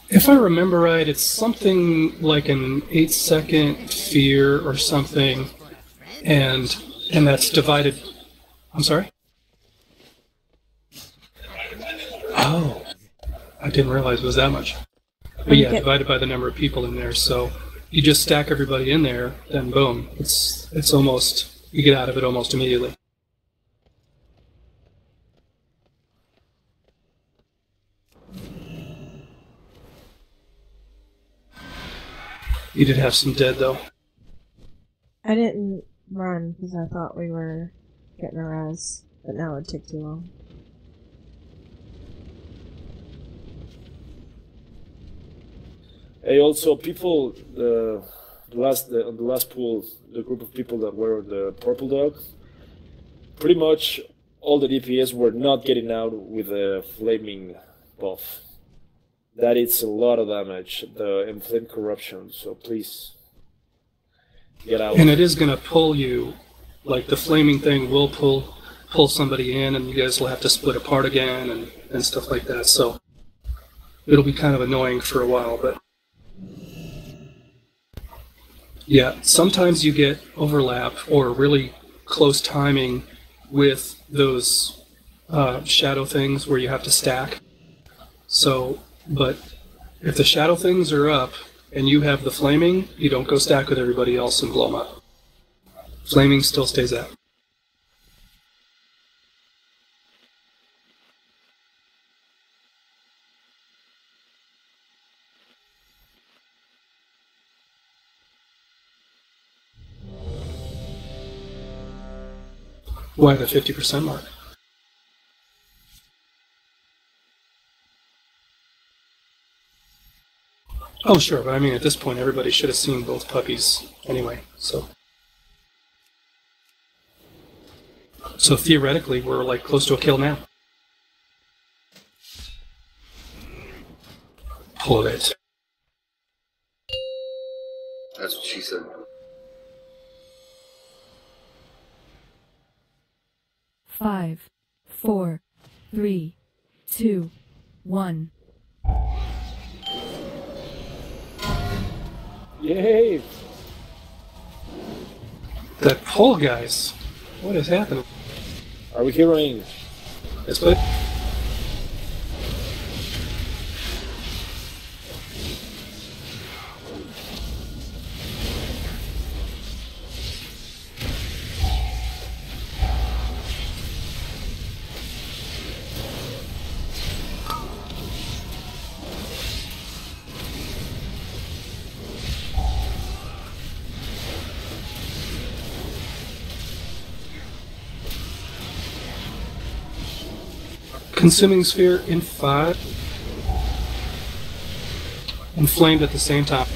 If I remember right, it's something like an 8-second fear or something, and that's divided. I'm sorry? Oh, I didn't realize it was that much. But yeah, divided by the number of people in there. So you just stack everybody in there, then boom, it's almost, you get out of it almost immediately. You did have some dead, though. I didn't run because I thought we were getting a res, but now it would take too long. Hey, also, people, the last pool, the group of people that were the purple dog, pretty much all the DPS were not getting out with the flaming buff. That is a lot of damage, the inflamed corruption, so please get out. And it is going to pull you, like the flaming thing will pull somebody in, and you guys will have to split apart again and stuff like that, so it'll be kind of annoying for a while, but Yeah, sometimes you get overlap or really close timing with those shadow things where you have to stack. So, but if the shadow things are up and you have the flaming, you don't go stack with everybody else and blow them up. Flaming still stays out. Why the 50% mark? Oh, sure, but I mean, at this point, everybody should have seen both puppies anyway, so. So theoretically, we're like close to a kill now. Pull it. That's what she said. Five, 4, 3, 2, 1. Yay! That pull, guys. What is happening? Are we heroing? That's good. Consuming sphere in 5. Inflamed at the same time.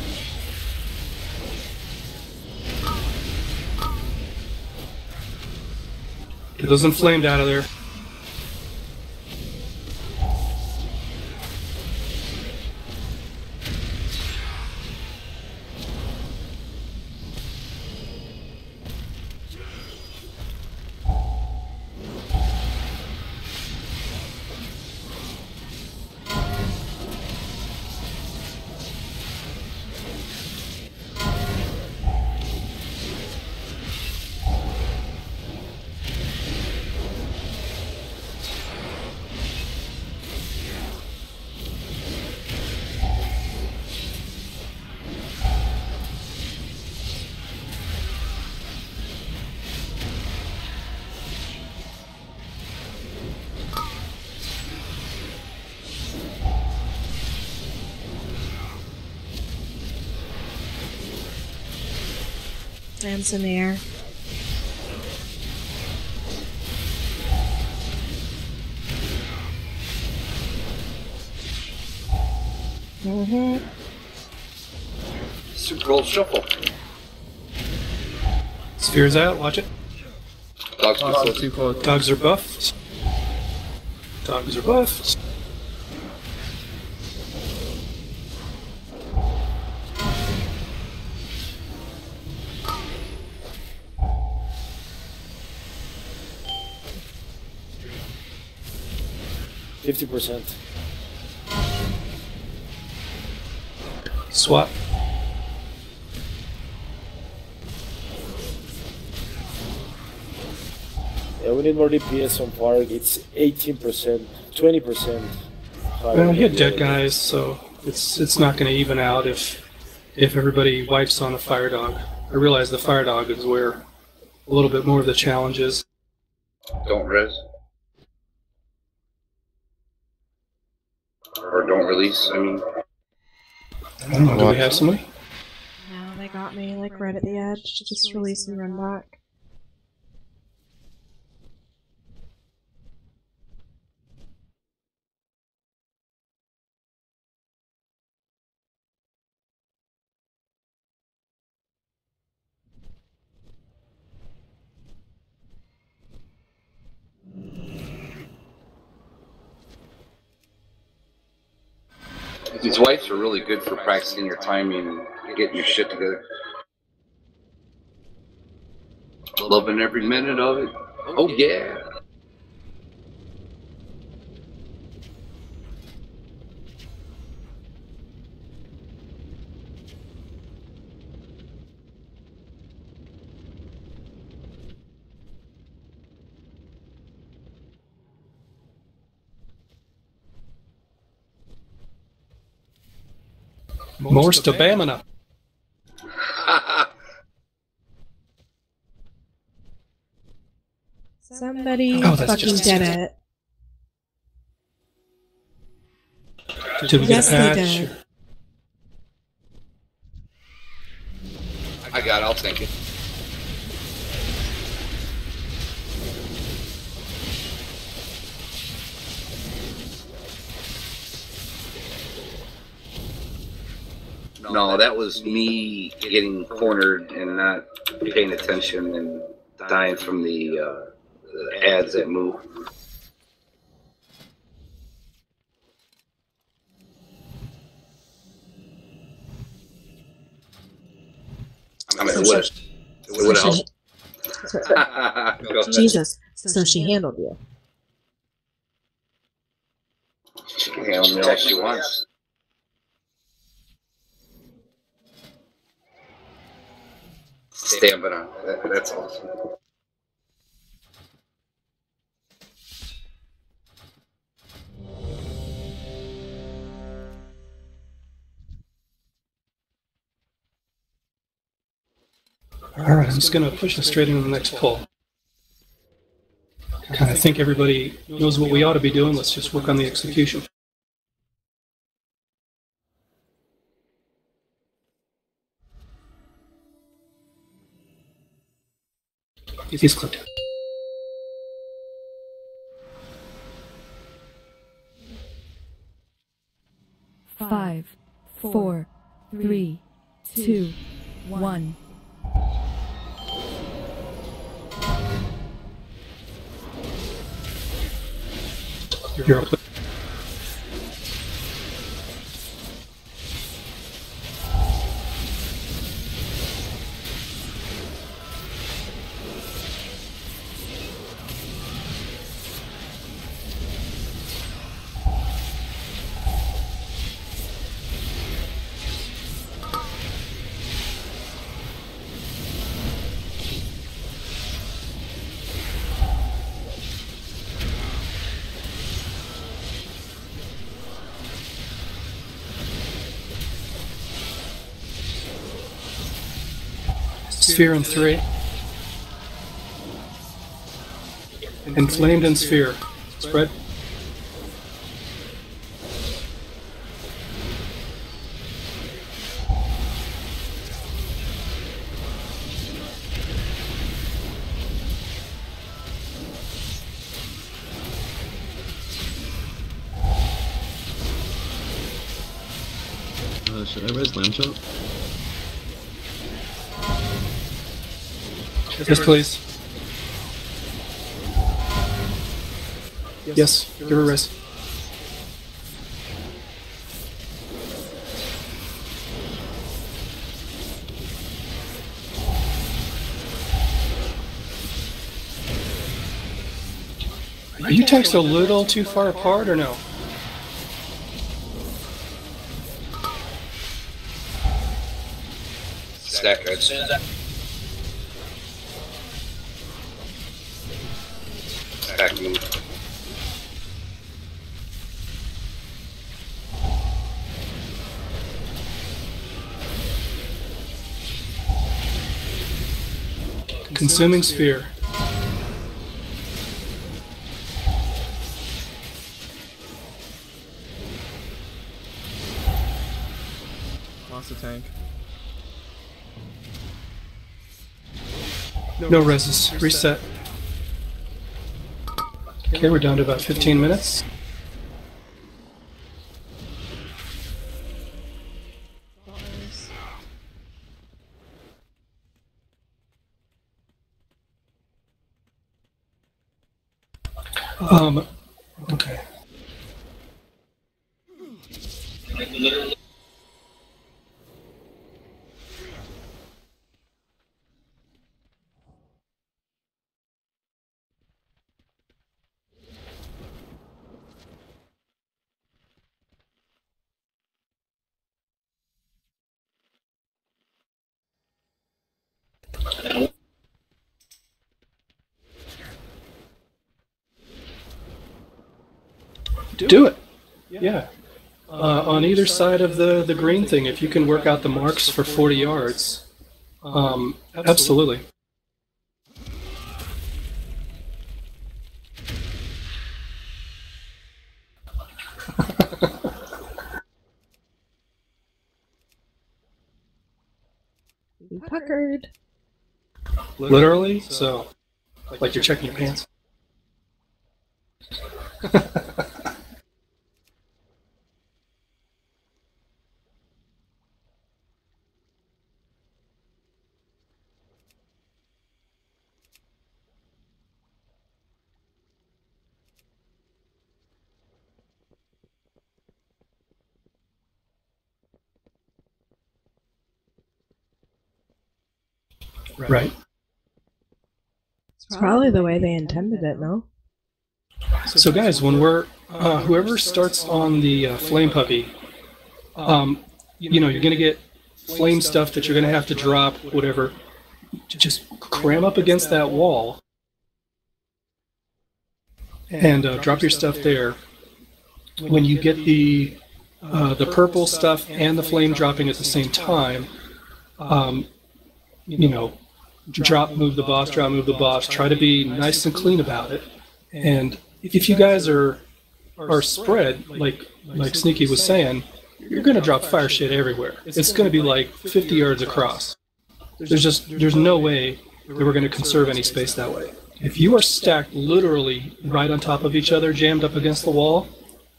Get those inflamed out of there. Lands in the air. Mm-hmm. Super Bowl shuffle. Sphere's out, watch it. Dogs Oh, too close. Dogs are buffed. Dogs are buffed. %50. Swap. Yeah, we need more DPS on Park. It's 18%, 20%. Well, he had dead guys, so it's not going to even out if everybody wipes on the fire dog. I realize the fire dog is where a little bit more of the challenge is. Don't res. Or don't release, I mean. I don't know, do we have somebody? No, they got me like right at the edge. Just release and run back. These wipes are really good for practicing your timing and getting your shit together. Loving every minute of it. Oh yeah. More stamina. Somebody Oh, that's fucking just- did it. Did we get Yes, a they patch? did. I got it, I'll take it. No, that was me getting cornered and not paying attention and dying from the ads that move. I mean, it would have helped. Jesus. So she handled you. She can handle me all she wants. Stamina. That's awesome. Alright, I'm just going to push us straight into the next pull. Kind of think everybody knows what we ought to be doing. Let's just work on the execution. He's clicked. Five, four, three, two, one. You're up. Sphere in 3. Inflamed in sphere. Spread. Should I res lamb chop? Yes, please. Yes, give her a res. Are you text a little too far apart or no? Stack cards. Stack move. Consuming sphere. Lost the tank. No reses. Reset. Okay, we're down to about 15 minutes. Okay. Do it. Yeah. on either side of the green thing, if you can work out the marks for 40 yards, absolutely. Puckered. Literally? So, like you're checking your pants? Right. It's probably the way they intended it, no? So guys, when we're whoever starts on the flame puppy, you know, you're gonna get flame stuff that you're gonna have to drop, whatever. Just cram up against that wall and drop your stuff there. When you get the purple stuff and the flame dropping at the same time, you know, drop, move the boss, drop, move the boss. Try to be nice and clean about it. And if you guys are spread, like Sneaky was saying, you're going to drop fire shit everywhere. It's going to be like 50 yards across. There's no way that we're going to conserve any space that way. If you are stacked literally right on top of each other, jammed up against the wall,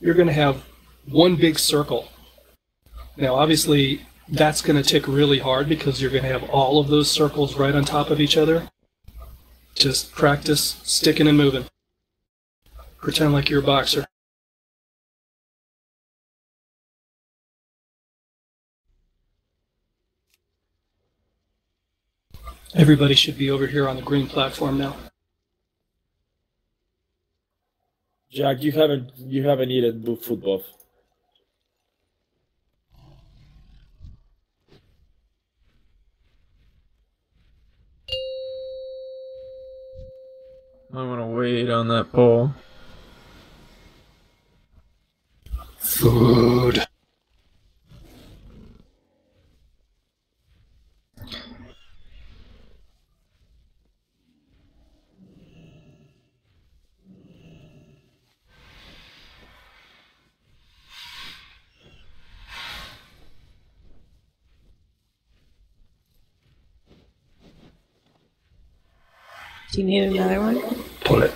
you're going to have one big circle. Now, obviously, that's going to tick really hard because you're going to have all of those circles right on top of each other. Just practice sticking and moving. Pretend like you're a boxer. Everybody should be over here on the green platform now. Jack, you haven't eaten food buff. I want to wait on that pole. Food. Do you need another one? Pull it.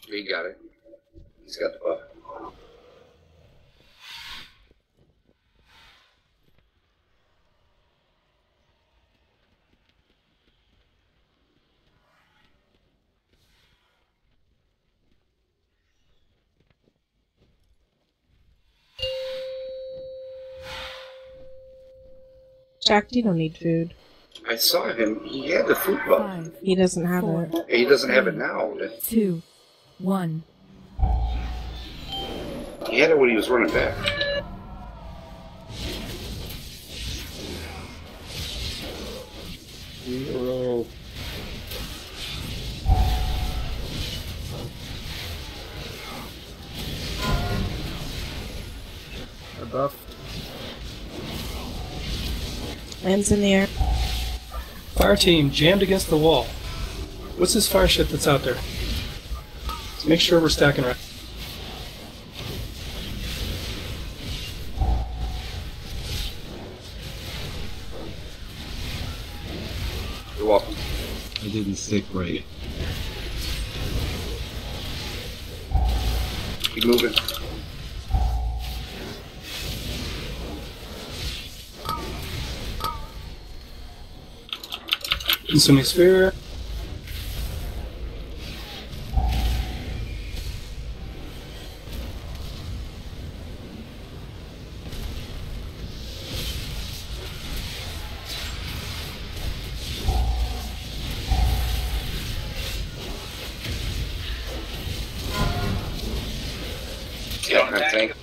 He got it. He's got the buff. Jack, you don't need food. I saw him. He had the food buff. He doesn't have it. He doesn't have it now. 2, 1. He had it when he was running back. Zero. A buff. Lands in the air. Fire team jammed against the wall. What's this fire shit that's out there? Let's make sure we're stacking right. You're welcome. I didn't stick right. Keep moving. Consuming sphere. Yeah, I think.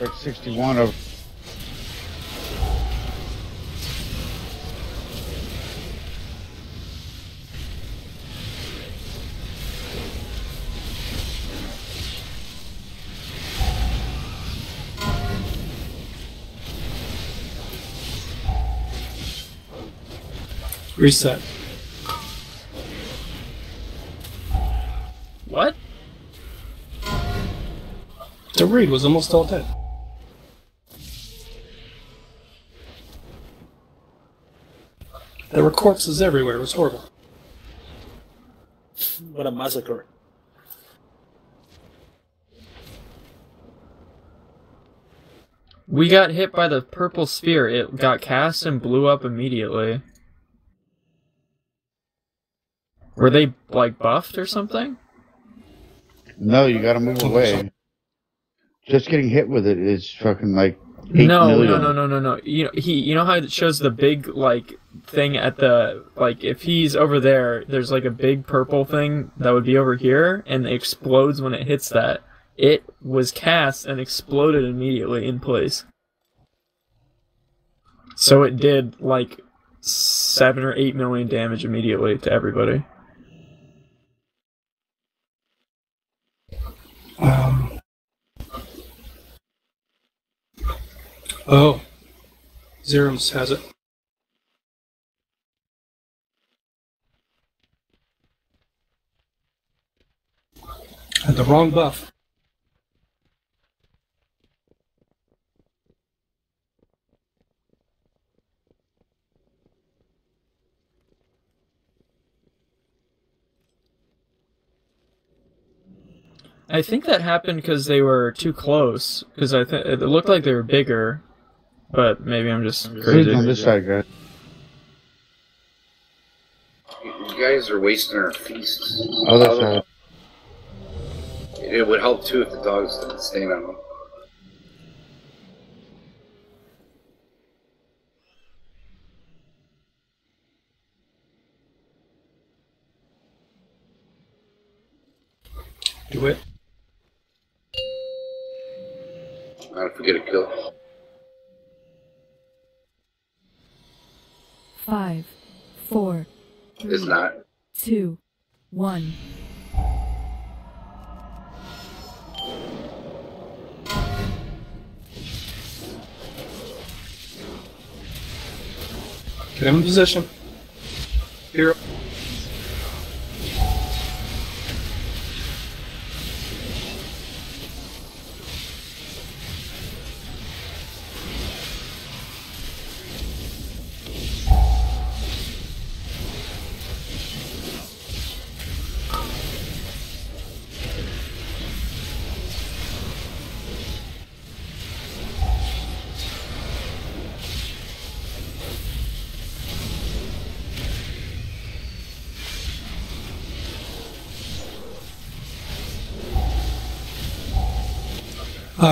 We're at 61 of. Reset. What? The raid was almost all dead. There were corpses everywhere. It was horrible. What a massacre. We got hit by the purple sphere. It got cast and blew up immediately. Were they, like, buffed or something? No, you gotta move away. Just getting hit with it is fucking like 8 No. million. You know how it shows the big, like, thing at the, like, if he's over there, there's, like, a big purple thing that would be over here, and it explodes when it hits that. It was cast and exploded immediately in place. So it did, like, 7 or 8 million damage immediately to everybody. Oh. Zerums has it. Had the wrong buff. I think that happened because they were too close. Because I think it looked like they were bigger, but maybe I'm just crazy. On this side, guys. You guys are wasting our feasts. Other side. It would help too if the dogs didn't stain on them. Do it. Not if we get a kill. 5, 4, 3, It's not. 2, 1. Get him in position. Here.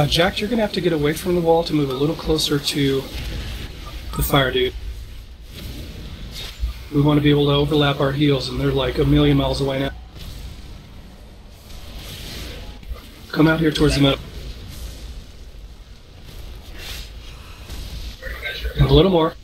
Jack, you're going to have to get away from the wall to move a little closer to the fire dude. We want to be able to overlap our heals, and they're like a million miles away now. Come out here towards the middle. And a little more.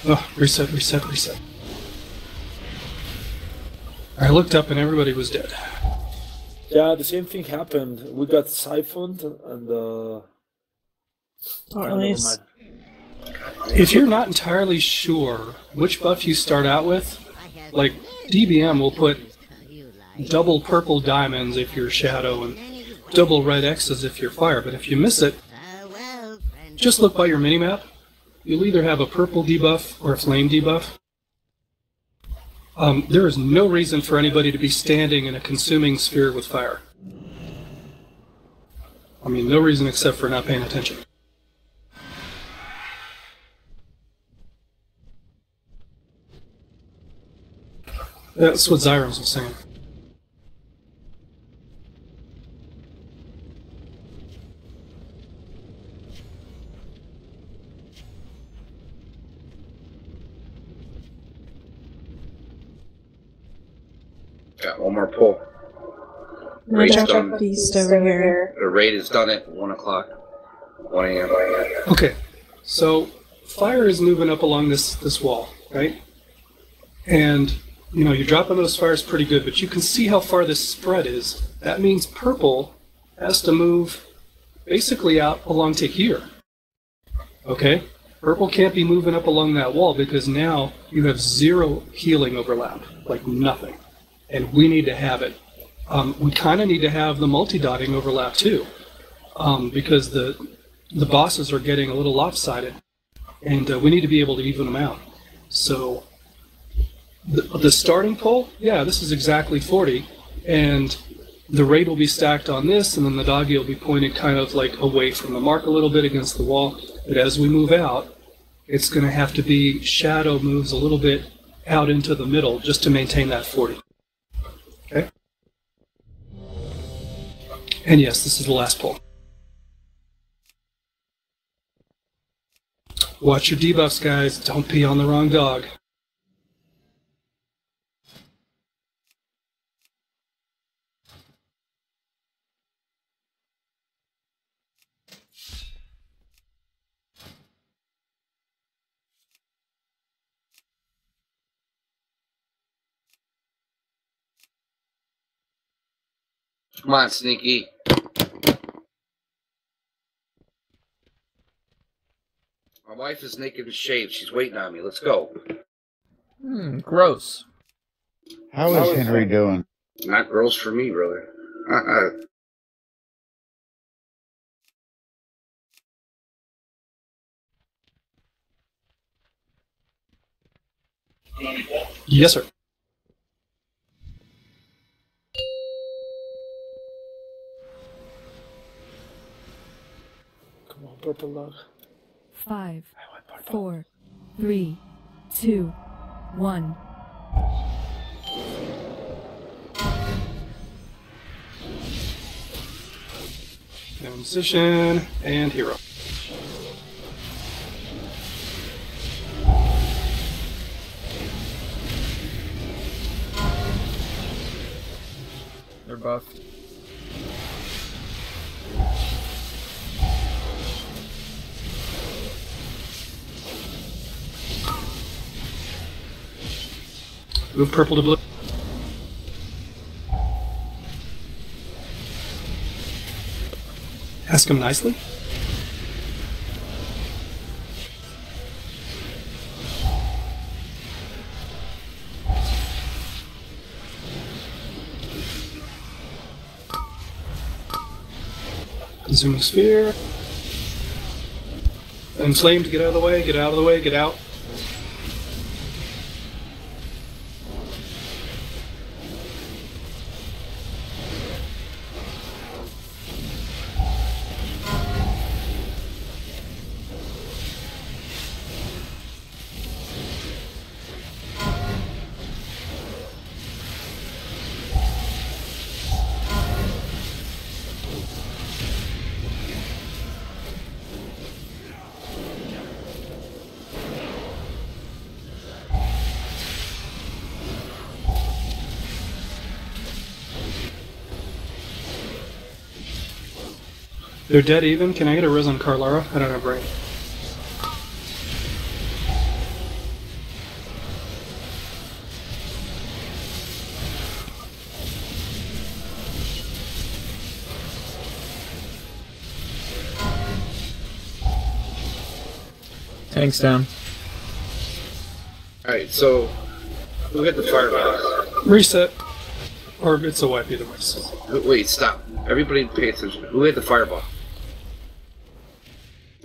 Oh, reset, reset, reset. I looked up and everybody was dead. Yeah, the same thing happened. We got siphoned and Or at least. If you're not entirely sure which buff you start out with, like DBM will put double purple diamonds if you're Shadow and double red X's if you're Fire. But if you miss it, just look by your minimap. You'll either have a purple debuff or a flame debuff. There is no reason for anybody to be standing in a consuming sphere with fire. I mean, no reason except for not paying attention. That's what Zyros was saying. Got one more pull. Beast over here. The raid is done at 1 o'clock. 1 a.m. Okay, so fire is moving up along this wall, right? And you know, you're dropping those fires pretty good, but you can see how far this spread is. That means purple has to move basically out along to here. Okay? Purple can't be moving up along that wall because now you have 0 healing overlap, like nothing. And we need to have it. We kind of need to have the multi-dotting overlap too, because the bosses are getting a little lopsided, and we need to be able to even them out. So the starting pull, yeah, this is exactly 40, and the raid will be stacked on this, and then the doggy will be pointed kind of like away from the mark a little bit against the wall. But as we move out, it's going to have to be Shadow moves a little bit out into the middle just to maintain that 40. Okay? And yes, this is the last pull. Watch your debuffs, guys. Don't pee on the wrong dog. Come on, Sneaky. My wife is naked and shaved. She's waiting on me. Let's go. Gross. How is Henry doing? Not gross for me, brother. Yes, sir. Come on, purple love. 5, 4, 3, 2, 1. Down position and hero. They're buffed. Move purple to blue. Ask him nicely. Consuming sphere. Inflamed, get out of the way, get out of the way, get out. They're dead even. Can I get a res on Carlara? I don't have brain. Tank's down. Alright, so look at the fire box. Reset. Or it's a wipe either way. Wait, stop. Everybody pay attention. Who had the fireball?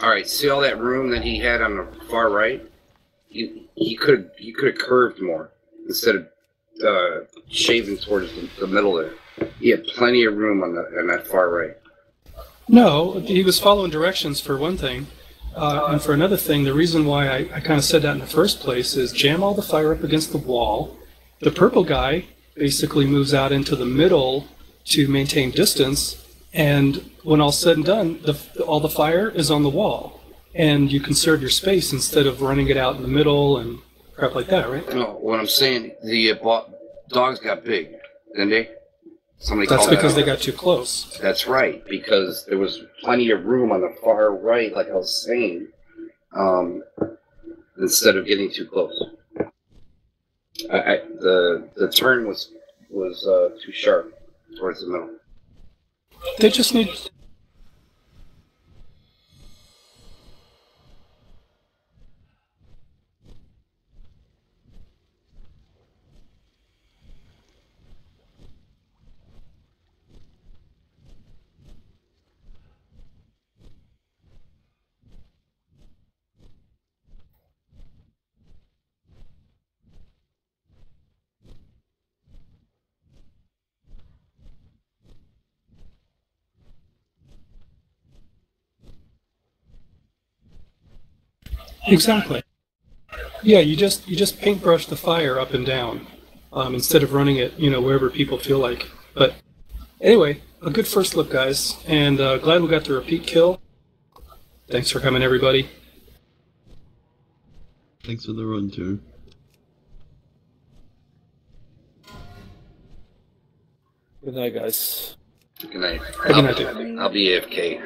Alright, see all that room that he had on the far right? He could have curved more instead of shaving towards the middle there. He had plenty of room on that far right. No, he was following directions for one thing. And for another thing, the reason why I kind of said that in the first place is jam all the fire up against the wall. The purple guy basically moves out into the middle to maintain distance, and when all's said and done, all the fire is on the wall, and you conserve your space instead of running it out in the middle and crap like that, right? No, what I'm saying, the dogs got big, didn't they? That's because they got too close. That's right, because there was plenty of room on the far right, like I was saying, instead of getting too close. The turn was too sharp towards the middle. They just need. Exactly. Yeah, you just paintbrush the fire up and down instead of running it, wherever people feel like. But anyway, a good first look, guys, and glad we got the repeat kill. Thanks for coming, everybody. Thanks for the run, too. Good night, guys. Good night. Good night, dude. I'll be AFK.